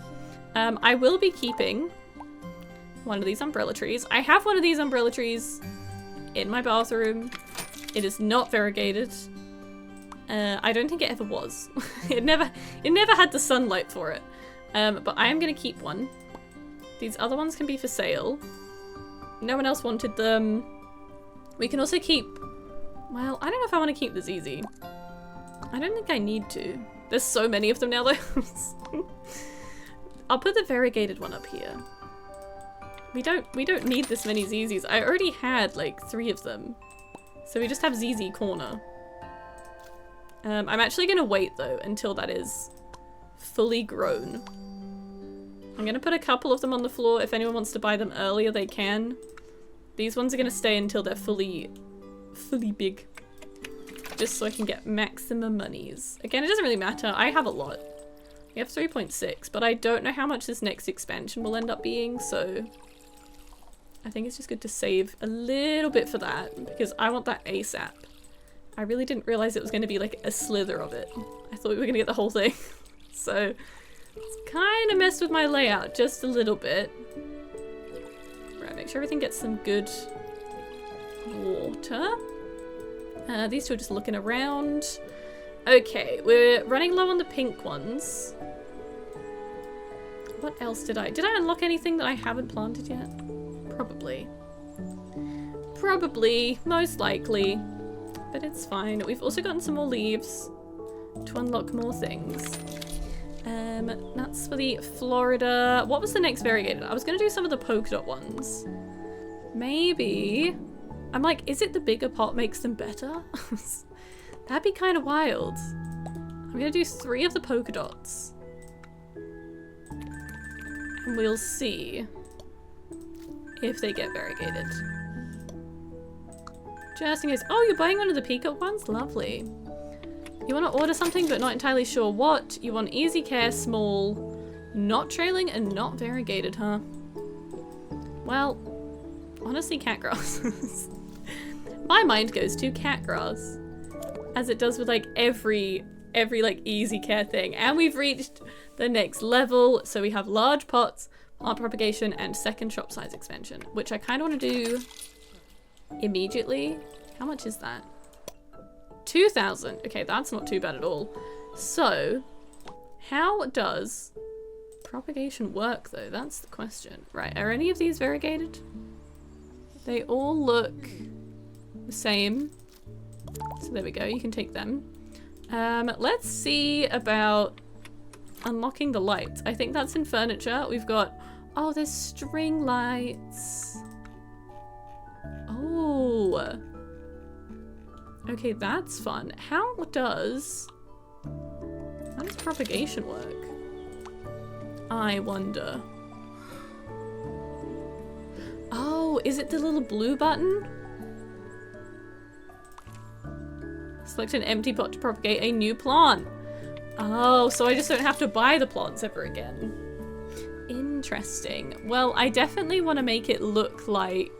I will be keeping one of these umbrella trees. I have one of these umbrella trees in my bathroom. It is not variegated. I don't think it ever was. It never had the sunlight for it. But I am gonna keep one. These other ones can be for sale. No one else wanted them. We can also keep... Well, I don't know if I want to keep the ZZ. I don't think I need to. There's so many of them now though. I'll put the variegated one up here. We don't need this many ZZs. I already had like 3 of them. So we just have ZZ Corner. I'm actually gonna wait though until that is fully grown. I'm gonna put a couple of them on the floor. If anyone wants to buy them earlier, they can. These ones are gonna stay until they're fully big. Just so I can get maximum monies. Again, it doesn't really matter. I have a lot. We have 3.6, but I don't know how much this next expansion will end up being, so I think it's just good to save a little bit for that, because I want that ASAP. I really didn't realize it was going to be like a slither of it. I thought we were going to get the whole thing. So it's kind of messed with my layout just a little bit. Right, make sure everything gets some good water. These two are just looking around. Okay, we're running low on the pink ones. What else did I unlock anything that I haven't planted yet? Probably. Probably, most likely. But it's fine. We've also gotten some more leaves to unlock more things. That's for the Florida. What was the next variegated? I was gonna do some of the polka dot ones. Maybe. I'm like, is it the bigger pot makes them better? That'd be kind of wild. I'm gonna do 3 of the polka dots. And we'll see if they get variegated. Just in case. Oh, you're buying one of the peacock ones? Lovely. You want to order something but not entirely sure what? You want easy care, small, not trailing, and not variegated, huh? Well, honestly, catgrass. My mind goes to catgrass, as it does with like every like easy care thing. And we've reached the next level, so we have large pots, plant propagation, and second shop size expansion, which I kind of want to do immediately. How much is that? 2,000. Okay, that's not too bad at all. So, how does propagation work though? That's the question. Right, are any of these variegated? They all look the same. So there we go, you can take them. Let's see about unlocking the lights. I think that's in furniture. We've got, oh, there's string lights. Oh. Okay, that's fun. How does propagation work? I wonder. Oh, is it the little blue button? Select an empty pot to propagate a new plant. Oh, so I just don't have to buy the plants ever again. Interesting. Well, I definitely want to make it look like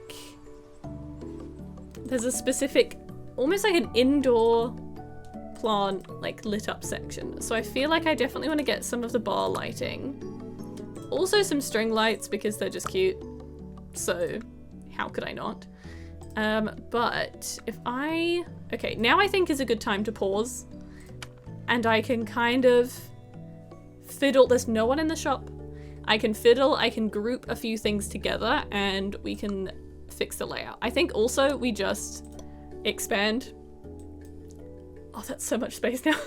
there's a specific, almost like an indoor plant, like lit up section. So I feel like I definitely want to get some of the bar lighting. Also some string lights because they're just cute. So how could I not? But if okay, now I think is a good time to pause. And I can kind of fiddle, there's no one in the shop. I can fiddle, I can group a few things together and we can fix the layout. I think also we just expand. Oh, that's so much space now.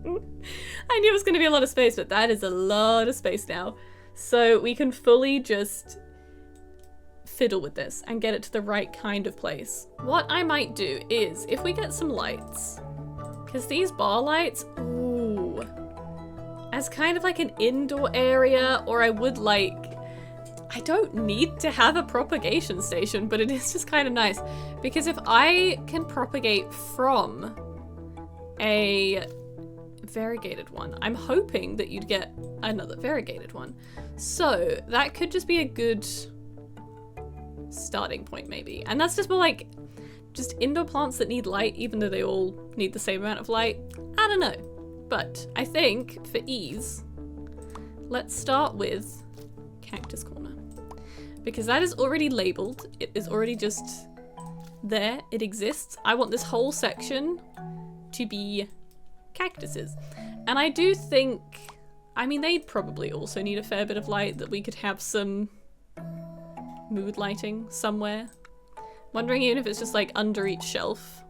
I knew it was going to be a lot of space, but that is a lot of space now. So we can fully just fiddle with this and get it to the right kind of place. What I might do is, if we get some lights, because these bar lights, ooh, as kind of like an indoor area, or I would like, I don't need to have a propagation station, but it is just kind of nice because if I can propagate from a variegated one, I'm hoping that you'd get another variegated one. So that could just be a good starting point maybe. And that's just more like just indoor plants that need light, even though they all need the same amount of light. I don't know. But I think for ease, let's start with Cactus Corner. Because that is already labeled. It is already just there. It exists. I want this whole section to be cactuses. And I do think, I mean, they'd probably also need a fair bit of light, that we could have some mood lighting somewhere. Wondering even if it's just like under each shelf.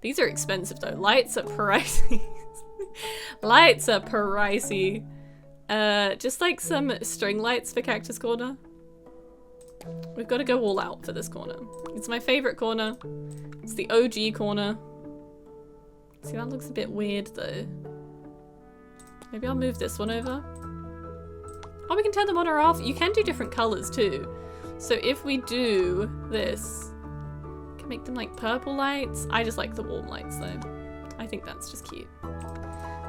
These are expensive though. Lights are pricey. Lights are pricey. Just like some string lights for Cactus Corner. We've got to go all out for this corner. It's my favorite corner. It's the OG corner. See, that looks a bit weird though. Maybe I'll move this one over. Oh, we can turn them on or off. You can do different colors too. So if we do this, we can make them like purple lights. I just like the warm lights though. I think that's just cute.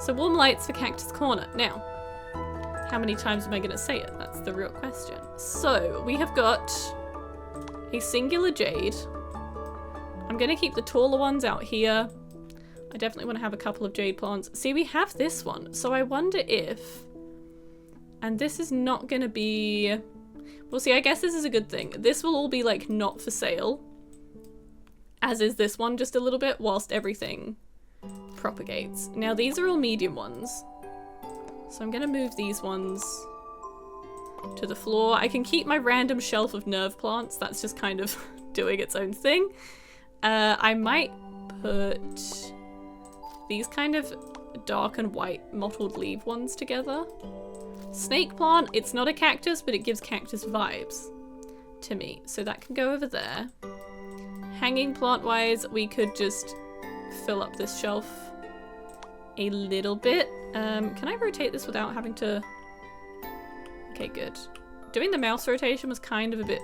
So warm lights for Cactus Corner. Now, how many times am I gonna say it? That's the real question. So we have got a singular jade. I'm gonna keep the taller ones out here. I definitely want to have a couple of jade plants. See, we have this one. So I wonder if, and this is not gonna be, well, see, I guess this is a good thing. This will all be like not for sale, as is this one just a little bit, whilst everything propagates. Now these are all medium ones. So I'm gonna move these ones to the floor. I can keep my random shelf of nerve plants. That's just kind of doing its own thing. I might put these kind of dark and white mottled leaf ones together. Snake plant, it's not a cactus, but it gives cactus vibes to me. So that can go over there. Hanging plant wise, we could just fill up this shelf a little bit. Can I rotate this without having to? Okay, good. Doing the mouse rotation was kind of a bit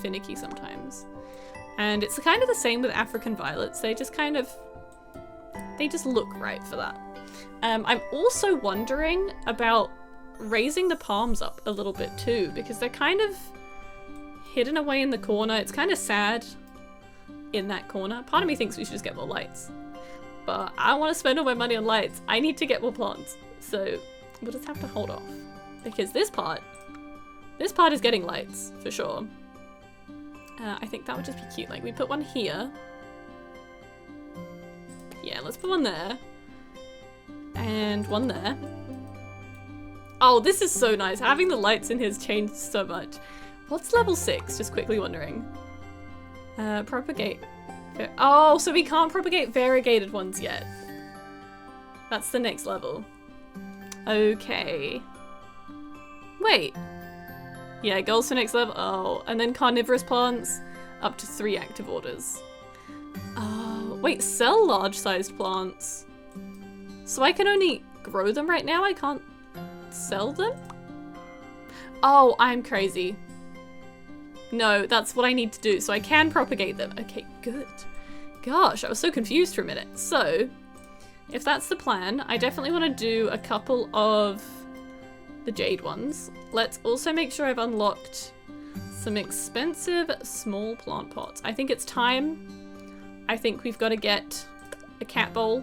finicky sometimes. And it's kind of the same with African violets. They just kind of, they just look right for that. I'm also wondering about raising the palms up a little bit too, because they're kind of hidden away in the corner. It's kind of sad in that corner. Part of me thinks we should just get more lights, but I don't want to spend all my money on lights. I need to get more plants, so we'll just have to hold off, because this part is getting lights for sure. I think that would just be cute. Like, we put one here. Yeah, let's put one there. And one there. Oh, this is so nice. Having the lights in here has changed so much. What's level 6? Just quickly wondering. Propagate. Oh, so we can't propagate variegated ones yet. That's the next level. Okay. Wait. Yeah, goals for next level. Oh, and then carnivorous plants, up to 3 active orders. Oh, wait, sell large-sized plants. So I can only grow them right now? I can't sell them? Oh, I'm crazy. No, that's what I need to do. So I can propagate them. Okay, good. Gosh, I was so confused for a minute. So, if that's the plan, I definitely want to do a couple of the jade ones. Let's also make sure I've unlocked some expensive small plant pots. I think it's time. I think we've got to get a cat bowl,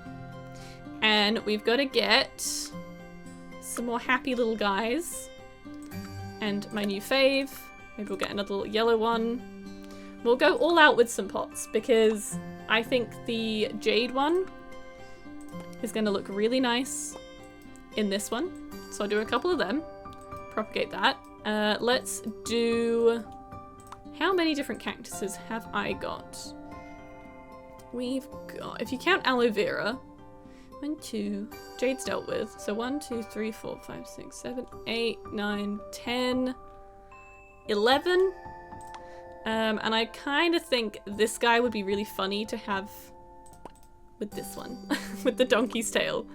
and we've got to get some more happy little guys, and my new fave. Maybe we'll get another little yellow one. We'll go all out with some pots, because I think the jade one is going to look really nice in this one. So I'll do a couple of them, propagate that. Let's do, how many different cactuses have I got? We've got, if you count aloe vera, 1, 2, jade's dealt with. So 1, 2, 3, 4, 5, 6, 7, 8, 9, 10, 11. And I kind of think this guy would be really funny to have with this one, with the donkey's tail.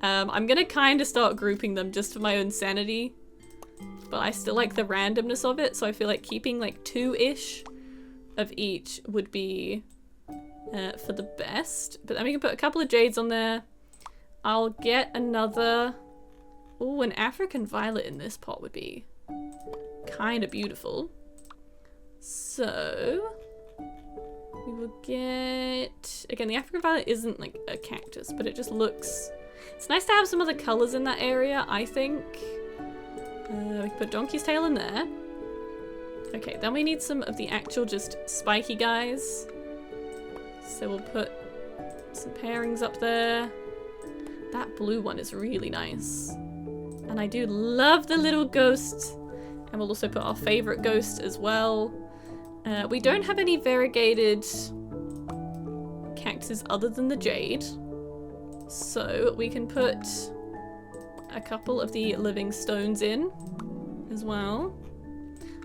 I'm gonna kind of start grouping them just for my own sanity, but I still like the randomness of it, so I feel like keeping like 2-ish of each would be for the best. But then we can put a couple of jades on there. I'll get another, oh, an African violet in this pot would be kind of beautiful. So we will get, again, the African violet isn't like a cactus, but it just looks, it's nice to have some other colors in that area, I think. We can put donkey's tail in there. Okay, then we need some of the actual just spiky guys. So we'll put some pairings up there. That blue one is really nice. And I do love the little ghost. And we'll also put our favorite ghost as well. We don't have any variegated cactuses other than the jade. So we can put a couple of the living stones in as well.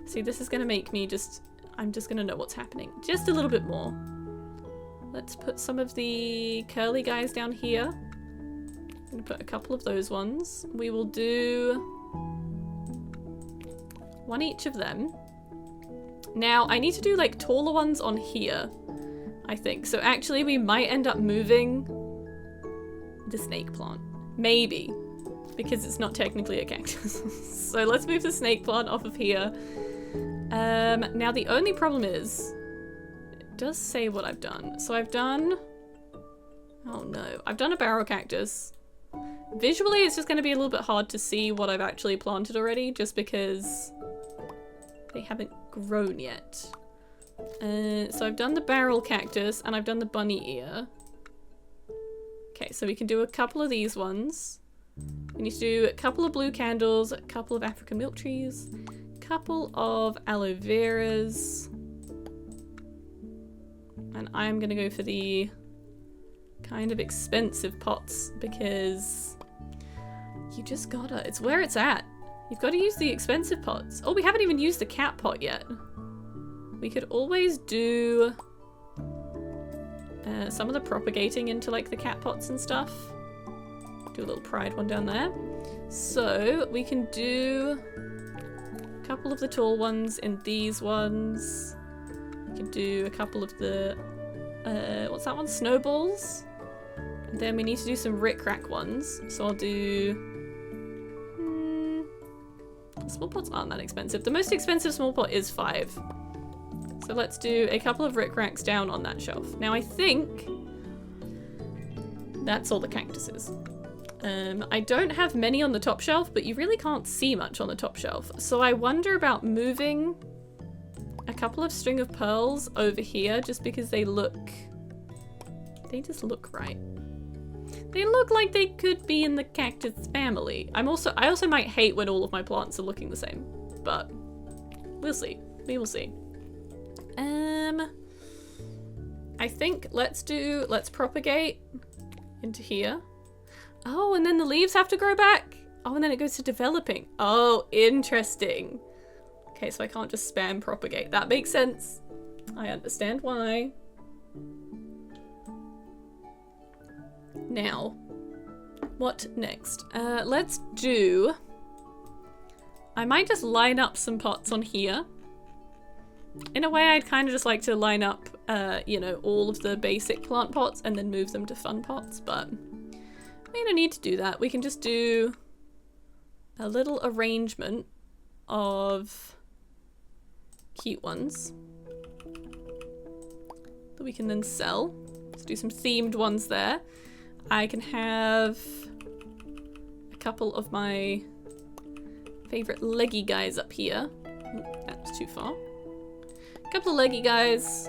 See, this is gonna make me just, I'm just gonna know what's happening just a little bit more. Let's put some of the curly guys down here. I'm gonna put a couple of those ones. We will do one each of them. Now, I need to do like taller ones on here, I think. So actually we might end up moving the snake plant. Maybe. Because it's not technically a cactus. So let's move the snake plant off of here. Now the only problem is, it does say what I've done. So I've done, oh no, I've done a barrel cactus. Visually it's just going to be a little bit hard to see what I've actually planted already, just because they haven't grown yet. So I've done the barrel cactus and I've done the bunny ear. Okay, so we can do a couple of these ones. We need to do a couple of blue candles, a couple of African milk trees, a couple of aloe veras. And I'm gonna go for the kind of expensive pots because you just gotta, it's where it's at. You've got to use the expensive pots. Oh, we haven't even used the cat pot yet. We could always do some of the propagating into like the cat pots and stuff. Do a little pride one down there. So we can do a couple of the tall ones in these ones. We can do a couple of the, what's that one? Snowballs. And then we need to do some rick-rack ones. So I'll do, small pots aren't that expensive. The most expensive small pot is 5. So let's do a couple of rick-racks down on that shelf. Now I think that's all the cactuses. I don't have many on the top shelf, but you really can't see much on the top shelf. So I wonder about moving a couple of string of pearls over here just because they just look right. They look like they could be in the cactus family. I also might hate when all of my plants are looking the same, but we'll see. We will see. I think let's propagate into here. Oh, and then the leaves have to grow back. Oh, and then it goes to developing. Oh, interesting. Okay, so I can't just spam propagate. That makes sense. I understand why. Now, what next? Let's do... I might just line up some pots on here. In a way, I'd kind of just like to line up, you know, all of the basic plant pots and then move them to fun pots, but we don't need to do that. We can just do a little arrangement of cute ones that we can then sell. Let's do some themed ones there. I can have a couple of my favorite leggy guys up here. That was too far. A couple of leggy guys.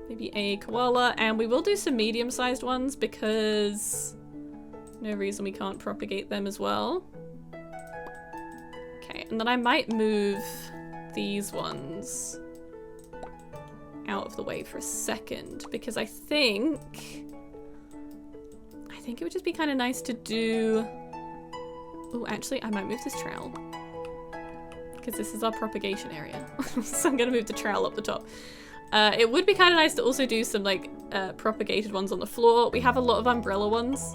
Maybe a koala, and we will do some medium-sized ones because no reason we can't propagate them as well. Okay, and then I might move these ones out of the way for a second because I think it would just be kind of nice to do... Oh, actually, I might move this trowel because this is our propagation area. So I'm gonna move the trowel up the top. It would be kind of nice to also do some like propagated ones on the floor. We have a lot of umbrella ones,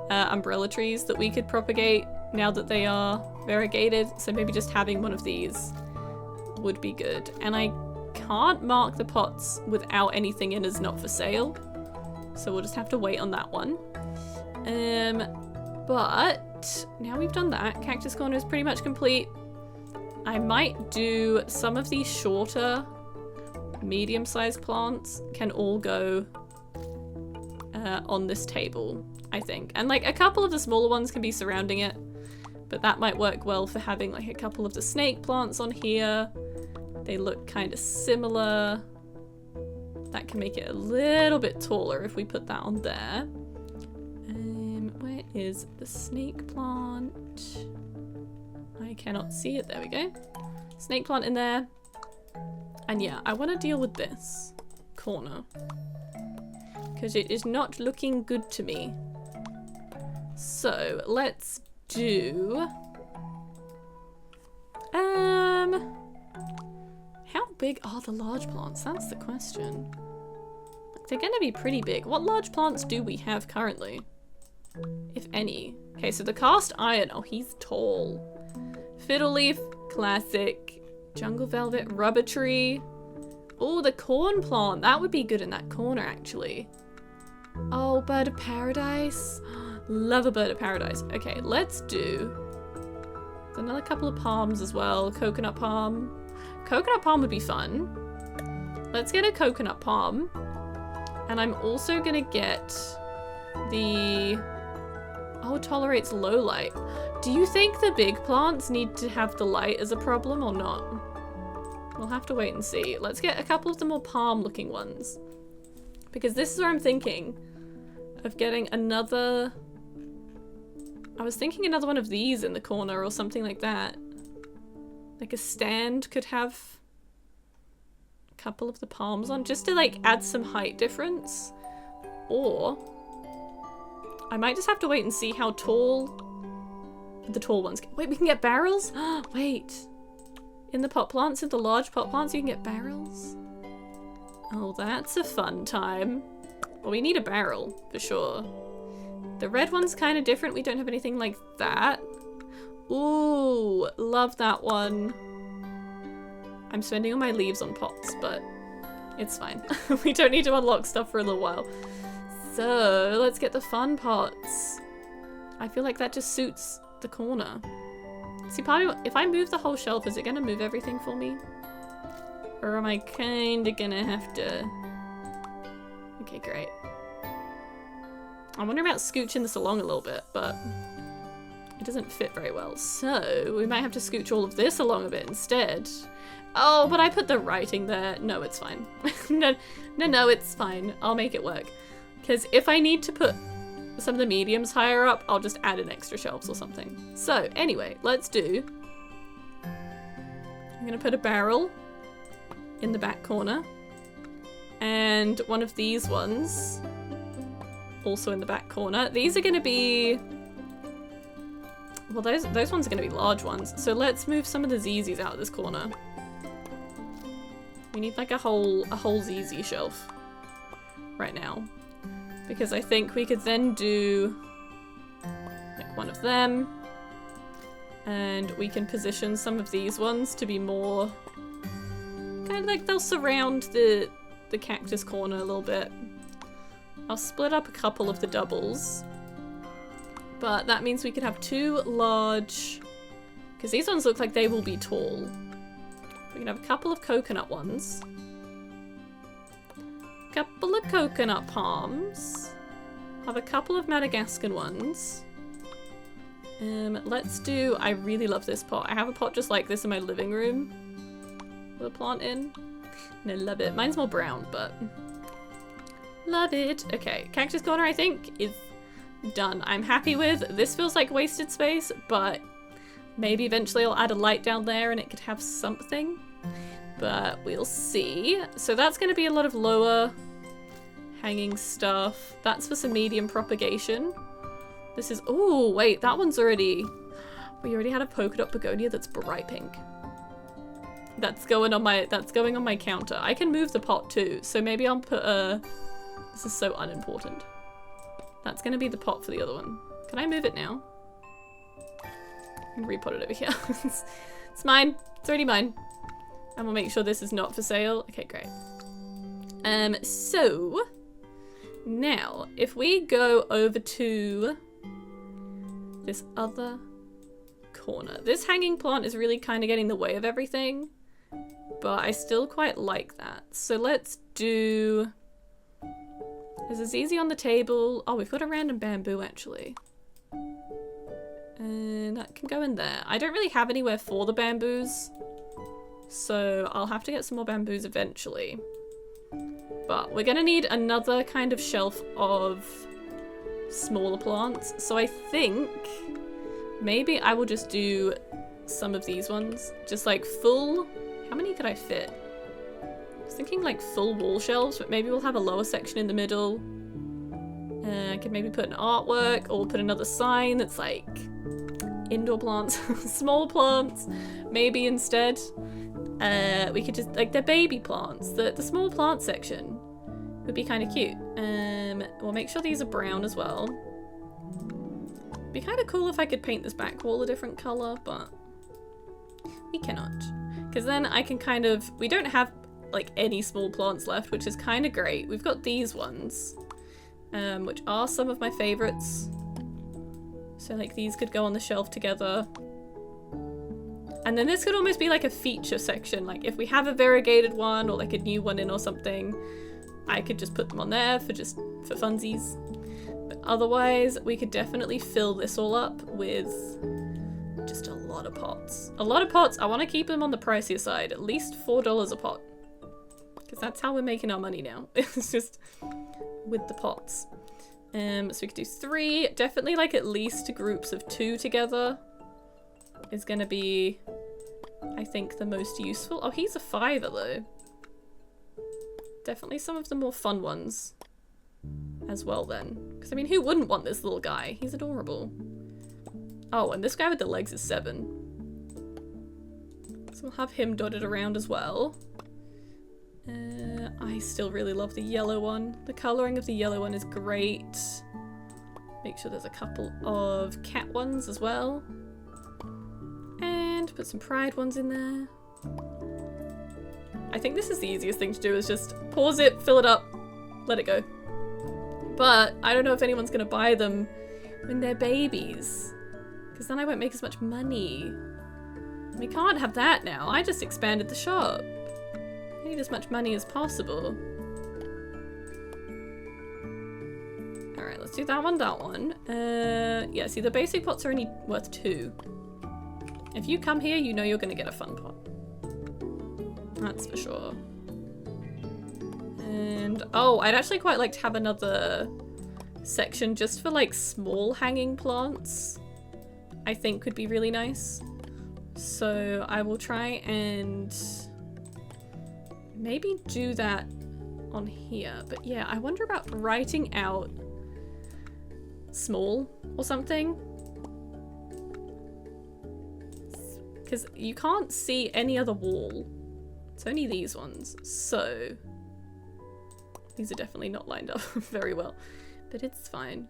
umbrella trees that we could propagate now that they are variegated. So maybe just having one of these would be good. And I can't mark the pots without anything in as not for sale. So we'll just have to wait on that one. But now we've done that, Cactus Corner is pretty much complete. I might do some of these shorter medium-sized plants can all go on this table, I think. And like a couple of the smaller ones can be surrounding it, but that might work well for having like a couple of the snake plants on here. They look kind of similar. That can make it a little bit taller if we put that on there. Where is the snake plant? I cannot see it. There we go. Snake plant in there. And yeah, I want to deal with this corner because it is not looking good to me. So let's do... How big are the large plants? That's the question. They're going to be pretty big. What large plants do we have currently? if any. Okay, so the cast iron. Oh, he's tall. Fiddle leaf, classic. Jungle velvet, rubber tree. Oh, the corn plant. That would be good in that corner, actually. Oh, bird of paradise. Love a bird of paradise. Okay, let's do another couple of palms as well. Coconut palm. Coconut palm would be fun. Let's get a coconut palm. And I'm also gonna get the... Oh, tolerates low light. Do you think the big plants need to have the light as a problem or not? We'll have to wait and see. Let's get a couple of the more palm looking ones. Because this is where I'm thinking of getting another... I was thinking another one of these in the corner or something like that. Like a stand could have a couple of the palms on just to like add some height difference. Or I might just have to wait and see how tall the tall ones get. Wait, we can get barrels? Wait. In the pot plants, in the large pot plants, you can get barrels? Oh, that's a fun time. Well, we need a barrel, for sure. The red one's kind of different. We don't have anything like that. Ooh, love that one. I'm spending all my leaves on pots, but it's fine. We don't need to unlock stuff for a little while. So, let's get the fun pots. I feel like that just suits the corner. See, probably if I move the whole shelf, is it gonna move everything for me? Or am I kinda gonna have to... Okay, great. I'm wondering about scooching this along a little bit, but it doesn't fit very well. So we might have to scooch all of this along a bit instead. Oh, but I put the writing there. No, it's fine. No, it's fine. I'll make it work. Because if I need to put some of the mediums higher up, I'll just add in extra shelves or something. So anyway, let's do... I'm gonna put a barrel in the back corner. And one of these ones also in the back corner. These are gonna be... Well, those ones are gonna be large ones. So let's move some of the ZZs out of this corner. We need like a whole ZZ shelf right now. Because I think we could then do like one of them. And we can position some of these ones to be more kind of like they'll surround the cactus corner a little bit. I'll split up a couple of the doubles. But that means we could have two large, because these ones look like they will be tall. We can have a couple of coconut ones. Couple of coconut palms. Have a couple of Madagascan ones. Let's do, I really love this pot. I have a pot just like this in my living room with a plant in. And I love it. Mine's more brown, but love it. Okay, cactus corner I think is done. I'm happy with. This feels like wasted space, but maybe eventually I'll add a light down there and it could have something. But we'll see. So that's going to be a lot of lower hanging stuff. That's for some medium propagation. This is, oh wait, that one's already, we already had a polka dot begonia that's bright pink. That's going on my counter. I can move the pot too, so maybe I'll put a, this is so unimportant. That's going to be the pot for the other one. Can I move it now? I can repot it over here. It's mine. It's already mine. And we'll make sure this is not for sale. Okay, great. So now if we go over to this other corner, this hanging plant is really kind of getting in the way of everything, but I still quite like that. So let's do, there's a ZZ on the table. Oh, we've got a random bamboo actually. And that can go in there. I don't really have anywhere for the bamboos, so I'll have to get some more bamboos eventually. But we're gonna need another kind of shelf of smaller plants. So I think maybe I will just do some of these ones. Just like full, how many could I fit? I was thinking like full wall shelves, but maybe we'll have a lower section in the middle. I could maybe put an artwork or put another sign that's like indoor plants, small plants, maybe instead. We could just, like, the baby plants, the small plant section would be kind of cute. We'll make sure these are brown as well. Be kind of cool if I could paint this back wall a different color, but we cannot. Because then I can kind of, we don't have like any small plants left, which is kind of great. We've got these ones, which are some of my favorites. So like these could go on the shelf together. And then this could almost be like a feature section. Like if we have a variegated one or like a new one in or something, I could just put them on there for funsies. But otherwise, we could definitely fill this all up with just a lot of pots. A lot of pots. I want to keep them on the pricier side, at least $4 a pot. Because that's how we're making our money now. It's just with the pots. So we could do 3. Definitely like at least groups of 2 together is going to be, I think, the most useful. Oh, he's a 5er though. Definitely some of the more fun ones as well then. Because I mean, who wouldn't want this little guy? He's adorable. Oh, and this guy with the legs is 7. So we'll have him dotted around as well. I still really love the yellow one. The colouring of the yellow one is great. Make sure there's a couple of cat ones as well. And put some pride ones in there. I think this is the easiest thing to do, is just pause it, fill it up, let it go. But I don't know if anyone's going to buy them when they're babies, because then I won't make as much money. We can't have that now. I just expanded the shop. I need as much money as possible. Alright, let's do that one. Yeah, see, the basic pots are only worth 2. If you come here, you know you're going to get a fun pot. That's for sure. And, oh, I'd actually quite like to have another section just for, like, small hanging plants. I think could be really nice. So I will try and maybe do that on here. But yeah, I wonder about writing out small or something. Because you can't see any other wall. It's only these ones. So these are definitely not lined up very well. But it's fine.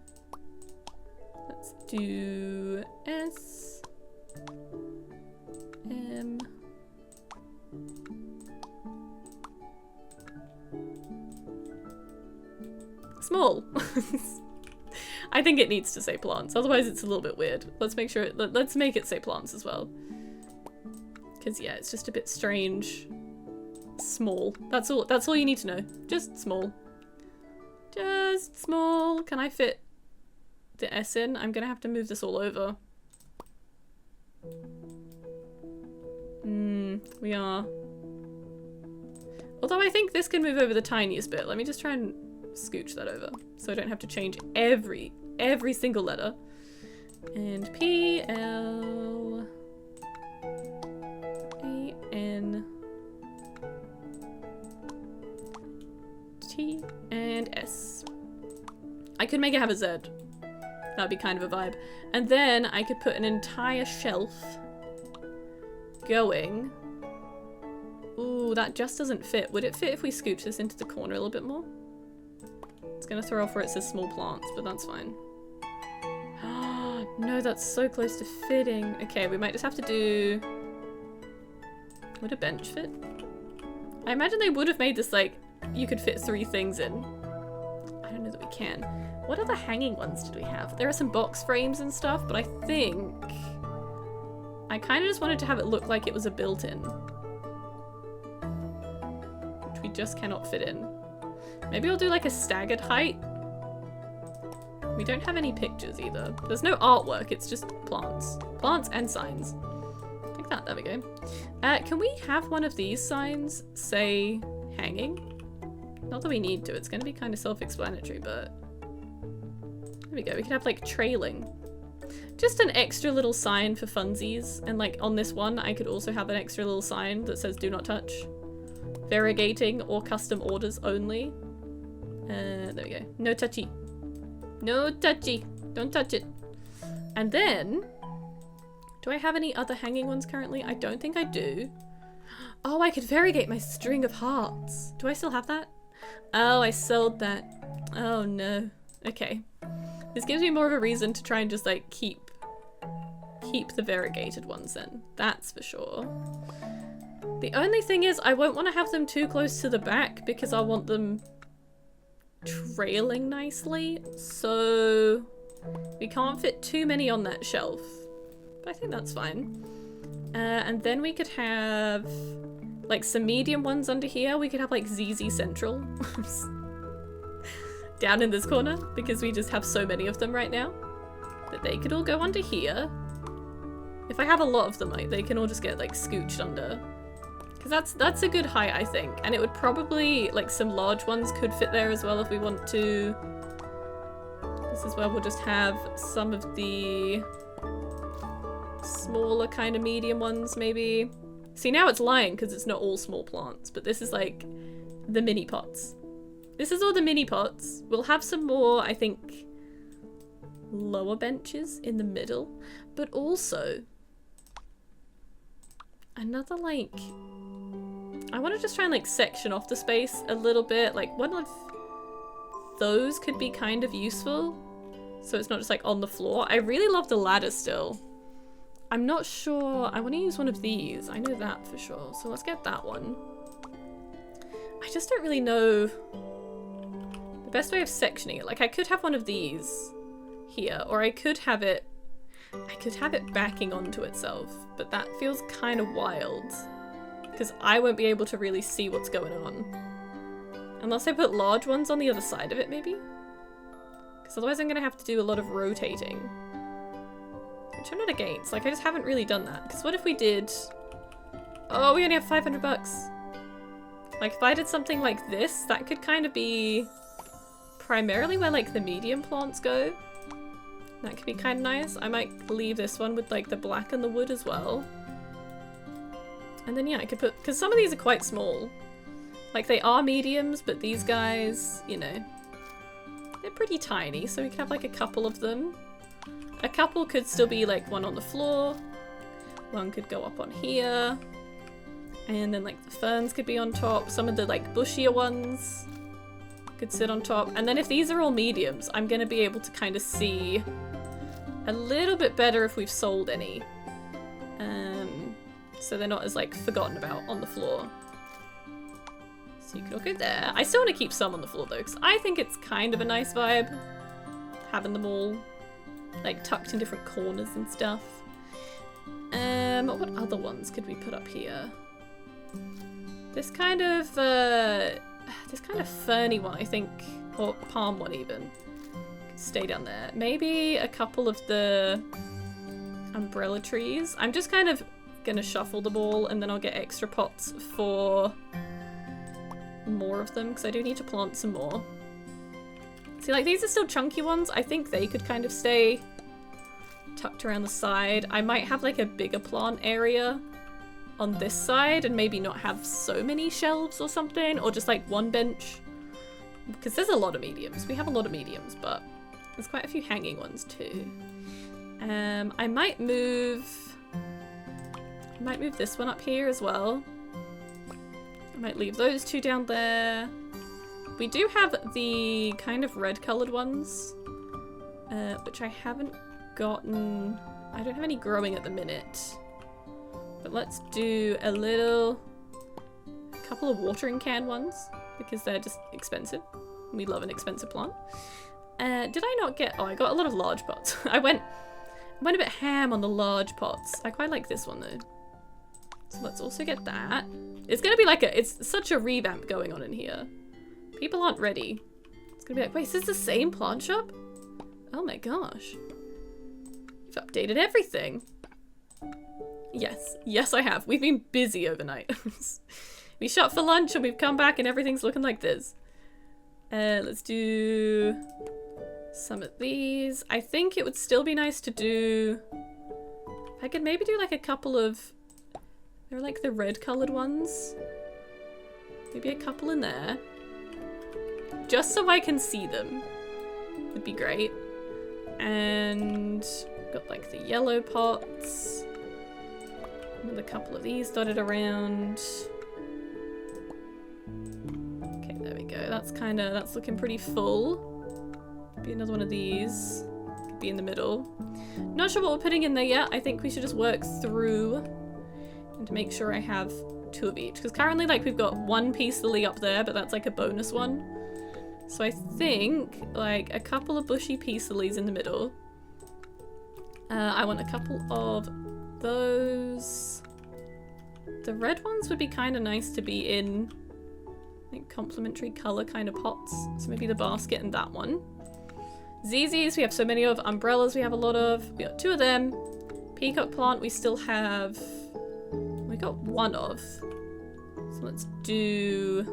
Let's do S, M, small. I think it needs to say plants, otherwise it's a little bit weird. Let's make sure let's make it say plants as well. Because yeah, it's just a bit strange. Small. That's all you need to know. Just small. Just small. Can I fit the S in? I'm gonna have to move this all over. We are. Although I think this can move over the tiniest bit. Let me just try and scooch that over so I don't have to change every single letter. And P, L, A, N, T, and S. I could make it have a Z. That'd be kind of a vibe. And then I could put an entire shelf going. Ooh, that just doesn't fit. Would it fit if we scooch this into the corner a little bit more? It's gonna throw off where it says small plants, but that's fine. No, that's so close to fitting. Okay, we might just have to do... Would a bench fit? I imagine they would have made this like, you could fit 3 things in. I don't know that we can. What other hanging ones did we have? There are some box frames and stuff, but I think I kind of just wanted to have it look like it was a built-in, which we just cannot fit in. Maybe I'll do like a staggered height. We don't have any pictures either. There's no artwork, it's just plants. Plants and signs. Like that, there we go. Can we have one of these signs say hanging? Not that we need to, it's gonna be kind of self-explanatory, but there we go. We could have like trailing. Just an extra little sign for funsies. And like on this one, I could also have an extra little sign that says do not touch. Variegating or custom orders only. There we go. No touchy. No touchy. Don't touch it. And then, do I have any other hanging ones currently? I don't think I do. Oh, I could variegate my string of hearts. Do I still have that? Oh, I sold that. Oh no. Okay. This gives me more of a reason to try and just like keep the variegated ones then. That's for sure. The only thing is I won't want to have them too close to the back because I want them trailing nicely. So we can't fit too many on that shelf. But I think that's fine. And then we could have like some medium ones under here. We could have like ZZ Central down in this corner because we just have so many of them right now. But they could all go under here. If I have a lot of them, like, they can all just get like scooched under. Because that's a good height, I think. And it would probably, like, some large ones could fit there as well if we want to. This is where we'll just have some of the smaller kind of medium ones, maybe. See, now it's lying because it's not all small plants, but this is like the mini pots. This is all the mini pots. We'll have some more, I think, lower benches in the middle, but also another, like, I want to just try and like section off the space a little bit. Like one of those could be kind of useful, so it's not just like on the floor. I really love the ladder still. I'm not sure. I want to use one of these. I know that for sure. So let's get that one. I just don't really know the best way of sectioning it. Like I could have one of these here, or I could have it backing onto itself, but that feels kind of wild because I won't be able to really see what's going on. Unless I put large ones on the other side of it, maybe? Because otherwise I'm going to have to do a lot of rotating. Which I'm not against. Like, I just haven't really done that. Because what if we did... Oh, we only have 500 bucks. Like, if I did something like this, that could kind of be primarily where, like, the medium plants go. That could be kind of nice. I might leave this one with, like, the black and the wood as well. And then, yeah, I could put... Because some of these are quite small. Like, they are mediums, but these guys, you know, they're pretty tiny. So we could have, like, a couple of them. A couple could still be, like, one on the floor. One could go up on here. And then, like, the ferns could be on top. Some of the, like, bushier ones could sit on top. And then if these are all mediums, I'm going to be able to kind of see a little bit better if we've sold any. So they're not as, like, forgotten about on the floor. So you could all go there. I still want to keep some on the floor, though, because I think it's kind of a nice vibe. Having them all, like, tucked in different corners and stuff. What other ones could we put up here? This kind of ferny one, I think, or palm one even, could stay down there. Maybe a couple of the umbrella trees. I'm just kind of gonna shuffle them all, and then I'll get extra pots for more of them, because I do need to plant some more. See, like, these are still chunky ones. I think they could kind of stay tucked around the side. I might have, like, a bigger plant area on this side and maybe not have so many shelves or something, or just, like, one bench. Because there's a lot of mediums. We have a lot of mediums, but there's quite a few hanging ones, too. I might move this one up here as well. I might leave those two down there. We do have the kind of red colored ones, which I haven't gotten. I don't have any growing at the minute, but let's do a couple of watering can ones because they're just expensive. We love an expensive plant. Did I not get... Oh, I got a lot of large pots. I went a bit ham on the large pots. I quite like this one though. So let's also get that. It's gonna be like it's such a revamp going on in here. People aren't ready. It's gonna be like, wait, is this the same plant shop? Oh my gosh. You've updated everything. Yes. Yes, I have. We've been busy overnight. We shop for lunch and we've come back and everything's looking like this. Let's do some of these. I think it would still be nice to do... I could maybe do like a couple of... They're like the red colored ones. Maybe a couple in there. Just so I can see them. Would be great. And got like the yellow pots. With a couple of these dotted around. Okay, there we go. That's looking pretty full. Be another one of these. be in the middle. Not sure what we're putting in there yet. I think we should just work through and make sure I have 2 of each. Because currently, like, we've got 1 peace lily up there, but that's like a bonus one. So I think, like, a couple of bushy peace lilies in the middle. I want a couple of those. The red ones would be kind of nice to be in, like, complementary color kind of pots. So maybe the basket and that one. ZZs we have so many of. Umbrellas we have a lot of. We got 2 of them. Peacock plant we still have. We got 1 of. So let's do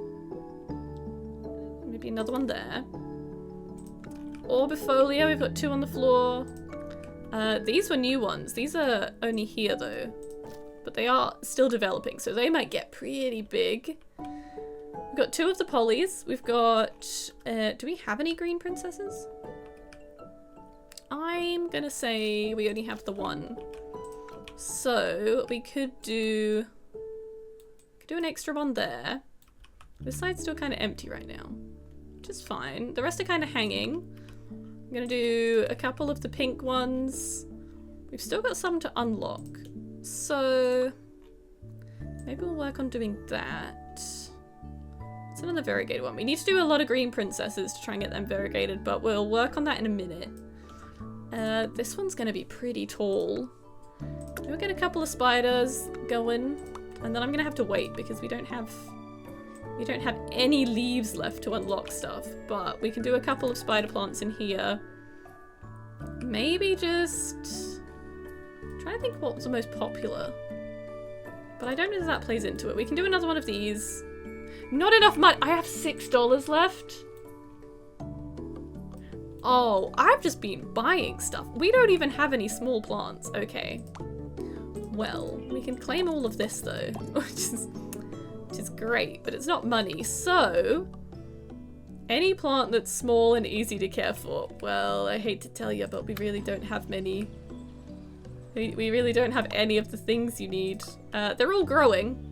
maybe another one there. Orbifolia, we've got 2 on the floor. These were new ones. These are only here though. But they are still developing, so they might get pretty big. We've got 2 of the polys. We've got... do we have any green princesses? I'm gonna say we only have the 1. So we could do an extra one there. This side's still kind of empty right now, which is fine. The rest are kind of hanging. I'm gonna do a couple of the pink ones. We've still got some to unlock. So maybe we'll work on doing that. It's another variegated one. We need to do a lot of green princesses to try and get them variegated, but we'll work on that in a minute. This one's gonna be pretty tall. We'll get a couple of spiders going, and then I'm gonna have to wait because we don't have any leaves left to unlock stuff, but we can do a couple of spider plants in here. Maybe just trying to think what's the most popular, but I don't know if that plays into it. We can do another one of these. Not enough money. I have $6 left. Oh, I've just been buying stuff. We don't even have any small plants. Okay. Well, we can claim all of this though, which is great, but it's not money. So, any plant that's small and easy to care for. Well, I hate to tell you, but we really don't have many. We really don't have any of the things you need. They're all growing.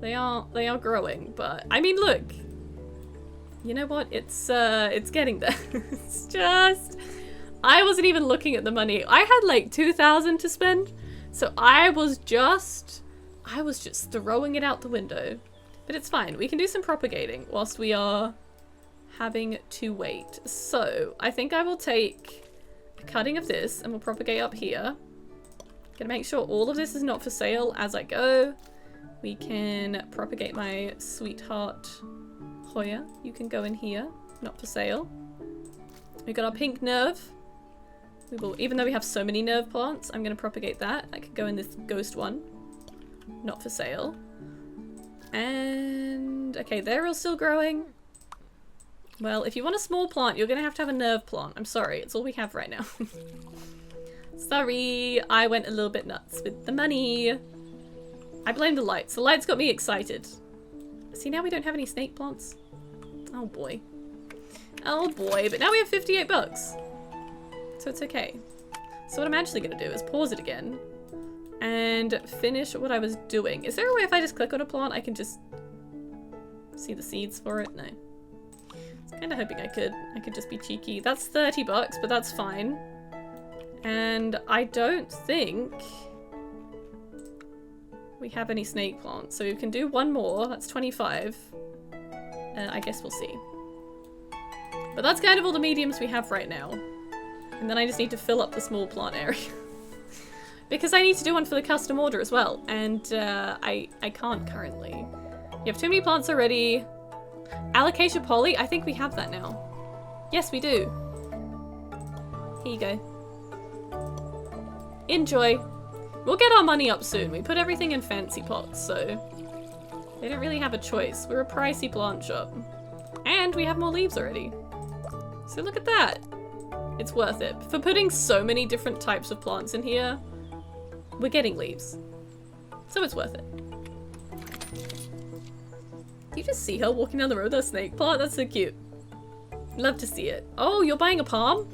They are growing, but I mean, look. You know what? It's getting there. It's just, I wasn't even looking at the money. I had like 2,000 to spend, so I was just throwing it out the window. But it's fine. We can do some propagating whilst we are having to wait. So I think I will take a cutting of this and we'll propagate up here. Gonna make sure all of this is not for sale as I go. We can propagate my sweetheart Hoya. You can go in here, not for sale. We got our pink nerve. We will, even though we have so many nerve plants, I'm gonna propagate that. That could go in this ghost one, not for sale. And okay, they're all still growing. Well, if you want a small plant, you're gonna have to have a nerve plant. I'm sorry, it's all we have right now. Sorry, I went a little bit nuts with the money. I blame the lights. The lights got me excited. See, now we don't have any snake plants. Oh boy. Oh boy, but now we have 58 bucks. So it's okay. So what I'm actually gonna do is pause it again and finish what I was doing. Is there a way if I just click on a plant I can just see the seeds for it? No. I was kind of hoping I could just be cheeky. That's 30 bucks, but that's fine. And I don't think we have any snake plants, so we can do one more. That's 25. I guess we'll see. But that's kind of all the mediums we have right now. And then I just need to fill up the small plant area. Because I need to do one for the custom order as well, and I can't currently. You have too many plants already. Alocasia poly, I think we have that now. Yes, we do. Here you go. Enjoy. We'll get our money up soon. We put everything in fancy pots, so they don't really have a choice. We're a pricey plant shop. And we have more leaves already. So look at that. It's worth it. For putting so many different types of plants in here, we're getting leaves. So it's worth it. You just see her walking down the road with a snake plant? That's so cute. Love to see it. Oh, you're buying a palm?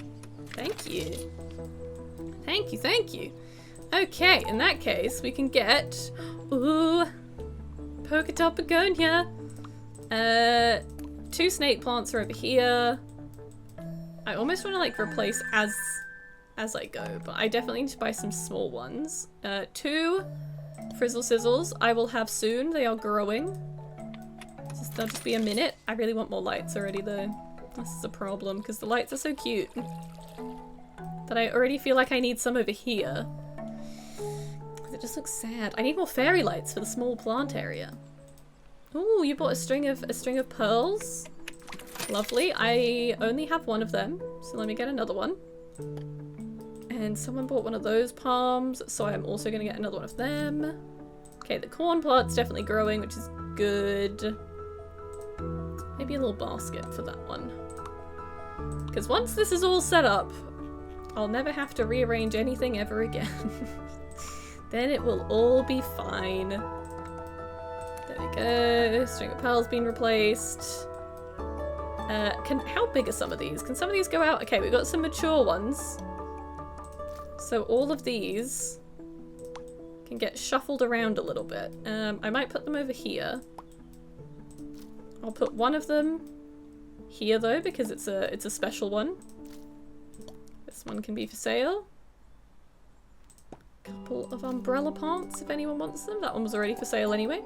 Thank you. Thank you, thank you. Okay, in that case, we can get... Ooh, polka dot begonia. 2 snake plants are over here. I almost want to like replace as as I go, but I definitely need to buy some small ones. 2 Frizzle Sizzles I will have soon. They are growing. They'll just be a minute. I really want more lights already though. This is a problem because the lights are so cute. But I already feel like I need some over here. It just looks sad. I need more fairy lights for the small plant area. Ooh, you bought a string of pearls. Lovely. I only have one of them, so let me get another one. And someone bought one of those palms, so I'm also going to get another one of them. Okay, the corn plant's definitely growing, which is good. Maybe a little basket for that one. Because once this is all set up, I'll never have to rearrange anything ever again. Then it will all be fine. There we go. String of pearls being replaced. How big are some of these? Can some of these go out? Okay, we've got some mature ones. So all of these can get shuffled around a little bit. I might put them over here. I'll put one of them here though, because it's a special one. This one can be for sale. Couple of umbrella plants if anyone wants them. That one was already for sale anyway.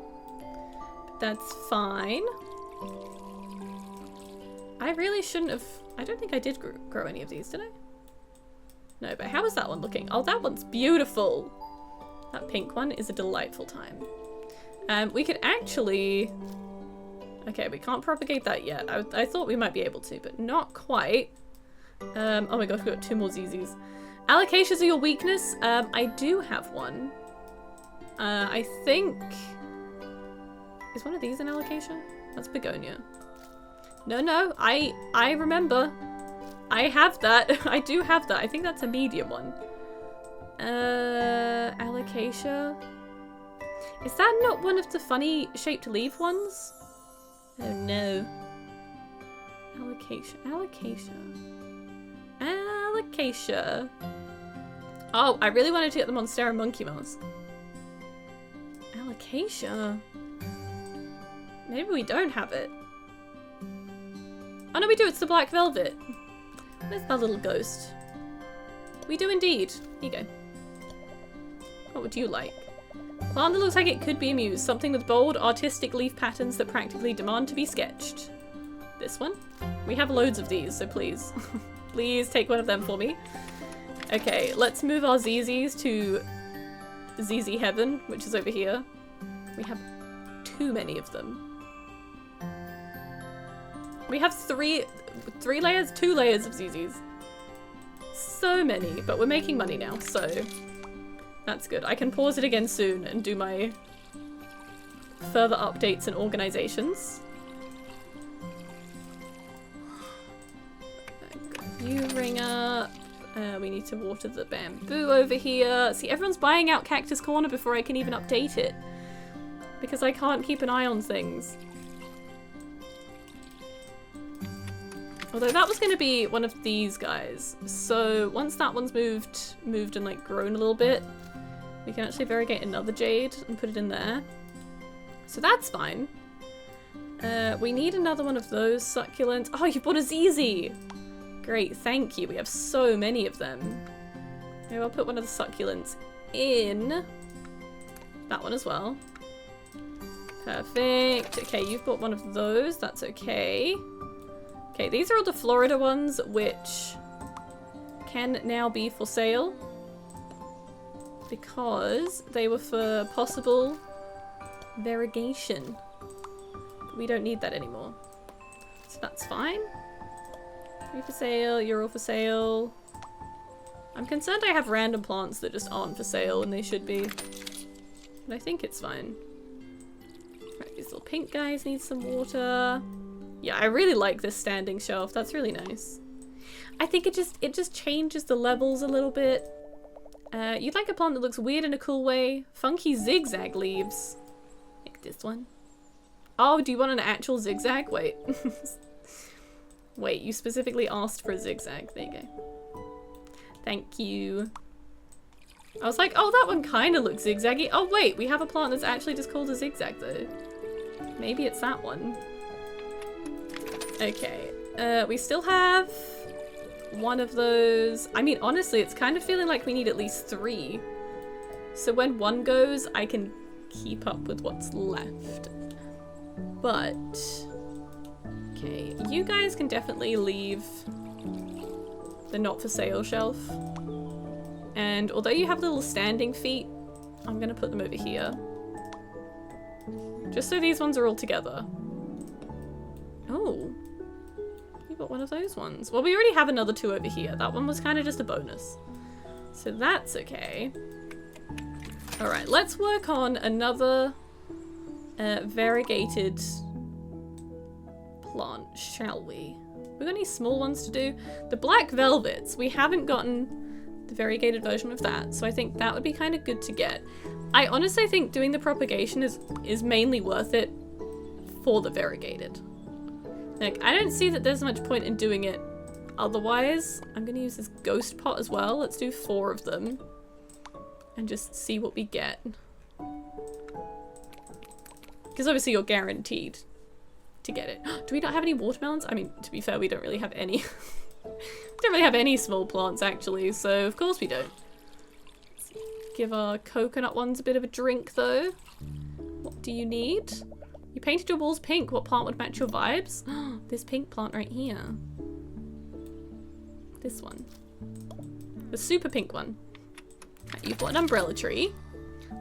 But that's fine. I really shouldn't have... I don't think I did grow any of these, did I? No, but how is that one looking? Oh, that one's beautiful. That pink one is a delightful time. We could actually... Okay, we can't propagate that yet. I thought we might be able to, but not quite. Oh my gosh, we've got 2 more ZZs. Alocasias are your weakness? I do have one. I think... Is one of these an alocasia? That's begonia. No, I remember. I have that. I do have that. I think that's a medium one. Alocasia. Is that not one of the funny shaped leaf ones? Oh no. Alocasia. Oh, I really wanted to get the Monstera Monkey Mouse. Alocasia. Maybe we don't have it. Oh no, we do. It's the black velvet. Where's that little ghost? We do indeed. Here you go. What would you like? Plant that looks like it could be a muse. Something with bold, artistic leaf patterns that practically demand to be sketched. This one? We have loads of these, so please. Please take one of them for me. Okay, let's move our ZZs to ZZ Heaven, which is over here. We have too many of them. We have 2 layers of ZZs. So many, but we're making money now, so that's good. I can pause it again soon and do my further updates and organizations. You ring up. We need to water the bamboo over here. See, everyone's buying out Cactus Corner before I can even update it. Because I can't keep an eye on things. Although that was going to be one of these guys. So once that one's moved and like grown a little bit, we can actually variegate another jade and put it in there. So that's fine. We need another one of those succulents. Oh, you bought a ZZ! Great, thank you. We have so many of them. Maybe I'll put one of the succulents in that one as well. Perfect. Okay, you've bought one of those. That's okay. Okay, these are all the Florida ones, which can now be for sale because they were for possible variegation. We don't need that anymore. So that's fine. You for sale, you're all for sale. I'm concerned I have random plants that just aren't for sale and they should be. But I think it's fine. Right, these little pink guys need some water. Yeah, I really like this standing shelf. That's really nice. I think it just changes the levels a little bit. You'd like a plant that looks weird in a cool way. Funky zigzag leaves. Like this one. Oh, do you want an actual zigzag? Wait. Wait, you specifically asked for a zigzag. There you go. Thank you. I was like, oh, that one kind of looks zigzaggy. Oh, wait, we have a plant that's actually just called a zigzag, though. Maybe it's that one. Okay. We still have one of those. I mean, honestly, it's kind of feeling like we need at least 3. So when one goes, I can keep up with what's left. But, okay, you guys can definitely leave the not for sale shelf. And although you have little standing feet, I'm gonna put them over here. Just so these ones are all together. Oh, you got one of those ones. Well, we already have another 2 over here. That one was kind of just a bonus. So that's okay. All right, let's work on another variegated plant, shall we? We got any small ones to do? The black velvets, we haven't gotten the variegated version of that, so I think that would be kind of good to get. I honestly think doing the propagation is mainly worth it for the variegated. Like, I don't see that there's much point in doing it otherwise. I'm gonna use this ghost pot as well. Let's do 4 of them and just see what we get. Because obviously you're guaranteed to get it. Do we not have any watermelons? I mean, to be fair, we don't really have any. Don't really have any small plants actually, so of course we don't. Let's give our coconut ones a bit of a drink though. What do you need? You painted your walls pink. What plant would match your vibes? This pink plant right here. This one. The super pink one. Right, you've got an umbrella tree.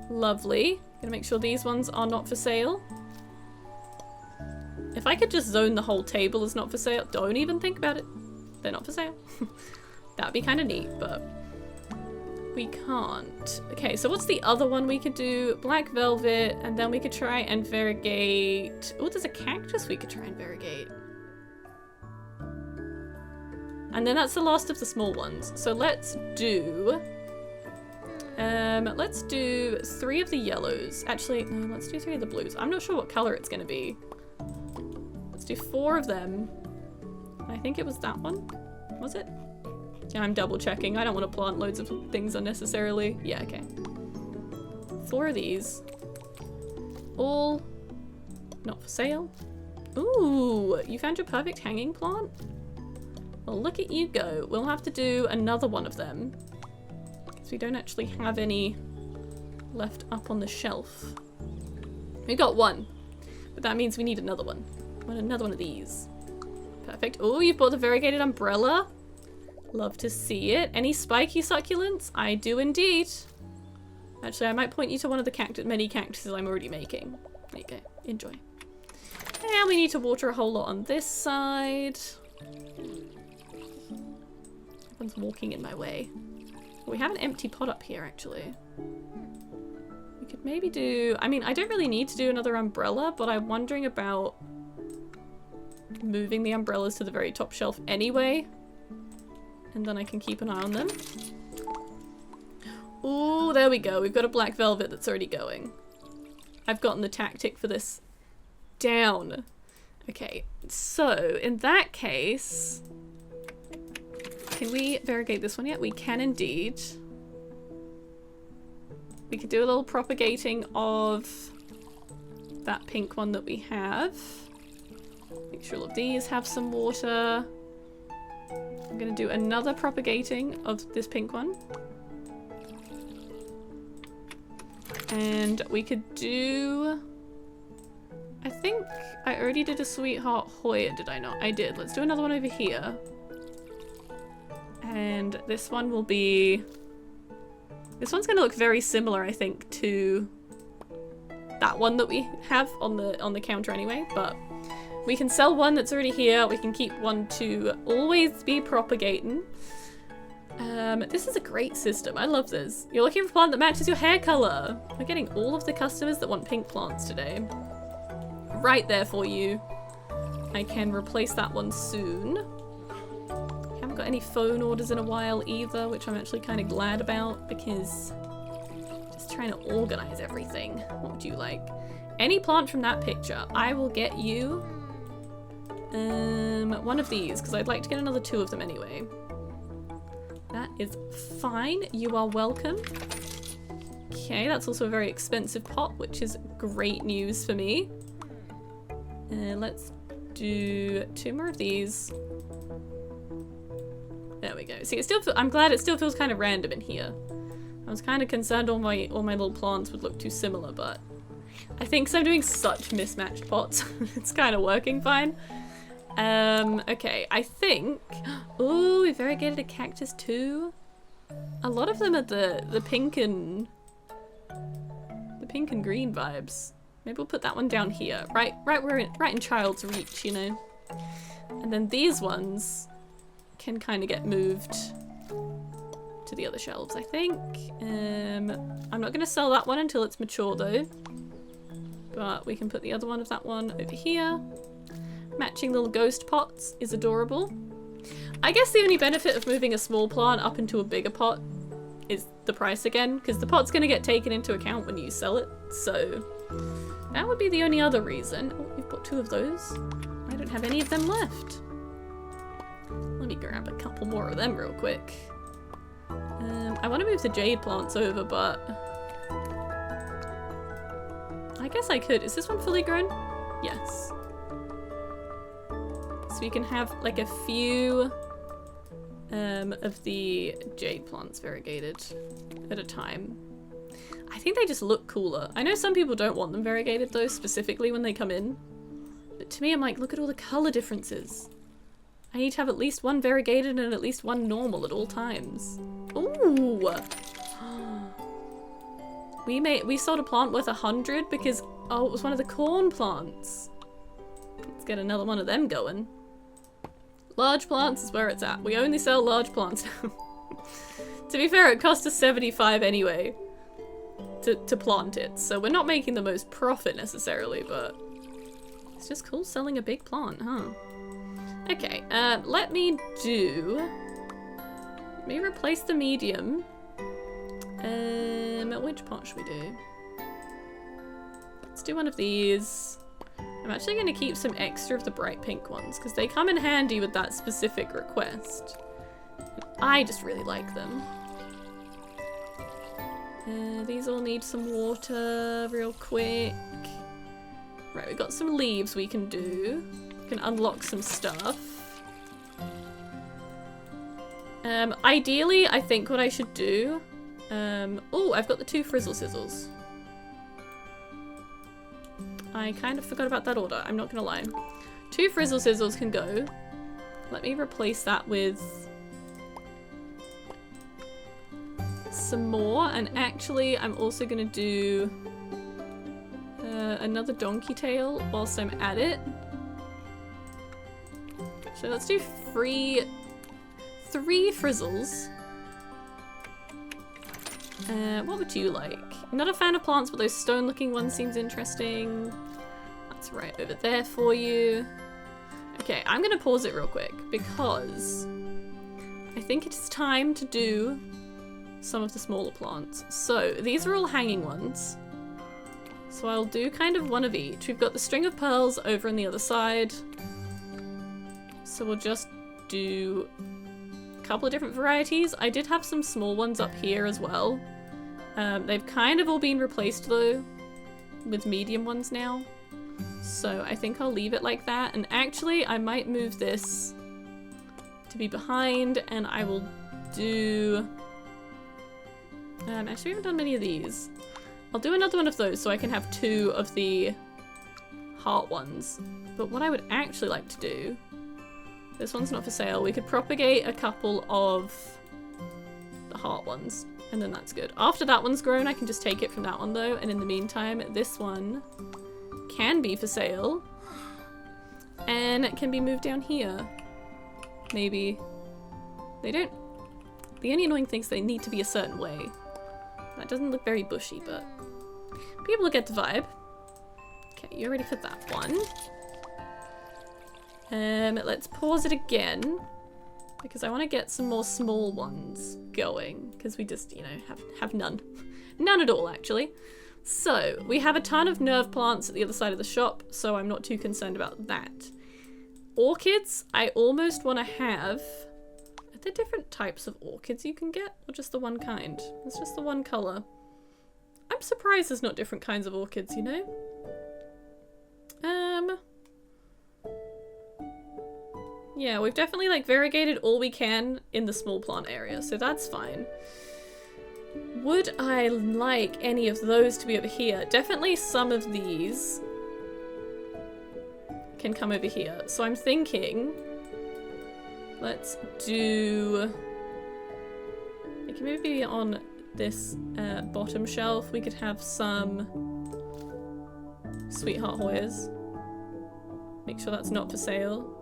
Lovely. Gonna make sure these ones are not for sale. If I could just zone the whole table as not for sale, don't even think about it. They're not for sale. That'd be kind of neat, but we can't. Okay, so what's the other one we could do? Black velvet, and then we could try and variegate. Oh, there's a cactus we could try and variegate. And then that's the last of the small ones. So let's do 3 of the yellows. Actually, no, let's do 3 of the blues. I'm not sure what color it's gonna be. Let's do 4 of them. I think it was that one. Was it? Yeah, I'm double checking. I don't want to plant loads of things unnecessarily. Yeah, okay. 4 of these. All not for sale. Ooh, you found your perfect hanging plant? Well, look at you go. We'll have to do another one of them, because we don't actually have any left up on the shelf. We got 1, but that means we need another one. I want another one of these. Perfect. Oh, you've bought the variegated umbrella. Love to see it. Any spiky succulents? I do indeed. Actually, I might point you to one of the many cactuses I'm already making. There you go. Enjoy. And we need to water a whole lot on this side. Everyone's walking in my way. We have an empty pot up here, actually. We could maybe do... I mean, I don't really need to do another umbrella, but I'm wondering about moving the umbrellas to the very top shelf anyway. And then I can keep an eye on them. Oh, there we go. We've got a black velvet that's already going. I've gotten the tactic for this down. Okay, so in that case, can we variegate this one yet? We can indeed. We could do a little propagating of that pink one that we have. Make sure all of these have some water. I'm gonna do another propagating of this pink one. And we could do... I think I already did a Sweetheart Hoya, did I not? I did. Let's do another one over here. And this one will be... This one's gonna look very similar, I think, to that one that we have on the counter anyway, but we can sell one that's already here. We can keep one to always be propagating. This is a great system. I love this. You're looking for a plant that matches your hair color. We're getting all of the customers that want pink plants today. Right there for you. I can replace that one soon. Haven't got any phone orders in a while either, which I'm actually kind of glad about because just trying to organize everything. What would you like? Any plant from that picture. I will get you one of these because I'd like to get another 2 of them anyway. That is fine. You are welcome. Okay, that's also a very expensive pot, which is great news for me. Let's do 2 more of these. See, I'm glad it still feels kind of random in here. I was kind of concerned all my little plants would look too similar, but I think 'cause I'm doing such mismatched pots, it's kind of working fine. Okay, I think... Ooh, we variegated a cactus too. A lot of them are the pink and... the pink and green vibes. Maybe we'll put that one down here. Right in child's reach, you know? And then these ones can kind of get moved to the other shelves, I think. I'm not going to sell that one until it's mature though. But we can put the other one of that one over here. Matching little ghost pots is adorable. I guess the only benefit of moving a small plant up into a bigger pot is the price again, because the pot's going to get taken into account when you sell it, so that would be the only other reason. Oh, we've got 2 of those. I don't have any of them left. Let me grab a couple more of them real quick. I want to move the jade plants over, but I guess I could. Is this one fully grown? Yes. So we can have like a few of the jade plants variegated at a time. I think they just look cooler. I know some people don't want them variegated though, specifically when they come in. But to me, I'm like, look at all the color differences. I need to have at least one variegated and at least one normal at all times. Ooh! We sold a plant worth 100 because, oh, it was one of the corn plants. Let's get another one of them going. Large plants is where it's at. We only sell large plants now. To be fair, it cost us 75 anyway to plant it, so we're not making the most profit necessarily, but it's just cool selling a big plant, huh? Okay, let me replace the medium. Which pot should we do? Let's do one of these. I'm actually going to keep some extra of the bright pink ones because they come in handy with that specific request. I just really like them. These all need some water real quick. Right, we've got some leaves we can do. We can unlock some stuff. Ideally, I think what I should do... oh, I've got the 2 frizzle sizzles. I kind of forgot about that order, I'm not gonna lie. 2 frizzle sizzles can go. Let me replace that with some more, and actually I'm also gonna do another donkey tail whilst I'm at it. So let's do 3 frizzles. What would you like? I'm not a fan of plants, but those stone looking ones seems interesting. That's right over there for you. Okay, I'm gonna pause it real quick because I think it's time to do some of the smaller plants. So these are all hanging ones. So I'll do kind of one of each. We've got the string of pearls over on the other side. So we'll just do a couple of different varieties. I did have some small ones up here as well. They've kind of all been replaced though with medium ones now. So I think I'll leave it like that. And actually I might move this to be behind and I will do... actually we haven't done many of these. I'll do another one of those so I can have 2 of the heart ones. But what I would actually like to do... This one's not for sale. We could propagate a couple of the heart ones, and then that's good. After that one's grown, I can just take it from that one though, and in the meantime, this one can be for sale, and it can be moved down here. Maybe. They don't... The only annoying thing is they need to be a certain way. That doesn't look very bushy, but people will get the vibe. Okay, you're ready for that one. Let's pause it again because I want to get some more small ones going because we just, you know, have none. None at all, actually. So we have a ton of nerve plants at the other side of the shop, so I'm not too concerned about that. Orchids, I almost want to have... Are there different types of orchids you can get, or just the one kind? It's just the one colour. I'm surprised there's not different kinds of orchids, you know? Yeah, we've definitely like variegated all we can in the small plant area, so that's fine. Would I like any of those to be over here? Definitely some of these can come over here. So I'm thinking, let's do, it can maybe be on this bottom shelf. We could have some Sweetheart Hoyas. Make sure that's not for sale.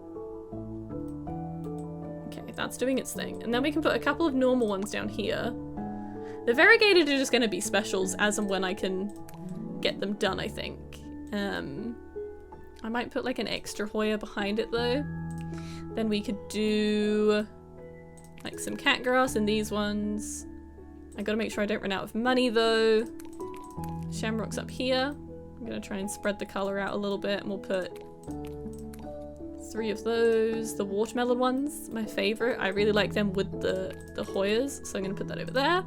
Okay, that's doing its thing. And then we can put a couple of normal ones down here. The variegated are just going to be specials as and when I can get them done, I think. I might put like an extra Hoya behind it though. Then we could do like some cat grass in these ones. I gotta make sure I don't run out of money though. Shamrocks up here. I'm gonna try and spread the color out a little bit, and we'll put 3 of those. The watermelon ones, my favorite. I really like them with the Hoyas, so I'm gonna put that over there.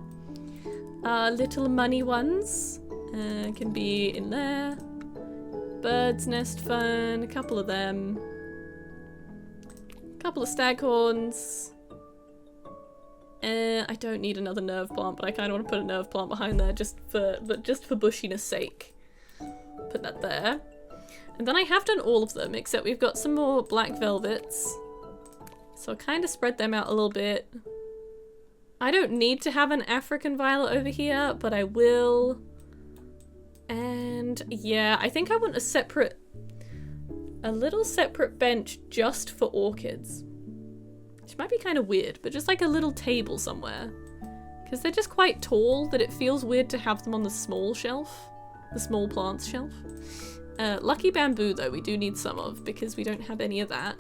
Little money ones can be in there. Bird's nest fern, a couple of them. A couple of staghorns. I don't need another nerve plant, but I kind of want to put a nerve plant behind there just for bushiness sake. Put that there. And then I have done all of them, except we've got some more black velvets. So I'll kind of spread them out a little bit. I don't need to have an African violet over here, but I will. And yeah, I think I want a little separate bench just for orchids. Which might be kind of weird, but just like a little table somewhere. Because they're just quite tall that it feels weird to have them on the small shelf. The small plants shelf. Lucky bamboo though, we do need some of because we don't have any of that.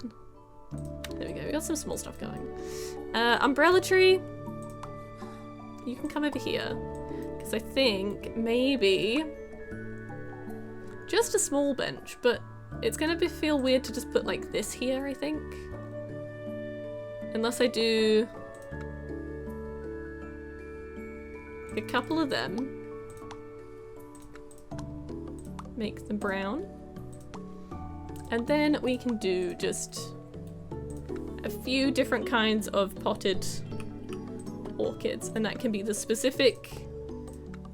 There we go, we got some small stuff going. Umbrella tree. You can come over here. Because I think maybe just a small bench, but it's gonna feel weird to just put like this here, I think. Unless I do a couple of them. Make them brown. And then we can do just a few different kinds of potted orchids, and that can be the specific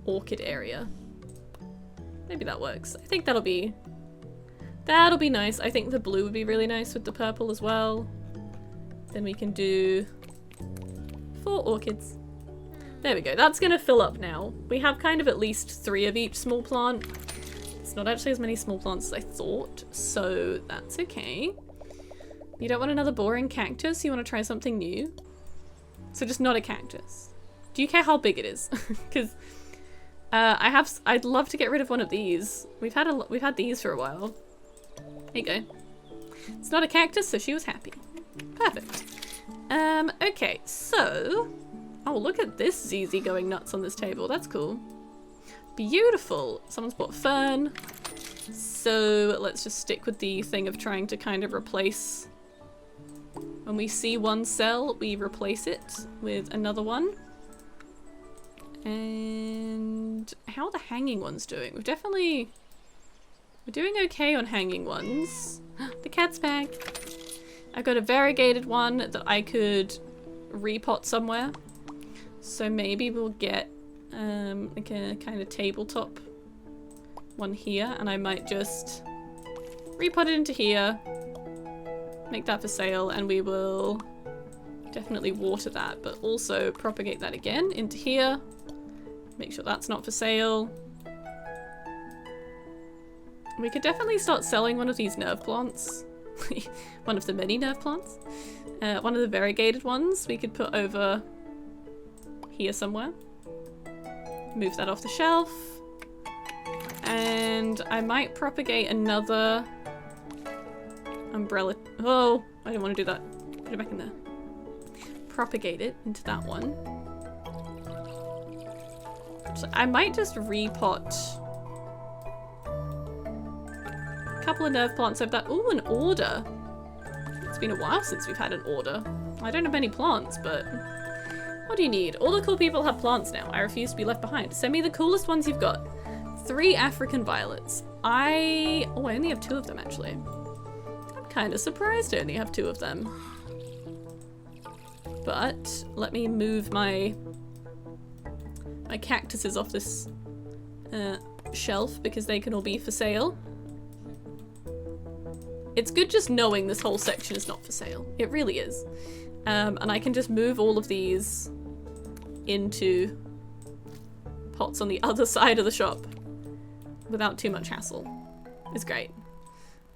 orchid area. Maybe that works. I think that'll be nice. I think the blue would be really nice with the purple as well. Then we can do 4 orchids. There we go. That's gonna fill up now. We have kind of at least 3 of each small plant. It's not actually as many small plants as I thought, so that's okay. You don't want another boring cactus? You want to try something new? So just not a cactus. Do you care how big it is? Because I'd love to get rid of one of these. We've had these for a while. There you go. It's not a cactus, so she was happy. Perfect. Okay, so oh, look at this ZZ going nuts on this table. That's cool. Beautiful. Someone's bought fern. So let's just stick with the thing of trying to kind of replace. When we see one cell, we replace it with another one. And how are the hanging ones doing? We're doing okay on hanging ones. The cat's back. I've got a variegated one that I could repot somewhere. So maybe we'll get like a kind of tabletop one here, and I might just repot it into here, make that for sale, and we will definitely water that, but also propagate that again into here. Make sure that's not for sale. We could definitely start selling one of these nerve plants. One of the many nerve plants. One of the variegated ones we could put over here somewhere. Move that off the shelf. And I might propagate another umbrella. Oh, I didn't want to do that. Put it back in there. Propagate it into that one. So I might just repot a couple of nerve plants over that. Ooh, an order. It's been a while since we've had an order. I don't have many plants, but what do you need? All the cool people have plants now. I refuse to be left behind. Send me the coolest ones you've got. 3 African violets. I only have 2 of them actually. I'm Kind of surprised I only have 2 of them. But let me move my cactuses off this shelf because they can all be for sale. It's good just knowing this whole section is not for sale. It really is. And I can just move all of these into pots on the other side of the shop without too much hassle. It's great.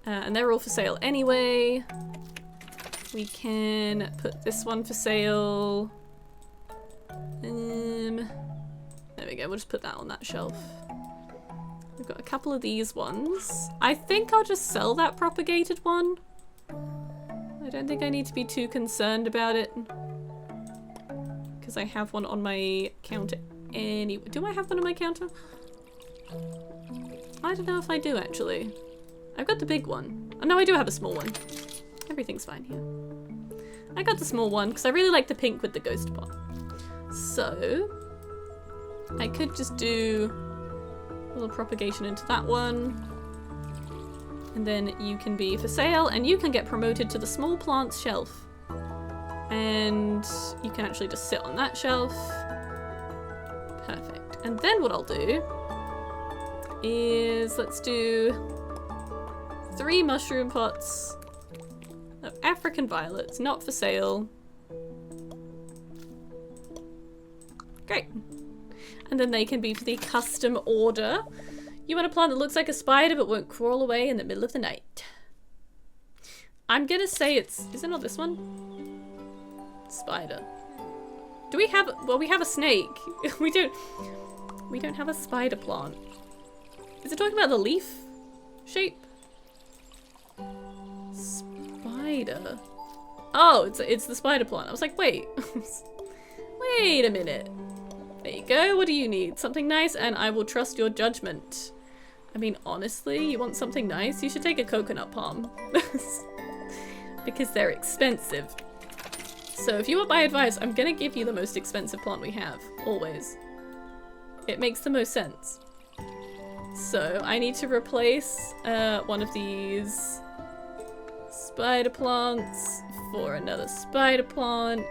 And they're all for sale anyway. We can put this one for sale. There we go, we'll just put that on that shelf. We've got a couple of these ones. I think I'll just sell that propagated one. I don't think I need to be too concerned about it. Because I have one on my counter anyway. Do I have one on my counter? I don't know if I do actually. I've got the big one. Oh no, I do have a small one. Everything's fine here. I got the small one because I really like the pink with the ghost pot. So I could just do a little propagation into that one. And then you can be for sale and you can get promoted to the small plants shelf. And you can actually just sit on that shelf. Perfect. And then what I'll do is let's do 3 mushroom pots of African violets, not for sale. Great. And then they can be for the custom order. You want a plant that looks like a spider but won't crawl away in the middle of the night. I'm gonna say is it not this one? Spider. Do we have, well, we have a snake. we don't have a spider plant. Is it talking about the leaf shape? Spider. Oh, it's the spider plant. I was like, wait. Wait a minute. There you go. What do you need? Something nice, and I will trust your judgment. I mean, honestly, you want something nice? You should take a coconut palm. Because they're expensive. So if you want my advice, I'm gonna give you the most expensive plant we have. Always. It makes the most sense. So I need to replace one of these spider plants for another spider plant.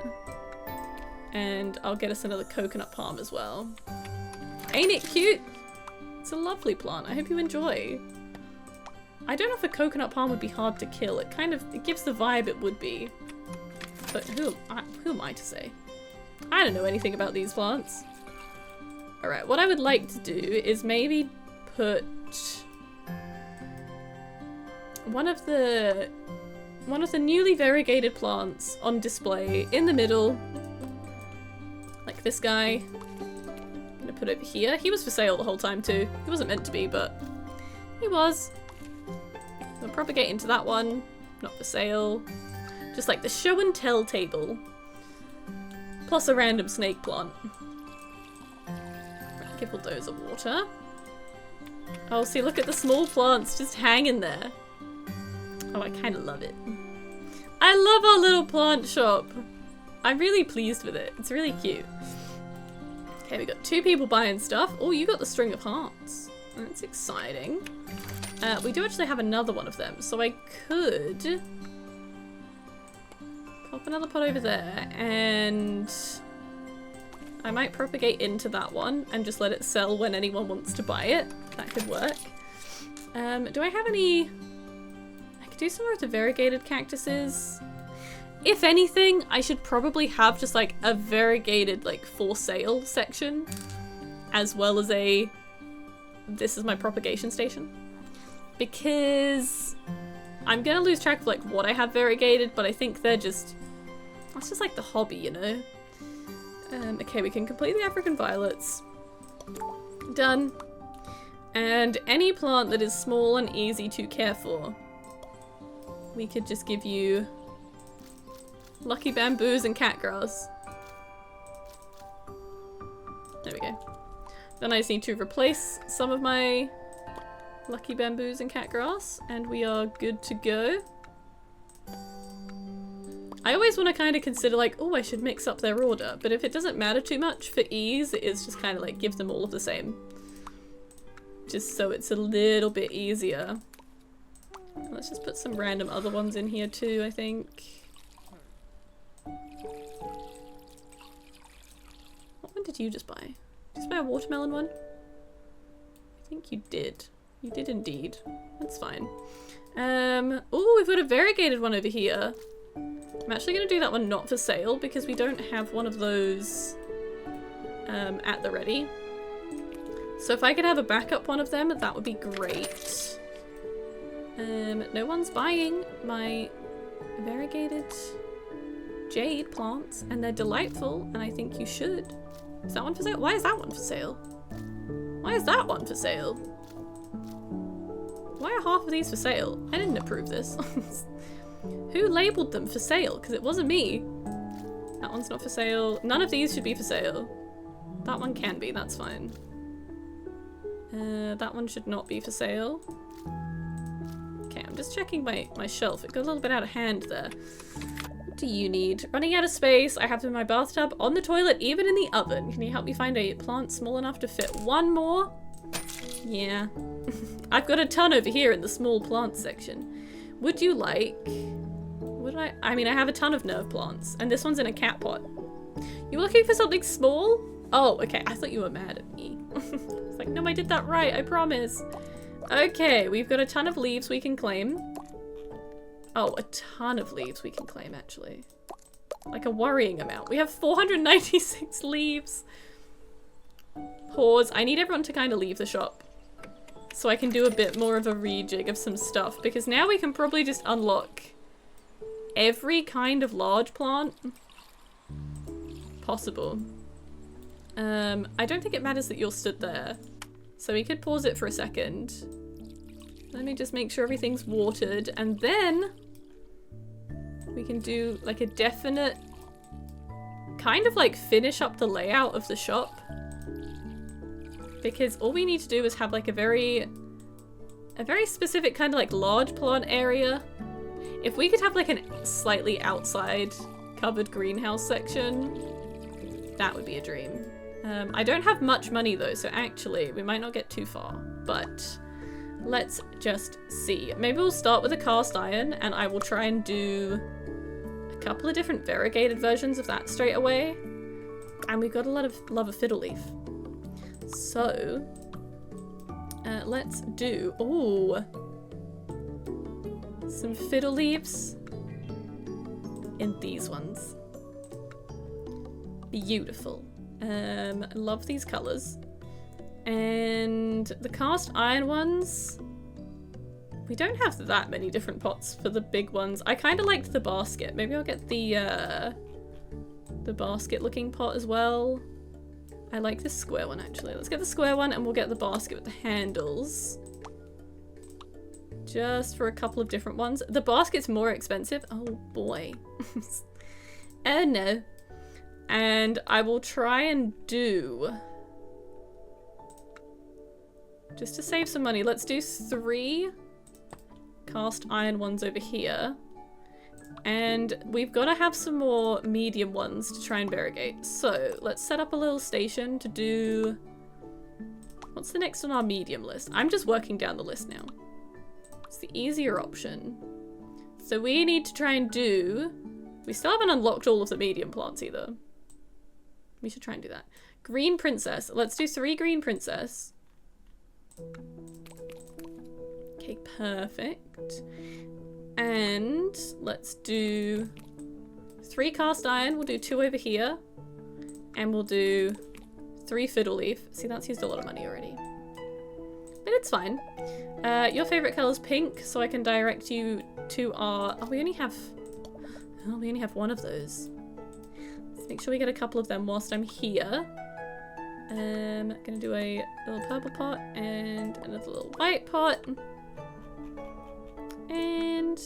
And I'll get us another coconut palm as well. Ain't it cute? It's a lovely plant. I hope you enjoy. I don't know if a coconut palm would be hard to kill. It gives the vibe it would be. But who am I to say? I don't know anything about these plants. Alright, what I would like to do is maybe put one of the newly variegated plants on display in the middle. Like this guy. I'm gonna put it over here. He was for sale the whole time too. He wasn't meant to be, but he was. I'll propagate into that one. Not for sale. Just like the show and tell table. Plus a random snake plant. Give all those a water. Oh, see, look at the small plants just hanging there. Oh, I kind of love it. I love our little plant shop. I'm really pleased with it. It's really cute. Okay, we got 2 people buying stuff. Oh, you got the string of hearts. That's exciting. We do actually have another one of them, so I could pop another pot over there, and I might propagate into that one and just let it sell when anyone wants to buy it. That could work. Do I have any... I could do some more of the variegated cactuses. If anything, I should probably have just like a variegated like for sale section, as well as a this is my propagation station. Because I'm gonna lose track of like what I have variegated, but I think that's just like the hobby, you know? Okay, we can complete the African violets. Done. And any plant that is small and easy to care for. We could just give you lucky bamboos and catgrass. There we go. Then I just need to replace some of my lucky bamboos and catgrass, and we are good to go. I always want to kind of consider like, oh, I should mix up their order, but if it doesn't matter too much for ease, it's just kind of like give them all of the same. Just so it's a little bit easier. Let's just put some random other ones in here too, I think. What one did you just buy? Did you just buy a watermelon one? I think you did. You did indeed. That's fine. Oh, we've got a variegated one over here. I'm actually going to do that one not for sale because we don't have one of those at the ready. So if I could have a backup one of them, that would be great. No one's buying my variegated jade plants, and they're delightful, and I think you should. Is that one for sale? Why is that one for sale? Why is that one for sale? Why are half of these for sale? I didn't approve this. Who labeled them for sale? Because it wasn't me. That one's not for sale. None of these should be for sale. That one can be, that's fine. That one should not be for sale. Okay, I'm just checking my shelf. It got a little bit out of hand there. What do you need? Running out of space. I have them in my bathtub, on the toilet, even in the oven. Can you help me find a plant small enough to fit one more? Yeah. I've got a ton over here in the small plant section. Would you like... I mean, I have a ton of nerve plants, and this one's in a cat pot. You looking for something small? Oh, okay. I thought you were mad at me. It's like, no, I did that right. I promise. Okay, we've got a ton of leaves we can claim. Oh, a ton of leaves we can claim, actually. Like a worrying amount. We have 496 leaves. Pause. I need everyone to kind of leave the shop so I can do a bit more of a rejig of some stuff, because now we can probably just unlock every kind of large plant possible. I don't think it matters that you're stood there, so we could pause it for a second. Let me just make sure everything's watered, and then we can do like a definite kind of like finish up the layout of the shop, because all we need to do is have like a very specific kind of like large plant area. If we could have like a slightly outside covered greenhouse section, that would be a dream. I don't have much money though, so actually we might not get too far, but let's just see. Maybe we'll start with a cast iron, and I will try and do a couple of different variegated versions of that straight away. And we've got a lot of love of fiddle leaf. So let's do, ooh, some fiddle leaves in these ones. Beautiful. Love these colors. And the cast iron ones, we don't have that many different pots for the big ones. I kind of liked the basket. Maybe I'll get the basket looking pot as well. I like this square one actually. Let's get the square one, and we'll get the basket with the handles. Just for a couple of different ones. The basket's more expensive. Oh boy. Oh no. And I will try and do, just to save some money, let's do 3 cast iron ones over here. And we've got to have some more medium ones to try and variegate. So let's set up a little station to do, what's the next on our medium list? I'm just working down the list now. It's the easier option. So we need to try and do, we still haven't unlocked all of the medium plants either. We should try and do that. Green princess. Let's do 3 green princess. Okay, perfect. And let's do 3 cast iron. We'll do 2 over here. And we'll do 3 fiddle leaf. See, that's used a lot of money already. But it's fine. Your favorite color is pink, so I can direct you to our... Oh, we only have one of those. Let's make sure we get a couple of them whilst I'm here. Gonna do a little purple pot and another little white pot. And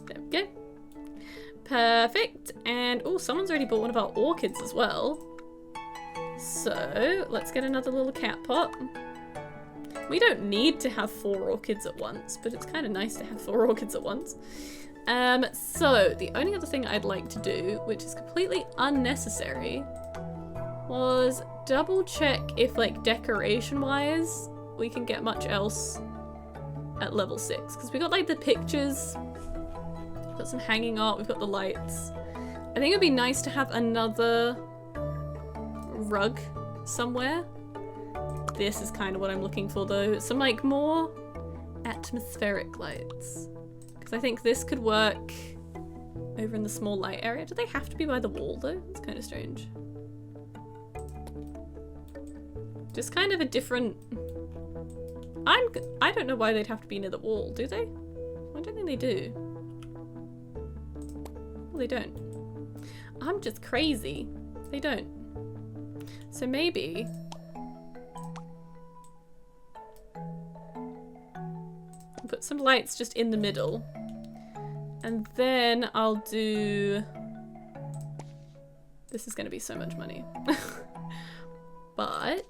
there we go. Perfect. And oh, someone's already bought one of our orchids as well. So let's get another little cat pot. We don't need to have 4 orchids at once, but it's kind of nice to have 4 orchids at once. So the only other thing I'd like to do, which is completely unnecessary, was double check if like decoration wise we can get much else at level 6. Because we got like the pictures, we've got some hanging art, we've got the lights. I think it'd be nice to have another rug somewhere. This is kind of what I'm looking for though. Some like more atmospheric lights. Because I think this could work over in the small light area. Do they have to be by the wall though? It's kind of strange. Just kind of a different... I don't know why they'd have to be near the wall, do they? I don't think they do. Well, they don't. I'm just crazy. They don't. So maybe... I'll put some lights just in the middle. And then I'll do... This is going to be so much money. But...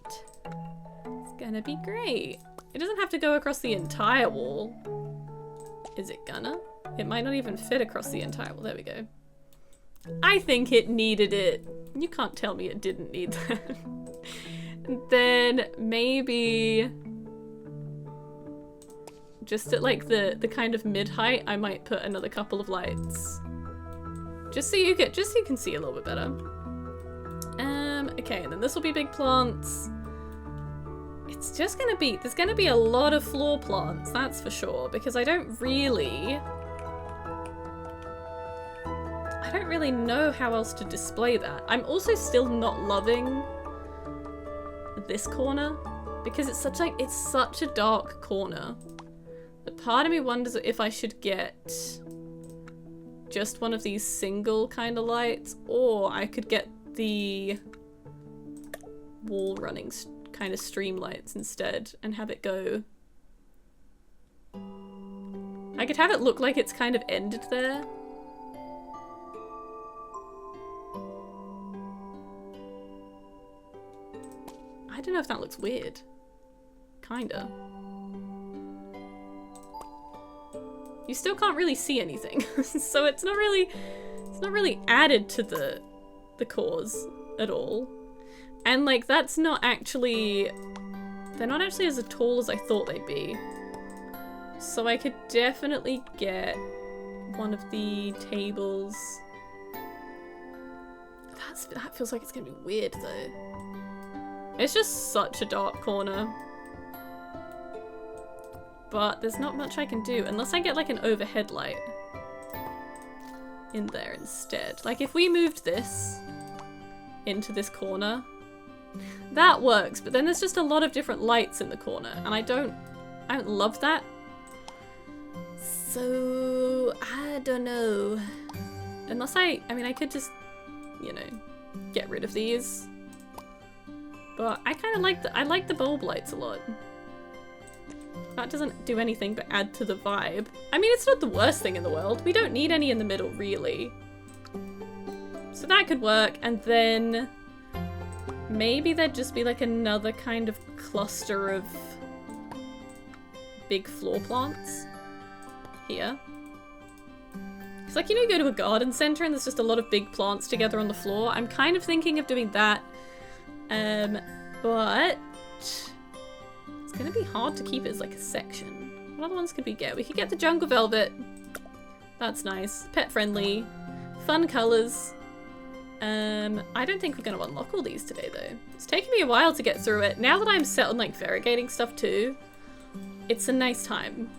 it's gonna be great. It doesn't have to go across the entire wall. Is it gonna? It might not even fit across the entire wall. There we go. I think it needed it. You can't tell me it didn't need that. And then maybe just at like the kind of mid-height, I might put another couple of lights. Just so you can see a little bit better. Okay, and then this will be big plants. It's just gonna be, there's gonna be a lot of floor plants, that's for sure, because I don't really know how else to display that. I'm also still not loving this corner because it's such a dark corner. But part of me wonders if I should get just one of these single kind of lights, or I could get the wall running kind of stream lights instead and have it go. I could have it look like it's kind of ended there. I don't know if that looks weird. Kinda. You still can't really see anything, so it's not really added to the cause at all. And like that's not actually, they're not actually as tall as I thought they'd be. So I could definitely get one of the tables. That feels like it's gonna be weird though. It's just such a dark corner. But there's not much I can do unless I get like an overhead light in there instead. Like if we moved this into this corner, that works, but then there's just a lot of different lights in the corner and I don't love that. So I don't know. Unless I mean I could just, you know, get rid of these. But I kind of like the bulb lights a lot. That doesn't do anything but add to the vibe. I mean, it's not the worst thing in the world. We don't need any in the middle, really. So that could work, and then maybe there'd just be like another kind of cluster of big floor plants here. It's like, you know, you go to a garden center and there's just a lot of big plants together on the floor. I'm kind of thinking of doing that. But it's gonna be hard to keep it as like a section. What other ones could we get? We could get the jungle velvet. That's nice. Pet friendly. Fun colors. I don't think we're gonna unlock all these today though. It's taken me a while to get through it. Now that I'm set on like variegating stuff too, it's a nice time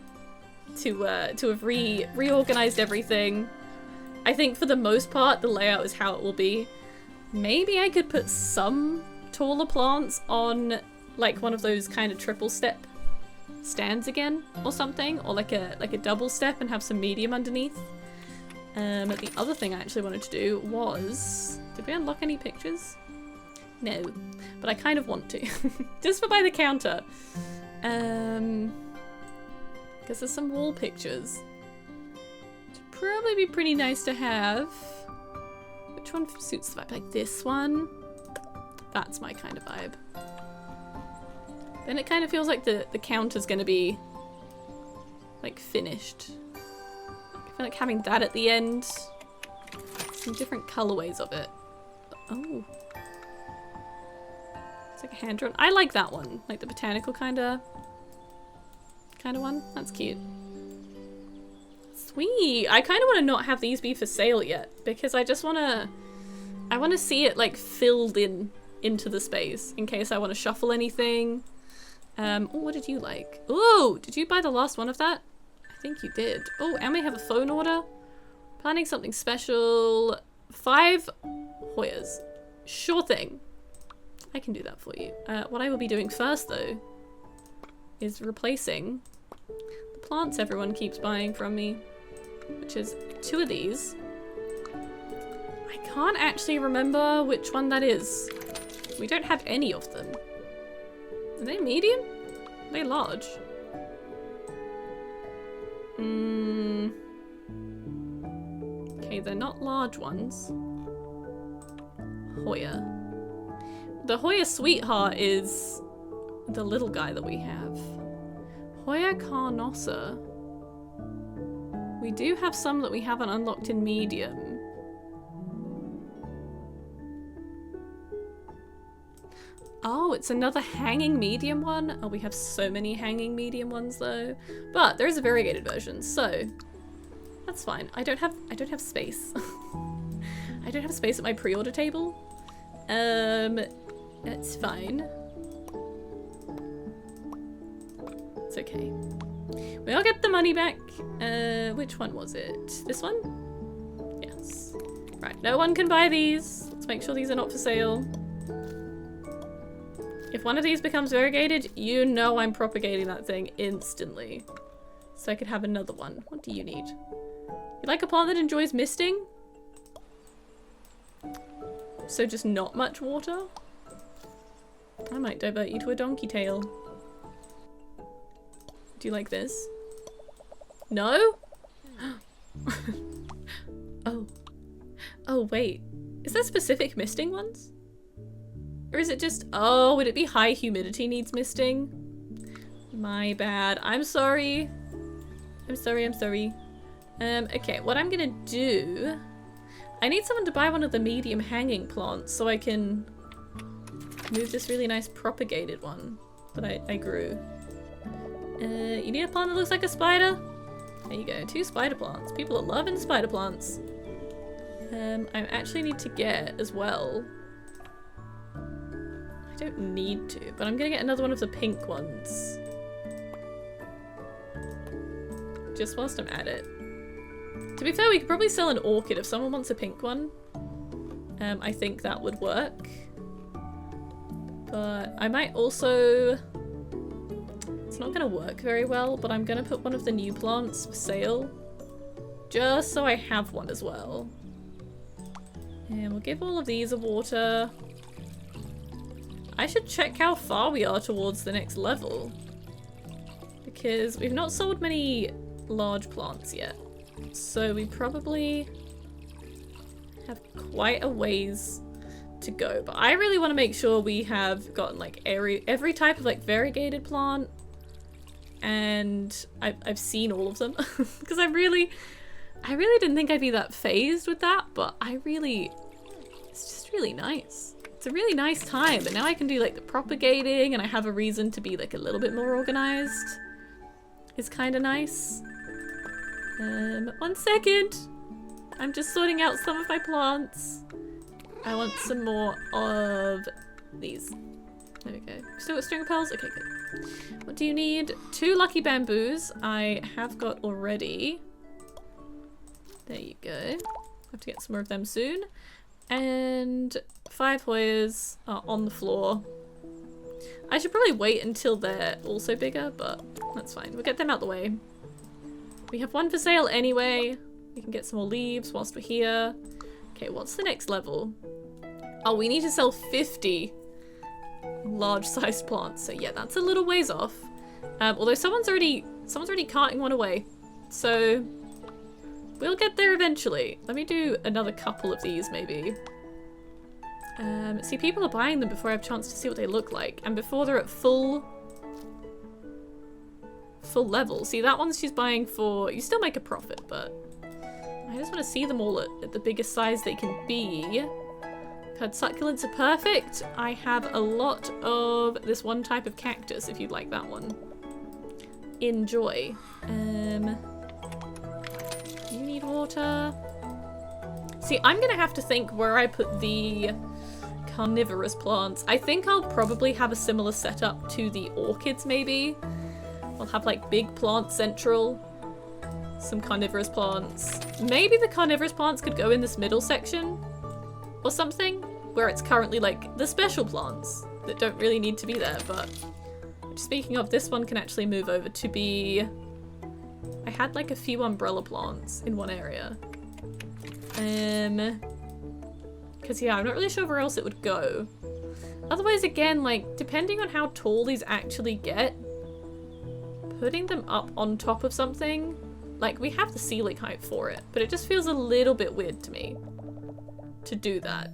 to have reorganized everything. I think for the most part the layout is how it will be. Maybe I could put some taller plants on like one of those kind of triple step stands again or something, or like a double step and have some medium underneath. The other thing I actually wanted to do was, did we unlock any pictures? No, but I kind of want to. Just for by the counter. Because there's some wall pictures. It'd probably be pretty nice to have. Which one suits the vibe? Like this one? That's my kind of vibe. Then it kind of feels like the counter's gonna be like finished. I feel like having that at the end. Some different colorways of it. Oh. It's like a hand drawn. I like that one. Like the botanical kind of kind of one. That's cute. Sweet. I kind of want to not have these be for sale yet because I just want to... I want to see it like filled into the space in case I want to shuffle anything. Oh, what did you like? Oh, did you buy the last one of that? I think you did. Oh, and we have a phone order. Planning something special. 5 Hoyas. Sure thing. I can do that for you. What I will be doing first though is replacing the plants everyone keeps buying from me, which is 2 of these. I can't actually remember which one that is. We don't have any of them. Are they medium? Are they large? Okay, they're not large ones. Hoya. The Hoya Sweetheart is the little guy that we have. Hoya Carnosa. We do have some that we haven't unlocked in medium. Oh, it's another hanging medium one. Oh, we have so many hanging medium ones though. But there is a variegated version, so that's fine. I don't have space. I don't have space at my pre-order table. It's fine. It's okay. We'll get the money back. Which one was it? This one? Yes. Right, no one can buy these. Let's make sure these are not for sale. If one of these becomes variegated, you know I'm propagating that thing instantly. So I could have another one. What do you need? You like a plant that enjoys misting? So just not much water? I might divert you to a donkey tail. Do you like this? No? Oh. Oh, wait. Is there specific misting ones? Or is it just... Oh, would it be high humidity needs misting? My bad. I'm sorry. I'm sorry. Okay, what I'm gonna do... I need someone to buy one of the medium hanging plants so I can move this really nice propagated one that I grew. You need a plant that looks like a spider? There you go, 2 spider plants. People are loving spider plants. I actually need to get as well... I don't need to, but I'm gonna get another one of the pink ones. Just whilst I'm at it. To be fair, we could probably sell an orchid if someone wants a pink one. I think that would work. But I might also... It's not gonna work very well, but I'm gonna put one of the new plants for sale. Just so I have one as well. And we'll give all of these a water. I should check how far we are towards the next level. Because we've not sold many large plants yet. So we probably have quite a ways to go. But I really want to make sure we have gotten like every type of like variegated plant. And I've seen all of them. Because I really didn't think I'd be that phased with that. But it's just really nice. It's a really nice time, but now I can do like the propagating and I have a reason to be like a little bit more organized. It's kind of nice. 1 second. I'm just sorting out some of my plants. I want some more of these. There we go. Still got string pearls? Okay, good. What do you need? 2 lucky bamboos. I have got already. There you go. Have to get some more of them soon. And 5 Hoyas are on the floor. I should probably wait until they're also bigger, but that's fine. We'll get them out the way. We have one for sale anyway. We can get some more leaves whilst we're here. Okay, what's the next level? Oh, we need to sell 50 large-sized plants. So yeah, that's a little ways off. Although someone's already carting one away. So we'll get there eventually. Let me do another couple of these maybe. See, people are buying them before I have a chance to see what they look like. And before they're at full level. See, that one she's buying for... You still make a profit, but... I just want to see them all at the biggest size they can be. I've had succulents are perfect. I have a lot of this one type of cactus, if you'd like that one. enjoy. You need water. See, I'm gonna have to think where I put the carnivorous plants. I think I'll probably have a similar setup to the orchids, maybe. I'll have like big plant central, some carnivorous plants. Maybe the carnivorous plants could go in this middle section or something, where it's currently like the special plants that don't really need to be there. But speaking of, this one can actually move over to be, I had like a few umbrella plants in one area. Because yeah, I'm not really sure where else it would go. Otherwise, again, like, depending on how tall these actually get, putting them up on top of something, like, we have the ceiling height for it, but it just feels a little bit weird to me to do that.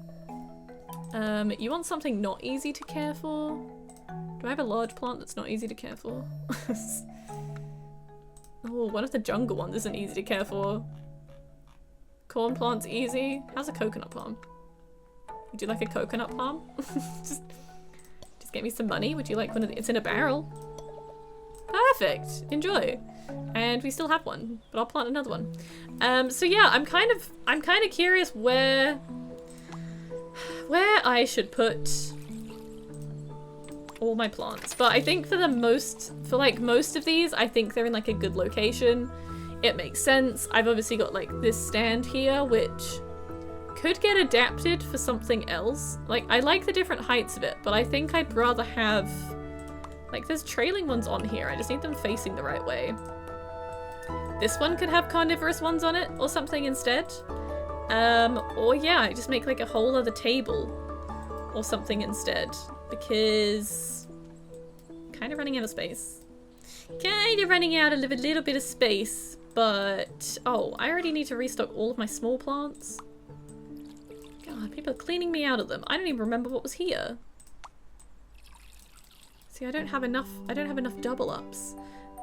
You want something not easy to care for? Do I have a large plant that's not easy to care for? Oh, one of the jungle ones isn't easy to care for. Corn plant's easy. How's a coconut palm? Would you like a coconut palm? just get me some money. Would you like one of the, it's in a barrel. Perfect. Enjoy. And we still have one, but I'll plant another one. So yeah, I'm kind of curious where I should put all my plants. But I think for most of these, I think they're in like a good location. It makes sense. I've obviously got like this stand here, which could get adapted for something else. Like, I like the different heights of it, but I think I'd rather have, like, there's trailing ones on here. I just need them facing the right way. This one could have carnivorous ones on it or something instead. Or yeah, I just make like a whole other table or something instead, because I'm kind of running out of space. Kind of running out of a little bit of space, but oh, I already need to restock all of my small plants. God, people are cleaning me out of them. I don't even remember what was here. See, I don't have enough double ups.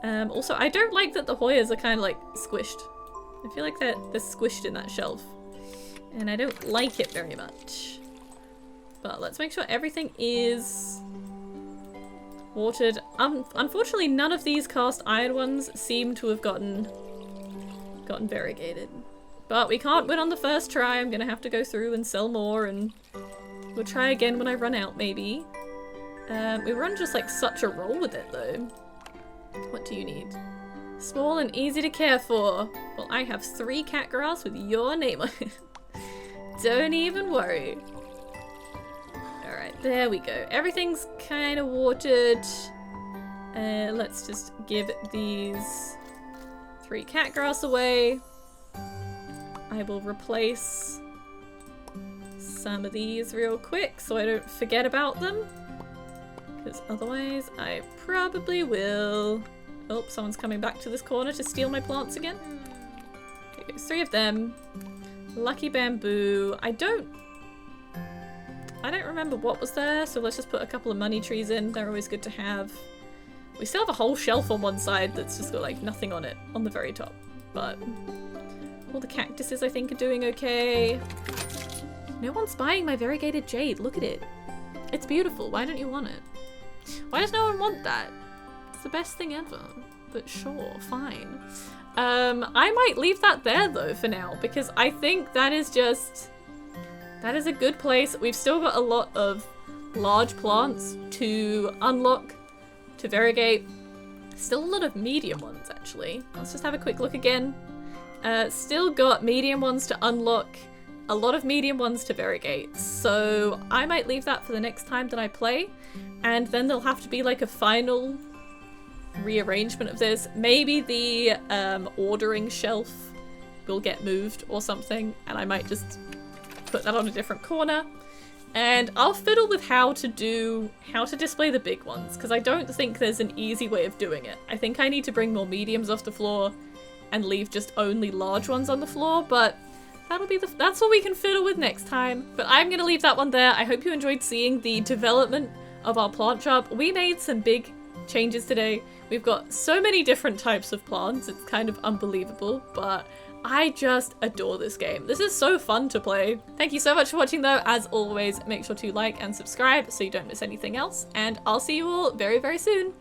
Also, I don't like that the Hoyas are kind of like squished. I feel like they're squished in that shelf, and I don't like it very much. But let's make sure everything is watered. Unfortunately, none of these cast iron ones seem to have gotten variegated. But we can't win on the first try. I'm gonna have to go through and sell more, and we'll try again when I run out, maybe. We run just like such a roll with it though. What do you need? Small and easy to care for. Well, I have 3 cat grass with your name on it. Don't even worry. Alright, there we go. Everything's kind of watered. Let's just give these 3 cat grass away. I will replace some of these real quick so I don't forget about them, because otherwise I probably will. Oh, someone's coming back to this corner to steal my plants again. Okay, 3 of them. Lucky bamboo. I don't remember what was there, so let's just put a couple of money trees in. They're always good to have. We still have a whole shelf on one side that's just got like nothing on it on the very top, but all the cactuses I think are doing okay. No one's buying my variegated jade. Look at it. It's beautiful. Why don't you want it? Why does no one want that? It's the best thing ever. But sure, fine. I might leave that there though for now, because I think that is a good place. We've still got a lot of large plants to unlock, to variegate. Still a lot of medium ones actually. Let's just have a quick look again. Still got medium ones to unlock, a lot of medium ones to variegate, so I might leave that for the next time that I play, and then there'll have to be like a final rearrangement of this. Maybe the ordering shelf will get moved or something, and I might just put that on a different corner, and I'll fiddle with how to display the big ones, because I don't think there's an easy way of doing it. I think I need to bring more mediums off the floor and leave just only large ones on the floor, but that's what we can fiddle with next time. But I'm gonna leave that one there. I hope you enjoyed seeing the development of our plant shop. We made some big changes today. We've got so many different types of plants, it's kind of unbelievable, but I just adore this game. This is so fun to play. Thank you so much for watching though. As always, make sure to like and subscribe so you don't miss anything else, and I'll see you all very, very soon.